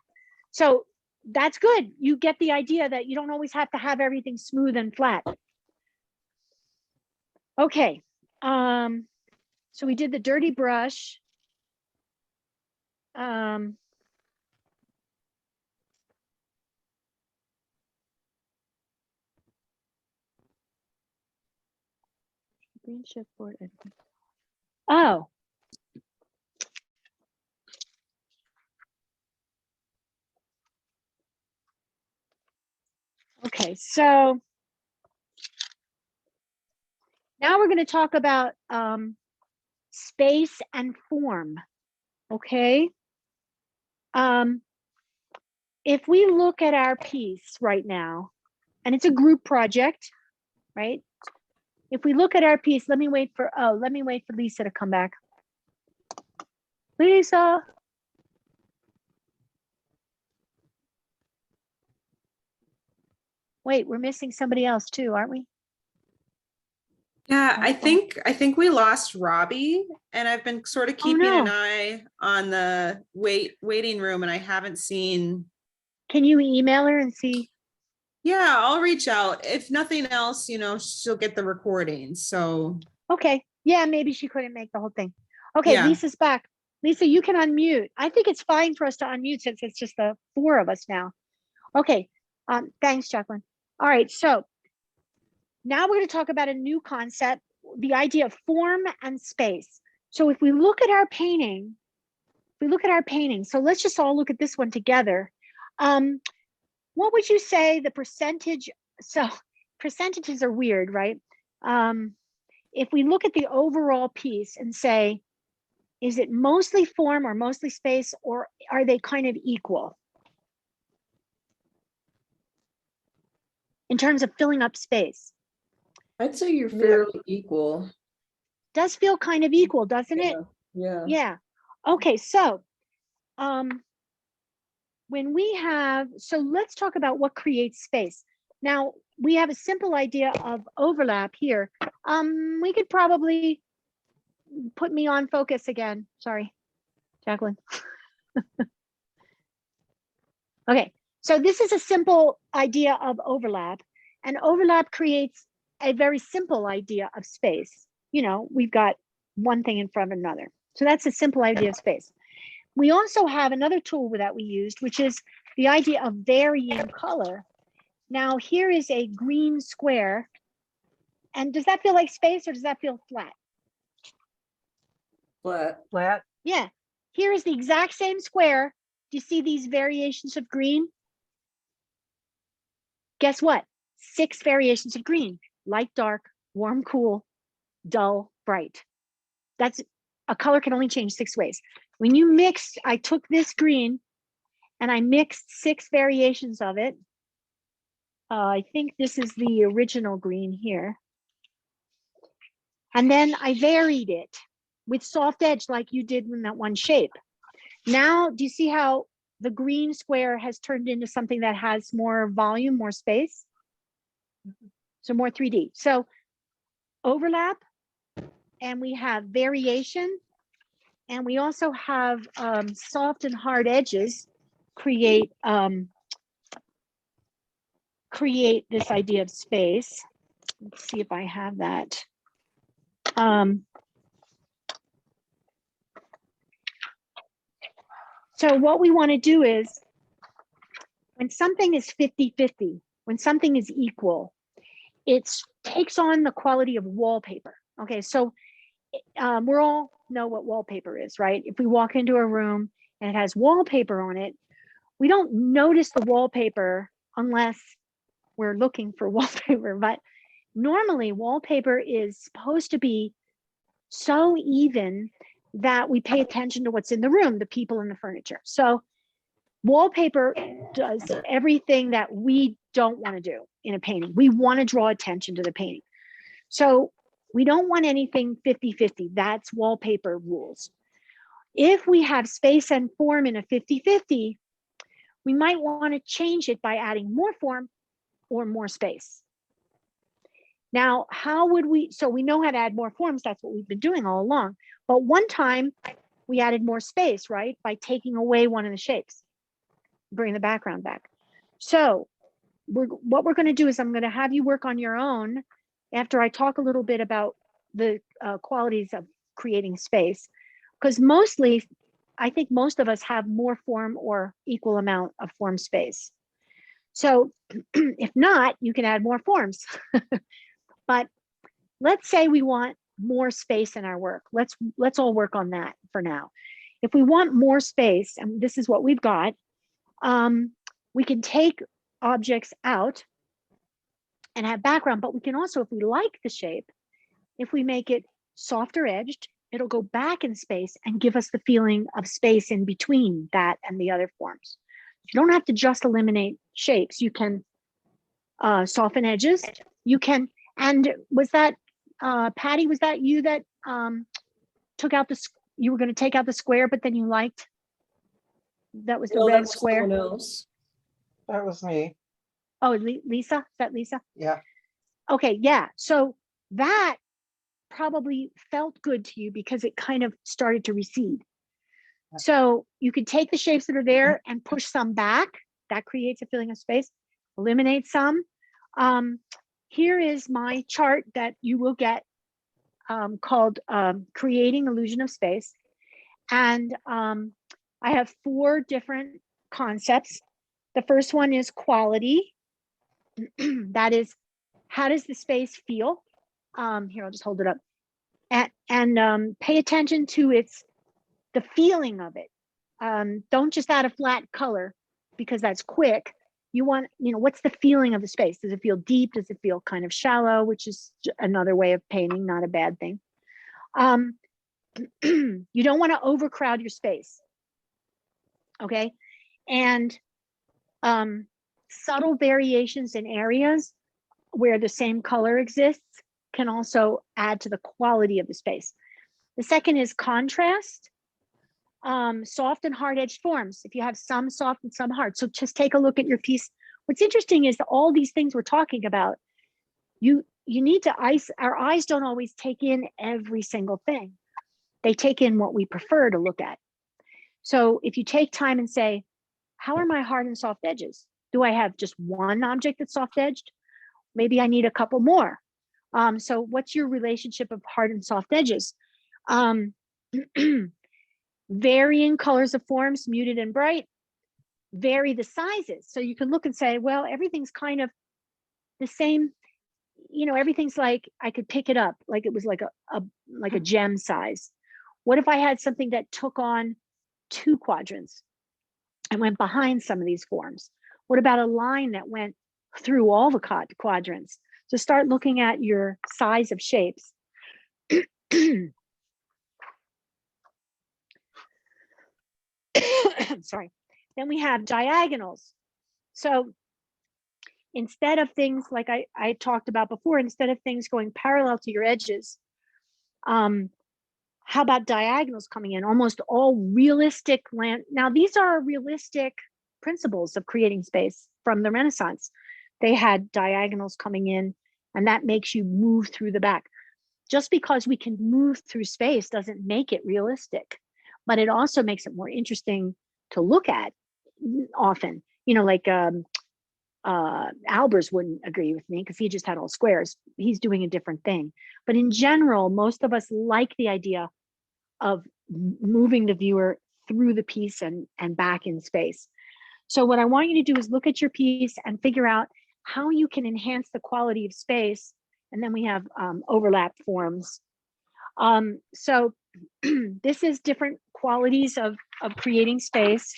So that's good. You get the idea that you don't always have to have everything smooth and flat. Okay. So we did the dirty brush. Green chipboard. Oh. Okay, so now we're going to talk about space and form. Okay. If we look at our piece right now, and it's a group project, right? If we look at our piece, let me wait for Lisa to come back. Lisa. Wait, we're missing somebody else too, aren't we? Yeah, I Okay. think we lost Robbie, and I've been sort of keeping an no. eye on the waiting room, and I haven't seen. Can you email her and see? Yeah, I'll reach out. If nothing else, she'll get the recording. So Okay. Yeah, maybe she couldn't make the whole thing. Okay, Yeah. Lisa's back. Lisa, you can unmute. I think it's fine for us to unmute since it's just the 4 of us now. Okay. Thanks, Jacqueline. All right, so now we're going to talk about a new concept, the idea of form and space. So if we look at our painting, so let's just all look at this one together. What would you say the percentage? So percentages are weird, right? If we look at the overall piece and say, is it mostly form or mostly space, or are they kind of equal in terms of filling up space? I'd say you're fairly equal. Does feel kind of equal, doesn't it? Yeah. Yeah. Okay, so when we have, so let's talk about what creates space. Now we have a simple idea of overlap here. We could probably put me on focus again. Sorry, Jacqueline. Okay, so this is a simple idea of overlap, and overlap creates a very simple idea of space. We've got one thing in front of another. So that's a simple idea of space. We also have another tool that we used, which is the idea of varying color. Now here is a green square. And does that feel like space or does that feel flat? Flat. Yeah, here is the exact same square. Do you see these variations of green? Guess what? 6 variations of green: light, dark, warm, cool, dull, bright. That's a color can only change 6 ways. When you mix, I took this green and I mixed 6 variations of it. I think this is the original green here. And then I varied it with soft edge like you did in that one shape. Now, do you see how the green square has turned into something that has more volume, more space? So more 3D. So overlap, and we have variation, and we also have soft and hard edges create this idea of space. Let's see if I have that. So what we want to do is, when something is 50-50, when something is equal, it takes on the quality of wallpaper. Okay, so we all know what wallpaper is, right? If we walk into a room and it has wallpaper on it, we don't notice the wallpaper unless we're looking for wallpaper. But normally wallpaper is supposed to be so even that we pay attention to what's in the room, the people and the furniture. So wallpaper does everything that we don't want to do in a painting. We want to draw attention to the painting. So we don't want anything 50-50. That's wallpaper rules. If we have space and form in a 50-50, we might want to change it by adding more form or more space. Now, how would we, so we know how to add more forms. That's what we've been doing all along. But one time we added more space, right? By taking away one of the shapes, bring the background back. So what we're going to do is I'm going to have you work on your own after I talk a little bit about the qualities of creating space. Because mostly, I think most of us have more form or equal amount of form space. So if not, you can add more forms. But let's say we want more space in our work. Let's all work on that for now. If we want more space, and this is what we've got, we can take objects out and have background, but we can also, if we like the shape, if we make it softer edged, it'll go back in space and give us the feeling of space in between that and the other forms. You don't have to just eliminate shapes. You can soften edges. You can, and was that, Patty, was that you that took out the, you were going to take out the square, but then you liked, that was the No, that red was square? someone else. That was me. Oh, Lisa, is that Lisa? Yeah. Okay, yeah. So that probably felt good to you because it kind of started to recede. So you could take the shapes that are there and push some back. That creates a feeling of space. Eliminate some. Here is my chart that you will get called Creating Illusion of Space. And I have 4 different concepts. The first one is quality. That is, how does the space feel? Here, I'll just hold it up. And pay attention to the feeling of it. Don't just add a flat color because that's quick. You want, what's the feeling of the space? Does it feel deep? Does it feel kind of shallow? Which is another way of painting, not a bad thing. You don't want to overcrowd your space. Okay. And subtle variations in areas where the same color exists can also add to the quality of the space. The second is contrast. Soft and hard edged forms. If you have some soft and some hard. So just take a look at your piece. What's interesting is that all these things we're talking about, you need to our eyes don't always take in every single thing. They take in what we prefer to look at. So if you take time and say, how are my hard and soft edges? Do I have just one object that's soft edged? Maybe I need a couple more. So what's your relationship of hard and soft edges? Varying colors of forms, muted and bright, vary the sizes. So you can look and say, well, everything's kind of the same. Everything's like, I could pick it up, like it was like a gem size. What if I had something that took on 2 quadrants and went behind some of these forms? What about a line that went through all the quadrants? So start looking at your size of shapes. Sorry. Then we have diagonals. So instead of things like I talked about before, instead of things going parallel to your edges, how about diagonals coming in? Almost all realistic land. Now, these are realistic principles of creating space from the Renaissance. They had diagonals coming in, and that makes you move through the back. Just because we can move through space doesn't make it realistic, but it also makes it more interesting to look at often. Like Albers wouldn't agree with me because he just had all squares. He's doing a different thing. But in general, most of us like the idea of moving the viewer through the piece and back in space. So what I want you to do is look at your piece and figure out how you can enhance the quality of space. And then we have overlap forms. So this is different qualities of creating space.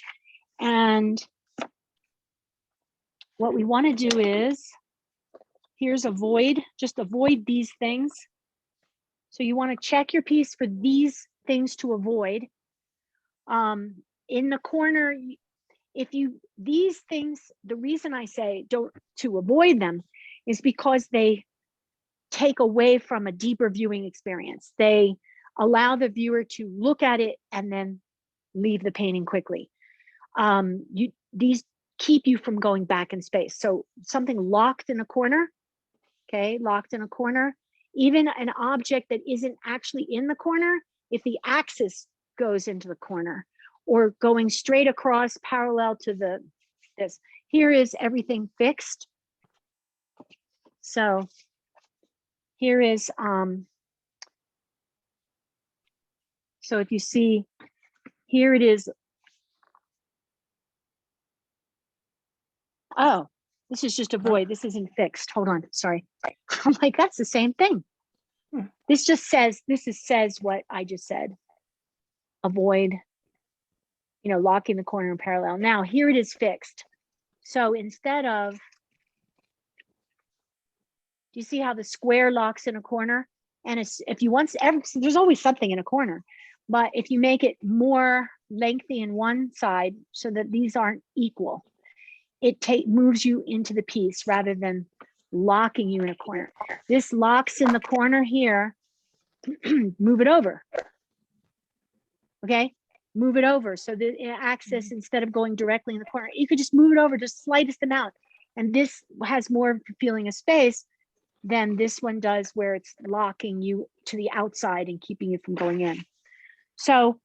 And what we want to do is, here's avoid, just avoid these things. So you want to check your piece for these things to avoid. In the corner, these things, the reason I say to avoid them is because they take away from a deeper viewing experience. They allow the viewer to look at it and then leave the painting quickly. These keep you from going back in space. So something locked in a corner, okay, locked in a corner, even an object that isn't actually in the corner, if the axis goes into the corner or going straight across parallel to this, here is everything fixed. So here is, so if you see, here it is. Oh, this is just a void. This isn't fixed. Hold on, sorry. I'm like, that's the same thing. This just says, says what I just said. Avoid, locking the corner in parallel. Now here it is fixed. So instead of Do you see how the square locks in a corner? And it's, if you want, there's always something in a corner, but if you make it more lengthy in one side so that these aren't equal, it moves you into the piece rather than locking you in a corner. This locks in the corner here. Move it over. Okay, move it over so the axis, instead of going directly in the corner, you could just move it over just slightest amount. And this has more of a feeling of space than this one does, where it's locking you to the outside and keeping you from going in. So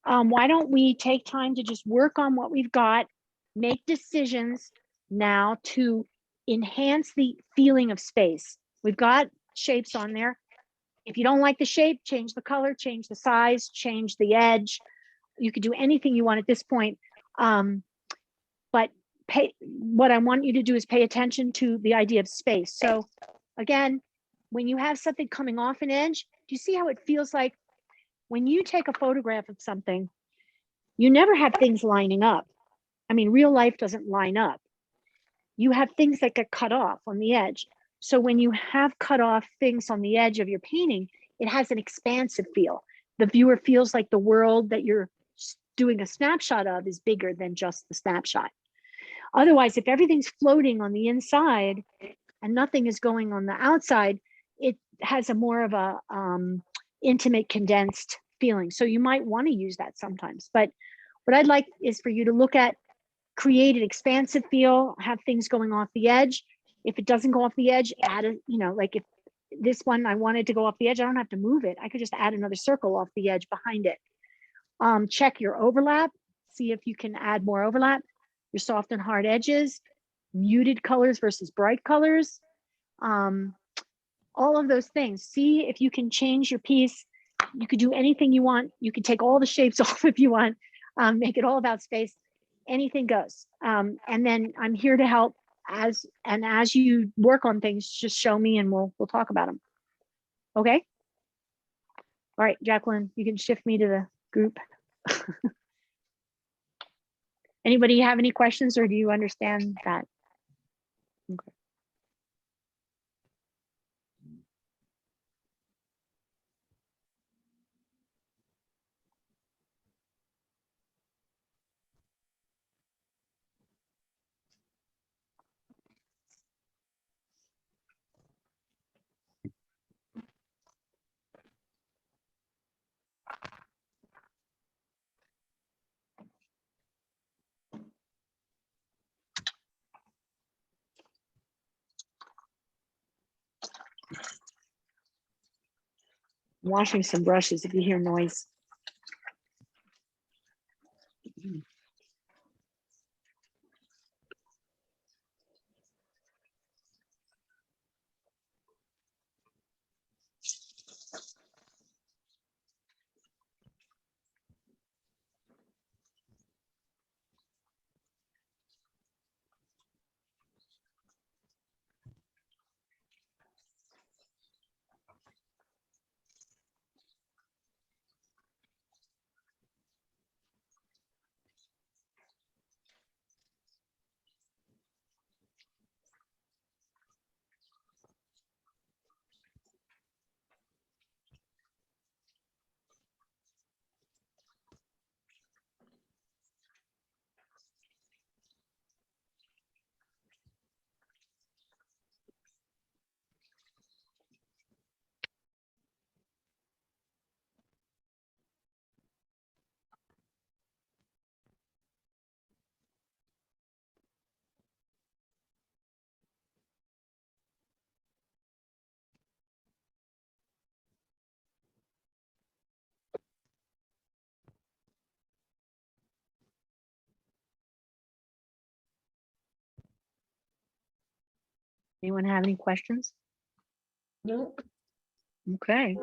why don't we take time to just work on what we've got, make decisions now to enhance the feeling of space. We've got shapes on there. If you don't like the shape, change the color, change the size, change the edge. You could do anything you want at this point. But what I want you to do is pay attention to the idea of space. So again, when you have something coming off an edge, do you see how it feels like when you take a photograph of something, you never have things lining up. I mean, real life doesn't line up. You have things that get cut off on the edge. So when you have cut off things on the edge of your painting, it has an expansive feel. The viewer feels like the world that you're doing a snapshot of is bigger than just the snapshot. Otherwise, if everything's floating on the inside and nothing is going on the outside, it has a more of a intimate, condensed feeling. So you might want to use that sometimes. But what I'd like is for you to look at, create an expansive feel, have things going off the edge. If it doesn't go off the edge, add a, like if this one I wanted to go off the edge, I don't have to move it. I could just add another circle off the edge behind it. Check your overlap, see if you can add more overlap, your soft and hard edges, muted colors versus bright colors, all of those things. See if you can change your piece. You could do anything you want. You can take all the shapes off if you want, make it all about space. Anything goes. And then I'm here to help as you work on things, just show me and we'll talk about them. Okay. All right, Jacqueline, you can shift me to the group. Anybody have any questions, or do you understand that? Okay. Washing some brushes if you hear noise. Anyone have any questions? No. Okay.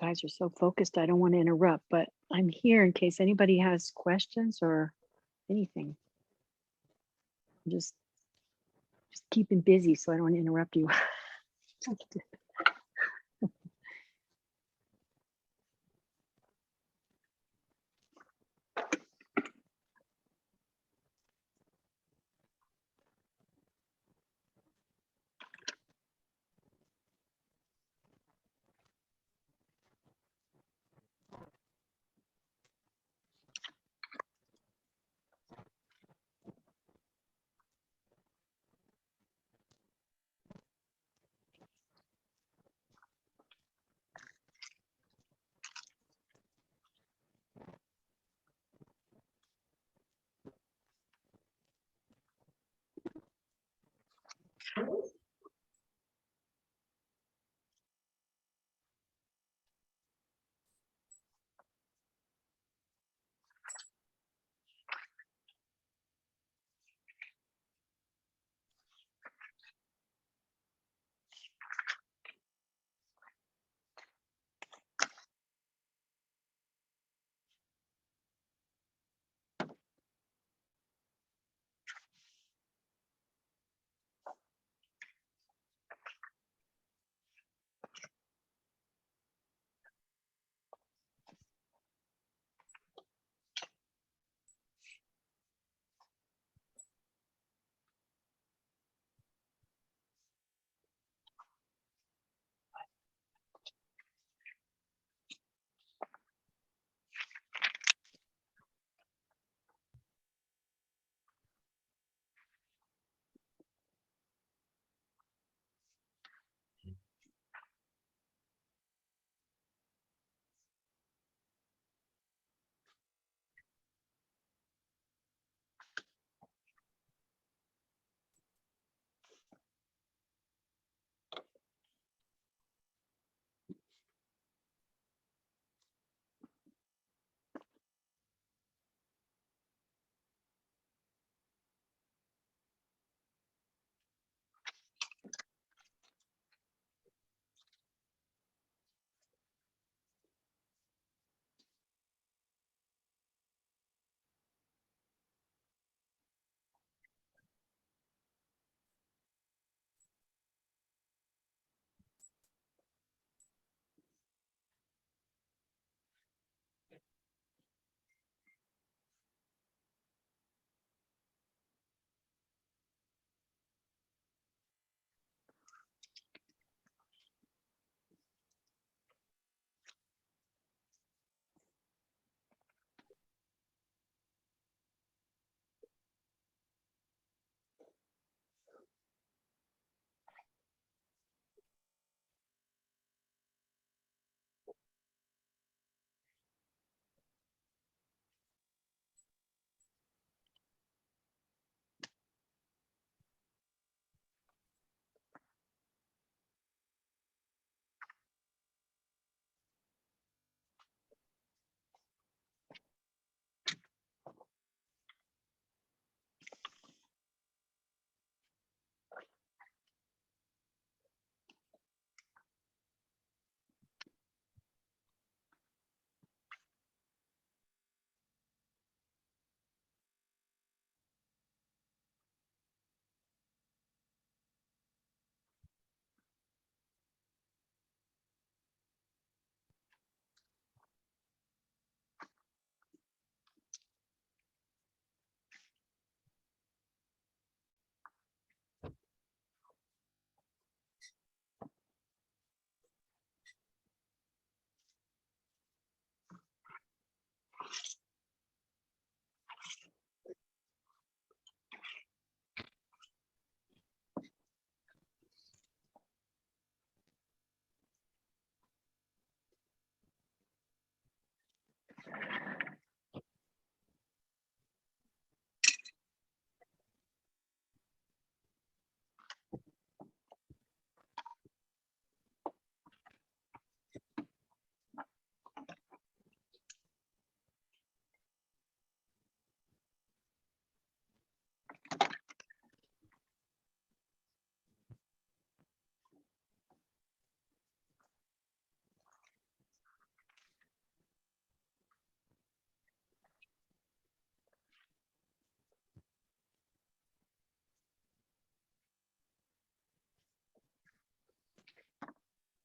guys are so focused. I don't want to interrupt, but I'm here in case anybody has questions or anything. I'm just keeping busy so I don't want to interrupt you.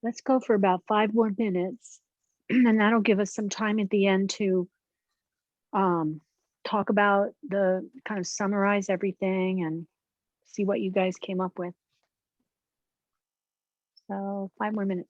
let's go for about 5 more minutes. And that'll give us some time at the end to talk about the kind of summarize everything and see what you guys came up with. So 5 more minutes.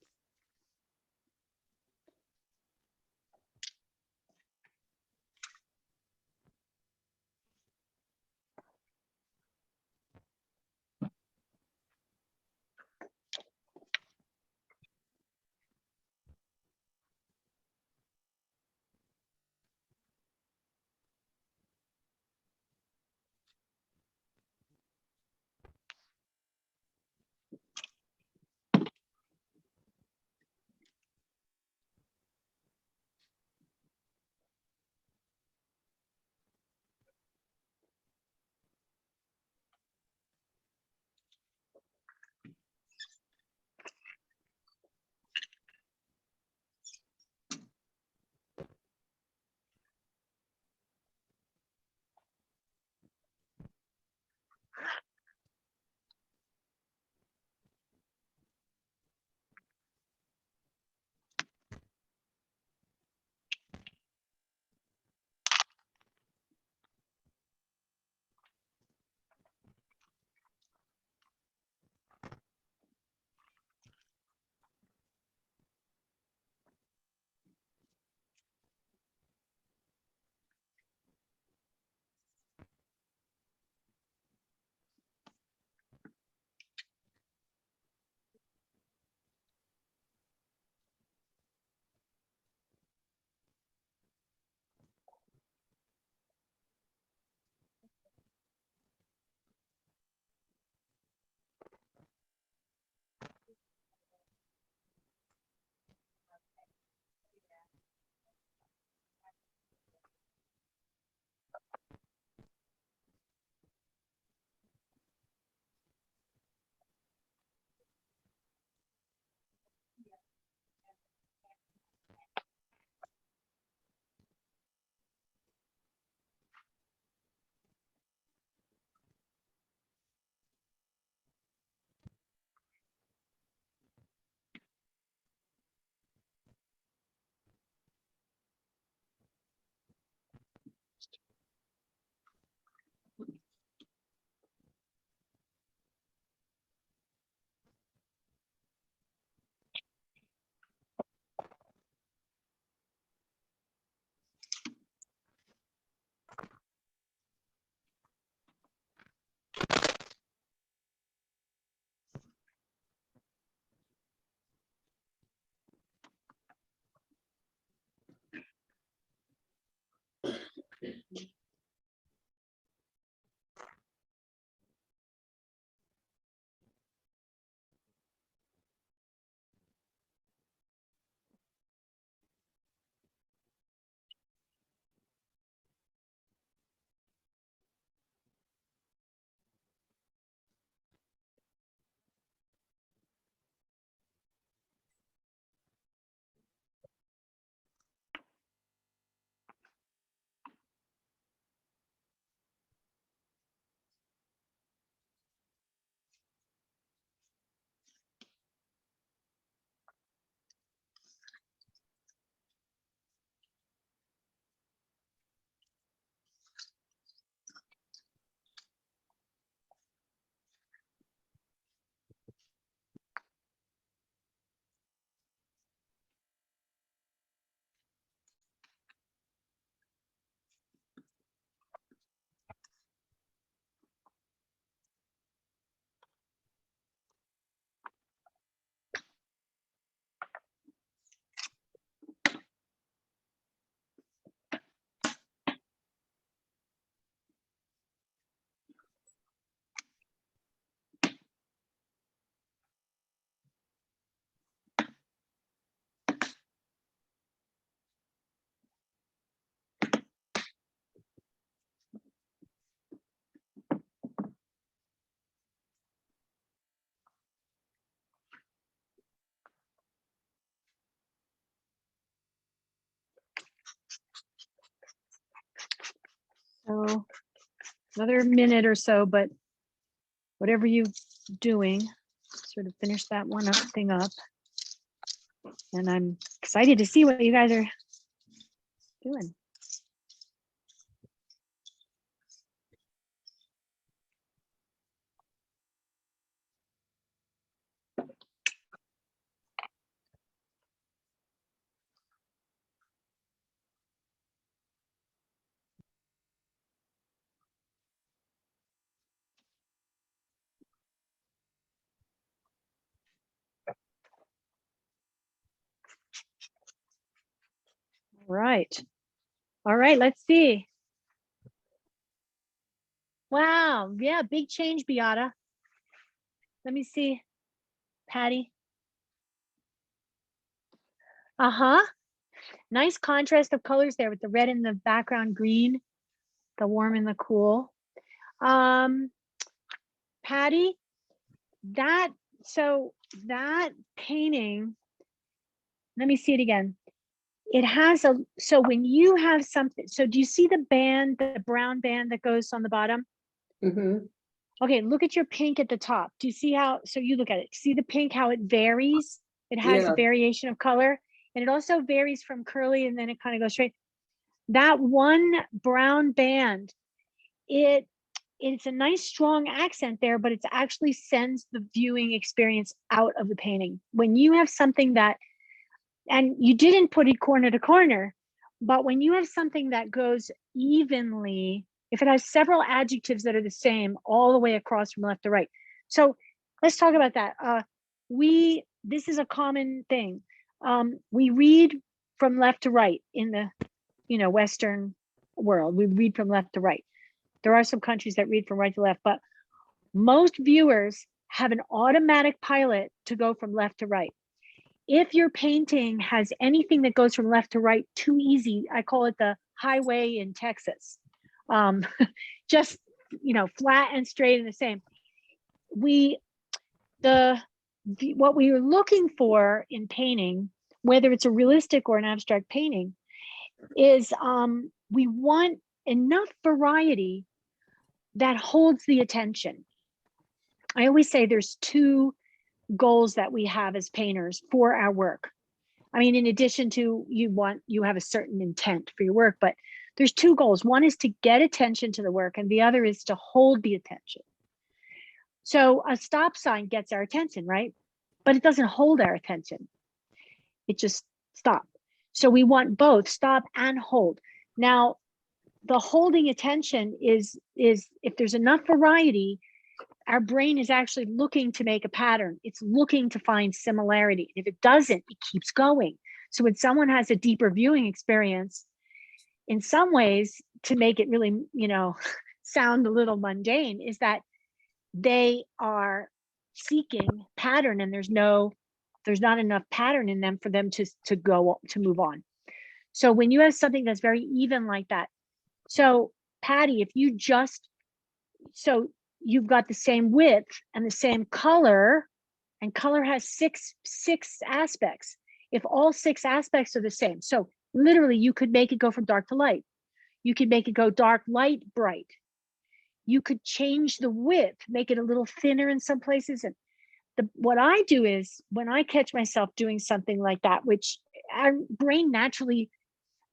So another minute or so, but whatever you're doing, sort of finish that one thing up. And I'm excited to see what you guys are doing. Right. All right, let's see. Wow, yeah, big change, Beata. Let me see, Patty. Uh-huh. Nice contrast of colors there with the red and the background green, the warm and the cool. Patty, that painting, let me see it again. It has so when you have something, so do you see the band, the brown band that goes on the bottom? Mhm. Okay, look at your pink at the top. Do you see how, so you look at it, see the pink, how it varies? It has Yeah. variation of color, and it also varies from curly and then it kind of goes straight. That one brown band, it's a nice strong accent there, but it actually sends the viewing experience out of the painting. When you have something that, and you didn't put it corner to corner, but when you have something that goes evenly, if it has several adjectives that are the same all the way across from left to right. So let's talk about that. This is a common thing. We read from left to right in the, Western world. We read from left to right. There are some countries that read from right to left, but most viewers have an automatic pilot to go from left to right. If your painting has anything that goes from left to right too easy, I call it the highway in Texas. Just, flat and straight and the same. What we are looking for in painting, whether it's a realistic or an abstract painting, is we want enough variety that holds the attention. I always say there's two goals that we have as painters for our work. I mean, in addition to you have a certain intent for your work, but there's two goals. One is to get attention to the work, and the other is to hold the attention. So a stop sign gets our attention, right? But it doesn't hold our attention. It just stops. So we want both stop and hold. Now, the holding attention is if there's enough variety, our brain is actually looking to make a pattern. It's looking to find similarity. If it doesn't, it keeps going. So when someone has a deeper viewing experience, in some ways, to make it really, sound a little mundane, is that they are seeking pattern, and there's not enough pattern in them for them to move on. So when you have something that's very even like that, so Patty, if you you've got the same width and the same color, and color has six aspects. If all 6 aspects are the same, so literally you could make it go from dark to light. You could make it go dark, light, bright. You could change the width, make it a little thinner in some places. And what I do is when I catch myself doing something like that, which our brain naturally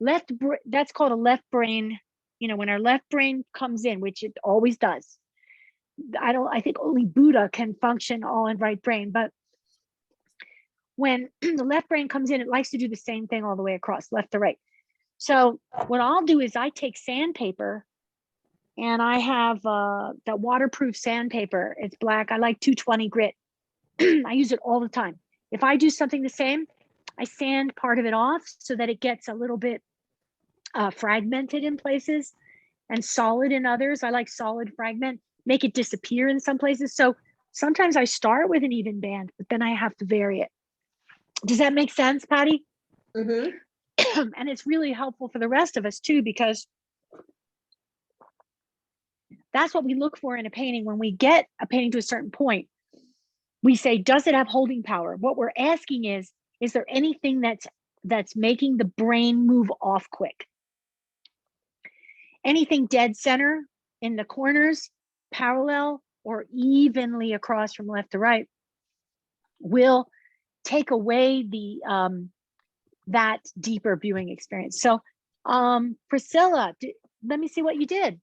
that's called a left brain. When our left brain comes in, which it always does. I think only Buddha can function all in right brain, but when the left brain comes in, it likes to do the same thing all the way across, left to right. So what I'll do is I take sandpaper, and I have the waterproof sandpaper. It's black. I like 220 grit. I use it all the time. If I do something the same, I sand part of it off so that it gets a little bit fragmented in places and solid in others. I like solid fragment, make it disappear in some places. So sometimes I start with an even band, but then I have to vary it. Does that make sense, Patty? Mhm. And it's really helpful for the rest of us too, because that's what we look for in a painting. When we get a painting to a certain point, we say, does it have holding power? What we're asking is there anything that's making the brain move off quick? Anything dead center in the corners, parallel or evenly across from left to right, will take away the that deeper viewing experience. So Priscilla, let me see what you did.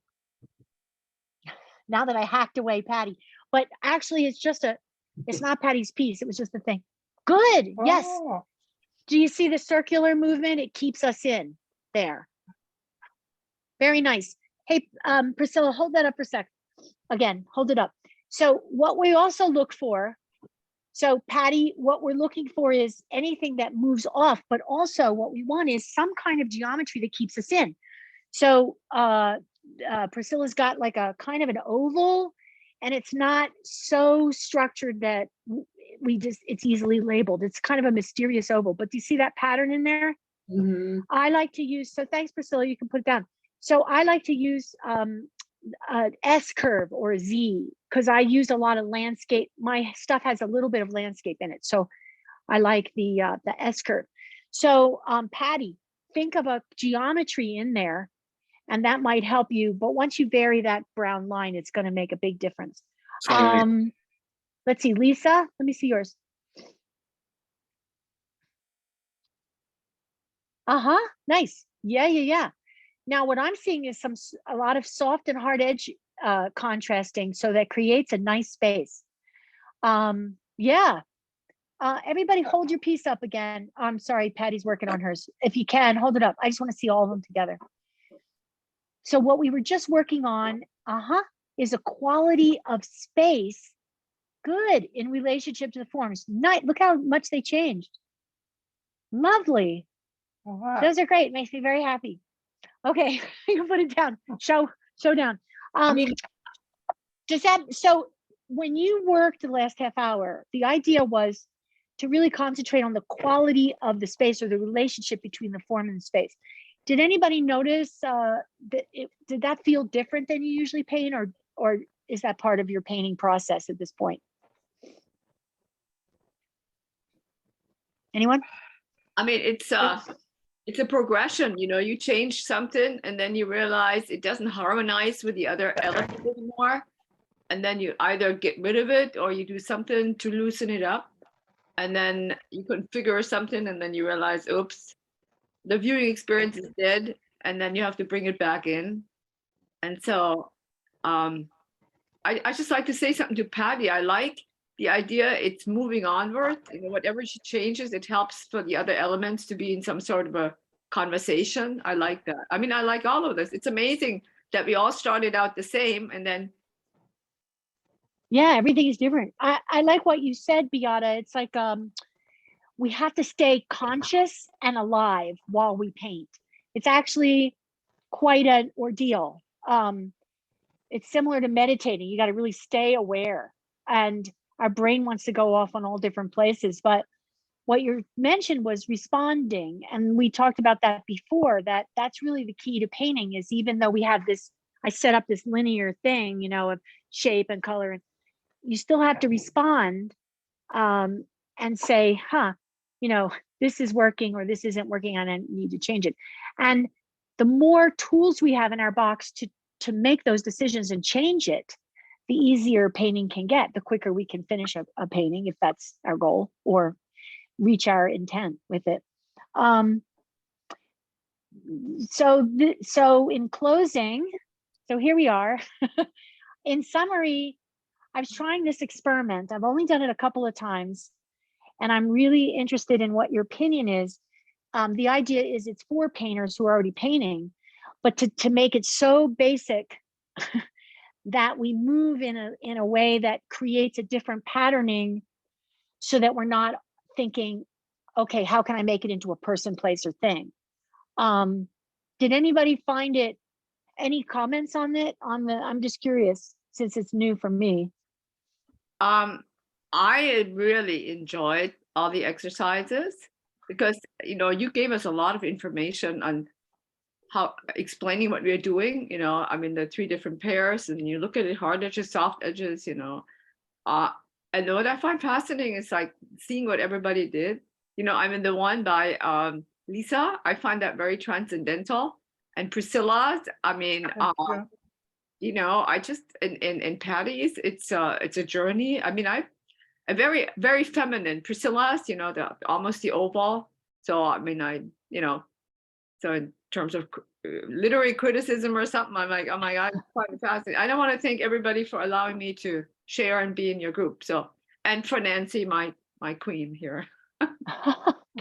Now that I hacked away Patty, but actually it's not Patty's piece. It was just a thing. Good. Yes. Oh, Do you see the circular movement? It keeps us in there. Very nice. Hey, Priscilla, hold that up for a sec. Again, hold it up. So what we also look for, so Patty, what we're looking for is anything that moves off, but also what we want is some kind of geometry that keeps us in. So Priscilla's got like a kind of an oval, and it's not so structured that it's easily labeled. It's kind of a mysterious oval, but do you see that pattern in there? Mhm. I like to use, so thanks Priscilla, you can put it down. So I like to use S curve or a Z, because I use a lot of landscape. My stuff has a little bit of landscape in it. So I like the S curve. So Patty, think of a geometry in there, and that might help you. But once you vary that brown line, it's going to make a big difference. Let's see, Lisa, let me see yours. Nice. Yeah. Now what I'm seeing is a lot of soft and hard edge contrasting, so that creates a nice space. Yeah. Everybody hold your piece up again. I'm sorry, Patty's working on hers. If you can, hold it up. I just want to see all of them together. So what we were just working on, is a quality of space, good, in relationship to the forms. Nice. Look how much they changed. Lovely. wow. Those are great. Makes me very happy. Okay, you can put it down. Show down. Does that, so when you worked the last half hour, the idea was to really concentrate on the quality of the space, or the relationship between the form and the space. Did anybody notice did that feel different than you usually paint, or is that part of your painting process at this point? Anyone? I mean, it's a progression, you change something and then you realize it doesn't harmonize with the other element anymore. And then you either get rid of it or you do something to loosen it up. And then you configure something and then you realize, oops, the viewing experience is dead. And then you have to bring it back in. And so I just like to say something to Patty. I like the idea it's moving onward. Whatever she changes, it helps for the other elements to be in some sort of a conversation. I like that. I mean, I like all of this. It's amazing that we all started out the same and then. Yeah, everything is different. I like what you said, Beata. It's like we have to stay conscious and alive while we paint. It's actually quite an ordeal. It's similar to meditating. You got to really stay aware, and our brain wants to go off on all different places. But what you mentioned was responding, and we talked about that before, that's really the key to painting. Is even though we have this, I set up this linear thing, of shape and color, and you still have to respond and say, this is working or this isn't working, and I need to change it. And the more tools we have in our box to make those decisions and change it, the easier painting can get, the quicker we can finish a painting, if that's our goal, or reach our intent with it. So in closing, so here we are. In summary, I was trying this experiment. I've only done it a couple of times, and I'm really interested in what your opinion is. The idea is it's for painters who are already painting, but to make it so basic that we move in a way that creates a different patterning, so that we're not thinking, okay, how can I make it into a person, place, or thing? Did anybody find it? Any comments on it? I'm just curious, since it's new for me. I really enjoyed all the exercises because you gave us a lot of information on how explaining what we're doing. I mean, the 3 different pairs, and you look at it, hard edges, soft edges. And what I find fascinating is like seeing what everybody did. I mean, the one by Lisa, I find that very transcendental, and Priscilla's, I mean, I just in Patty's, it's a journey. I mean, a very, very feminine. Priscilla's, the almost the oval. So I mean, so in terms of literary criticism or something, I'm like, oh my God, it's quite fascinating. I don't want to thank everybody for allowing me to share and be in your group. So, and for Nancy, my queen here.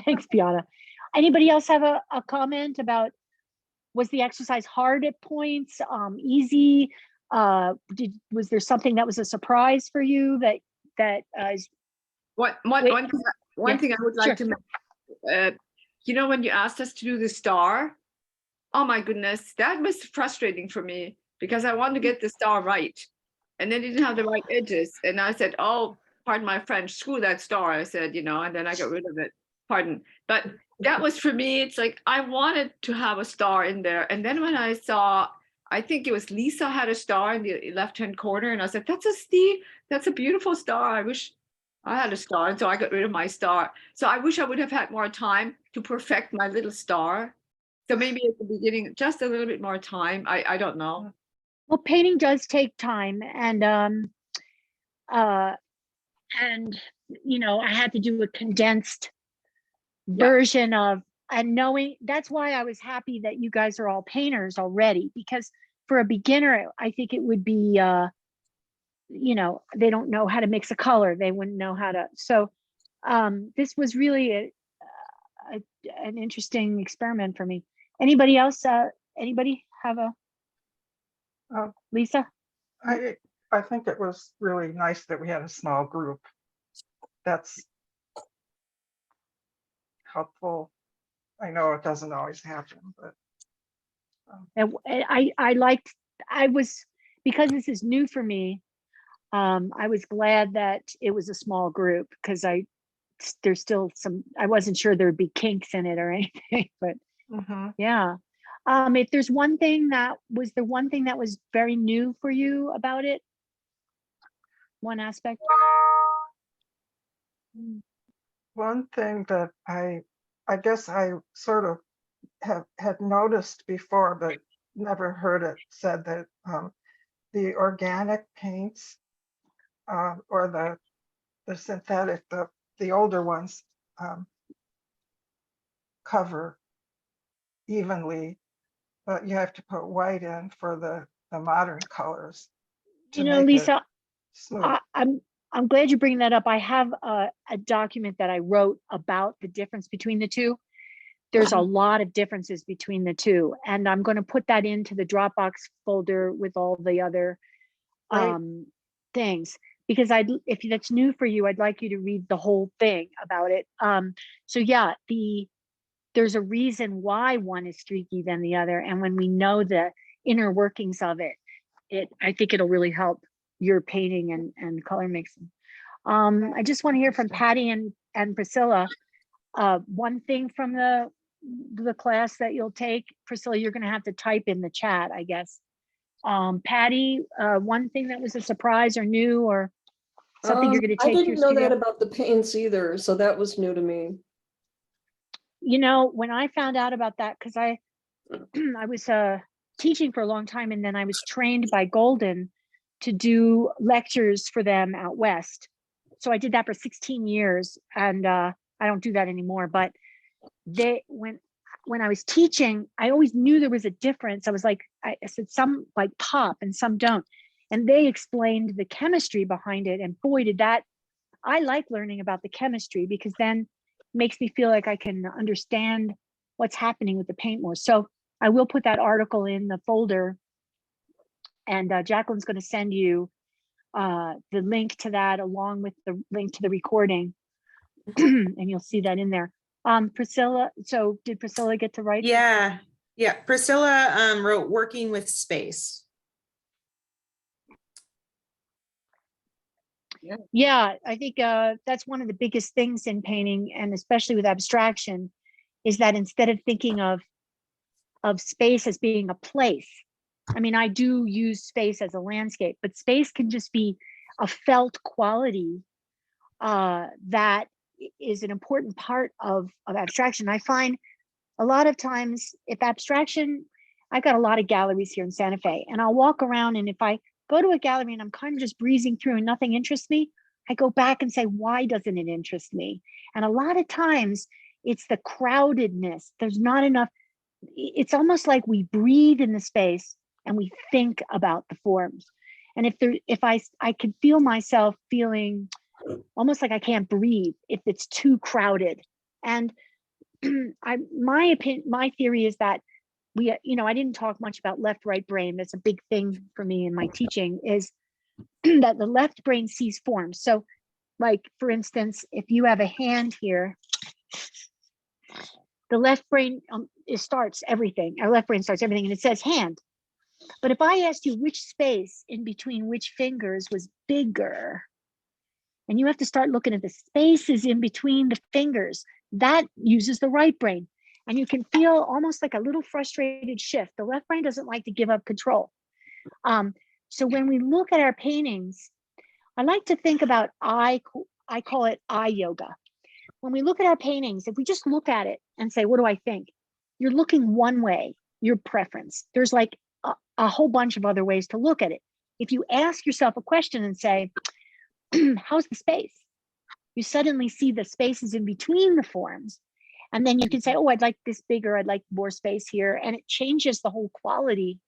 Thanks, Beata. Anybody else have a comment about, was the exercise hard at points, easy? Was there something that was a surprise for you that is? One Yeah, thing I would like to make, when you asked us to do the star, oh my goodness, that was frustrating for me because I wanted to get the star right. And they didn't have the right edges. And I said, oh, pardon my French, screw that star. I said, and then I got rid of it. Pardon. But that was for me, it's like I wanted to have a star in there. And then when I saw, I think it was Lisa had a star in the left-hand corner. And I said, that's a beautiful star. I wish I had a star. And so I got rid of my star. So I wish I would have had more time to perfect my little star. So maybe at the beginning, just a little bit more time. I don't know. Well, painting does take time, and I had to do a condensed version of, and knowing that's why I was happy that you guys are all painters already, because for a beginner, I think it would be, they don't know how to mix a color. They wouldn't know how to. So this was really an interesting experiment for me. Anybody else? Anybody have a? Lisa? I think it was really nice that we had a small group. That's helpful. I know it doesn't always happen, but And because this is new for me, I was glad that it was a small group, because there's still I wasn't sure there'd be kinks in it or anything, but yeah. If there's one thing that was very new for you about it, one aspect? one thing that I guess I sort of had noticed before, but never heard it said, that the organic paints or the synthetic, the older ones cover evenly, but you have to put white in for the modern colors to make Lisa, it smooth. I'm glad you bring that up. I have a document that I wrote about the difference between the two. There's a lot of differences between the two, and I'm going to put that into the Dropbox folder with all the other things, because if that's new for you, I'd like you to read the whole thing about it. So yeah, there's a reason why one is streaky than the other, and when we know the inner workings of it, I think it'll really help your painting and color mixing. I just want to hear from Patty and Priscilla. One thing from the class that you'll take, Priscilla, you're going to have to type in the chat, I guess. Patty, one thing that was a surprise or new, or something you're going to take to your I didn't know that studio? about the paints either, so that was new to me. When I found out about that, because I was teaching for a long time, and then I was trained by Golden to do lectures for them out west. So I did that for 16 years, and I don't do that anymore. But when I was teaching, I always knew there was a difference. I was like, I said some like pop and some don't, and they explained the chemistry behind it. And boy, I like learning about the chemistry, because then it makes me feel like I can understand what's happening with the paint more. So I will put that article in the folder, and Jacqueline's going to send you the link to that along with the link to the recording, and you'll see that in there. Priscilla, so did Priscilla get to write? Yeah. Priscilla wrote "Working with Space." Yeah, I think that's one of the biggest things in painting, and especially with abstraction, is that instead of thinking of space as being a place, I mean, I do use space as a landscape, but space can just be a felt quality that is an important part of abstraction. I find a lot of times, if abstraction, I've got a lot of galleries here in Santa Fe, and I'll walk around, and if I go to a gallery and I'm kind of just breezing through and nothing interests me, I go back and say, why doesn't it interest me? And a lot of times it's the crowdedness. There's not enough. It's almost like we breathe in the space and we think about the forms. And if I could feel myself feeling almost like I can't breathe if it's too crowded. And my theory is that I didn't talk much about left, right brain. That's a big thing for me in my teaching, is that the left brain sees forms. So like, for instance, if you have a hand here, the left brain starts everything. Our left brain starts everything and it says hand. But if I asked you which space in between which fingers was bigger, and you have to start looking at the spaces in between the fingers, that uses the right brain. And you can feel almost like a little frustrated shift. The left brain doesn't like to give up control. So when we look at our paintings, I like to think about I call it eye yoga. When we look at our paintings, if we just look at it and say, what do I think? You're looking one way, your preference. There's like a whole bunch of other ways to look at it. If you ask yourself a question and say, how's the space? You suddenly see the spaces in between the forms. And then you can say, oh, I'd like this bigger, I'd like more space here. And it changes the whole quality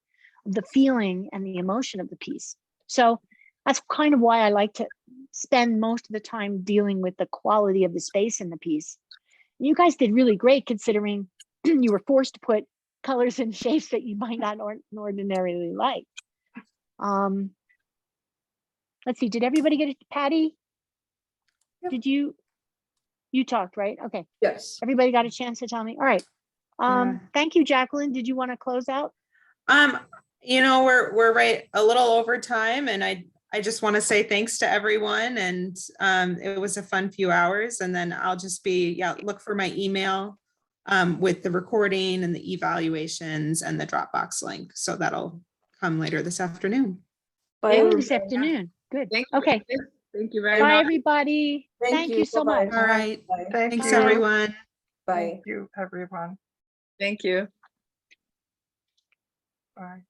of the feeling and the emotion of the piece. So that's kind of why I like to spend most of the time dealing with the quality of the space in the piece. You guys did really great considering you were forced to put colors and shapes that you might not ordinarily like. Let's see, did everybody get it? Patty? Yep. Did you talked, right? Okay. Yes. Everybody got a chance to tell me? All right. Yeah. Thank you, Jacqueline. Did you want to close out? We're right a little over time, and I just want to say thanks to everyone, and it was a fun few hours. And then I'll just look for my email with the recording and the evaluations and the Dropbox link. So that'll come later this afternoon. Oh, this afternoon. Good. Thank you. Okay. Thank you very Bye, much. everybody. Thank you so Bye-bye. much. All right. Bye. Thank Thanks, you. everyone. Bye. Thank you, everyone. Thank you. Bye.